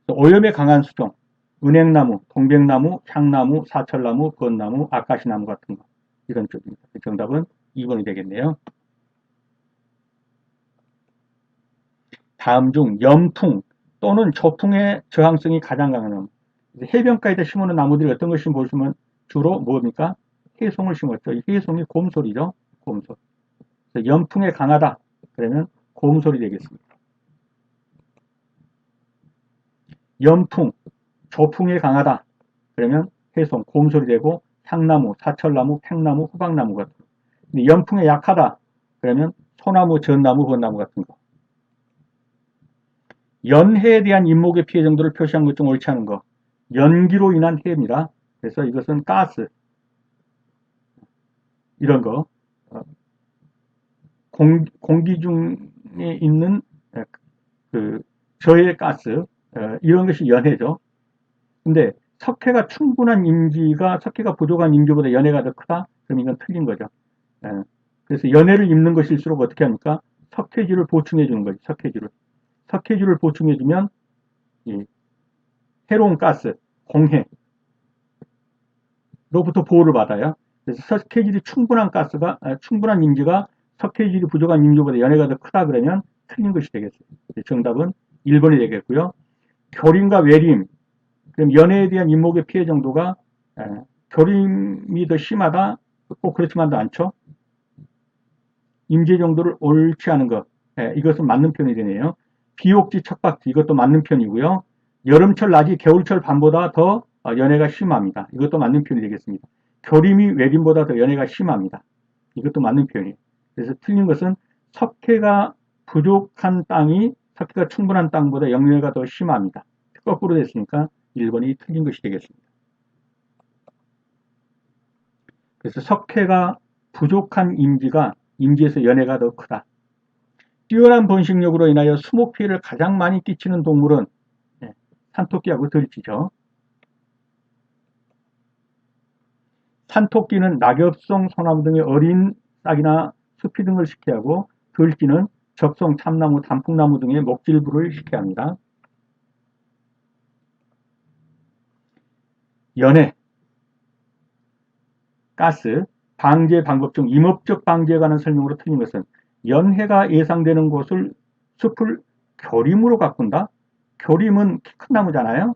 오염에 강한 수종, 은행나무, 동백나무, 향나무, 사철나무, 건나무, 아카시나무 같은 거, 이런 쪽입니다. 정답은 2번이 되겠네요. 다음 중 염풍 또는 조풍의 저항성이 가장 강한 나무. 해변가에다 심어놓은 나무들이 어떤 걸 보시면 주로 뭡니까? 해송을 심었죠. 이 해송이 곰솔이죠. 곰솔. 염풍에 강하다. 그러면 곰솔이 되겠습니다. 염풍, 조풍에 강하다. 그러면 해송, 곰솔이 되고 향나무, 사철나무, 팽나무, 호박나무 같은 거. 근데 염풍에 약하다. 그러면 소나무, 전나무, 벚나무 같은 거. 연해에 대한 인목의 피해 정도를 표시한 것 중 옳지 않은 거. 연기로 인한 해입니다. 그래서 이것은 가스, 이런 거. 공기 중에 있는 그 저해 가스, 이런 것이 연해죠. 근데 석회가 충분한 인지가 석회가 부족한 인지보다 연해가 더 크다? 그럼 이건 틀린 거죠. 그래서 연해를 입는 것일수록 어떻게 합니까? 석회질을 보충해 주는 거죠. 석회질을. 석회질을 보충해 주면 해로운 가스, 공해로부터 보호를 받아요. 그래서 석회질이 충분한 가스가 충분한 인지가 석회질이 부족한 인지보다 연해가 더 크다 그러면 틀린 것이 되겠어요. 정답은 1번이 되겠고요. 교림과 외림, 그럼 연해에 대한 인목의 피해 정도가 교림이 더 심하다? 꼭 그렇지만도 않죠. 임재 정도를 옳지 않은 것, 이것은 맞는 편이 되네요. 비옥지, 척박지, 이것도 맞는 편이고요. 여름철, 낮이 겨울철 밤보다 더 연해가 심합니다. 이것도 맞는 편이 되겠습니다. 교림이 외림보다 더 연해가 심합니다. 이것도 맞는 편이에요. 그래서 틀린 것은 석회가 부족한 땅이 석회가 충분한 땅보다 연해가 더 심합니다. 거꾸로 됐으니까 1번이 틀린 것이 되겠습니다. 그래서 석회가 부족한 임지가 임지에서 연해가 더 크다. 뛰어난 번식력으로 인하여 수목 피해를 가장 많이 끼치는 동물은 산토끼하고 들쥐죠. 산토끼는 낙엽송, 소나무 등의 어린 싹이나 숲이 등을 식해하고 들쥐는 적송, 참나무, 단풍나무 등의 목질부를 식해합니다. 연해, 가스, 방제 방법 중 임업적 방제에 관한 설명으로 틀린 것은 연해가 예상되는 곳을 숲을 교림으로 가꾼다? 교림은 키 큰 나무잖아요.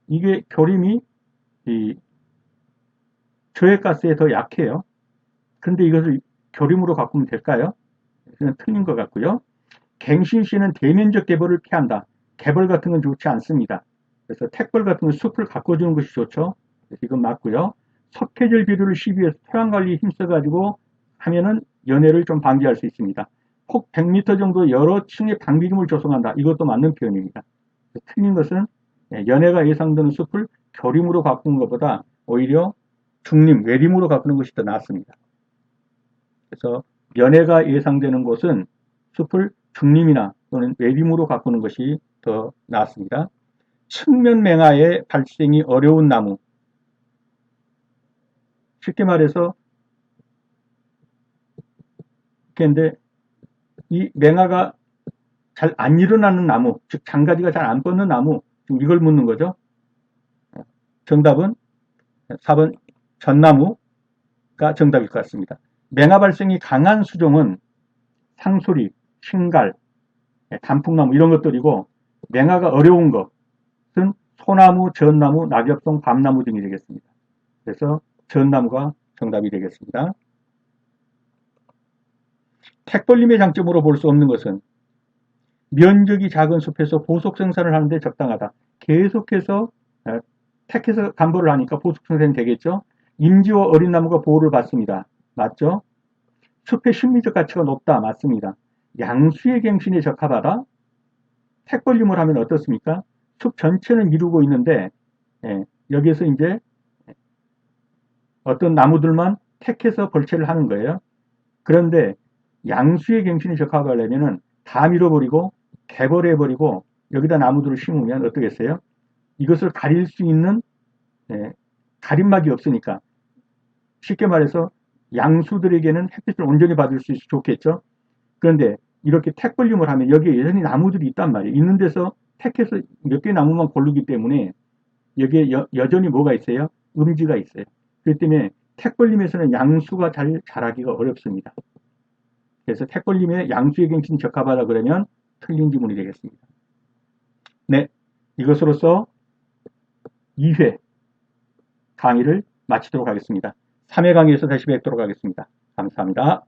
이게 교림이 저해가스에 더 약해요. 그런데 이것을 교림으로 가꾸면 될까요? 그냥 틀린 것 같고요. 갱신시는 대면적 개벌을 피한다. 개벌 같은 건 좋지 않습니다. 그래서 택벌 같은 건 숲을 가꿔주는 것이 좋죠. 이건 맞고요. 석회질 비료를 시비해서 토양관리에 힘써가지고 하면은 연해를 좀 방지할 수 있습니다. 폭 100m 정도 여러 층의 방비금을 조성한다. 이것도 맞는 표현입니다. 틀린 것은 연해가 예상되는 숲을 교림으로 가꾸는 것보다 오히려 중림, 외림으로 가꾸는 것이 더 낫습니다. 그래서 연해가 예상되는 곳은 숲을 중림이나 또는 외림으로 가꾸는 것이 더 낫습니다. 측면 맹하의 발생이 어려운 나무. 쉽게 말해서 그런데 이 맹하가 잘 안 일어나는 나무, 즉 장가지가 잘 안 뻗는 나무, 이걸 묻는 거죠. 정답은 4번 전나무가 정답일 것 같습니다. 맹하 발생이 강한 수종은 상수리, 신갈, 단풍나무 이런 것들이고 맹하가 어려운 것은 소나무, 전나무, 낙엽송, 밤나무 등이 되겠습니다. 그래서 전나무가 정답이 되겠습니다. 택벌림의 장점으로 볼 수 없는 것은 면적이 작은 숲에서 보석 생산을 하는데 적당하다. 계속해서 택해서 담보를 하니까 보석 생산이 되겠죠. 임지와 어린 나무가 보호를 받습니다. 맞죠? 숲의 심리적 가치가 높다. 맞습니다. 양수의 갱신에 적합하다. 택벌림을 하면 어떻습니까? 숲 전체는 이루고 있는데 여기에서 이제 어떤 나무들만 택해서 벌채를 하는 거예요. 그런데 양수의 갱신에 적합하려면 다 밀어버리고 개벌해버리고 여기다 나무들을 심으면 어떻겠어요? 이것을 가릴 수 있는 가림막이 없으니까 쉽게 말해서 양수들에게는 햇빛을 온전히 받을 수 있어 좋겠죠. 그런데 이렇게 택벌림을 하면 여기에 여전히 나무들이 있단 말이에요. 있는 데서 택해서 몇 개 나무만 고르기 때문에 여기에 여전히 뭐가 있어요? 음지가 있어요. 그렇기 때문에 택벌림에서는 양수가 잘 자라기가 어렵습니다. 그래서 택벌림의 양수의 경치는 적합하다 그러면 틀린 지문이 되겠습니다. 네, 이것으로서 2회 강의를 마치도록 하겠습니다. 3회 강의에서 다시 뵙도록 하겠습니다. 감사합니다.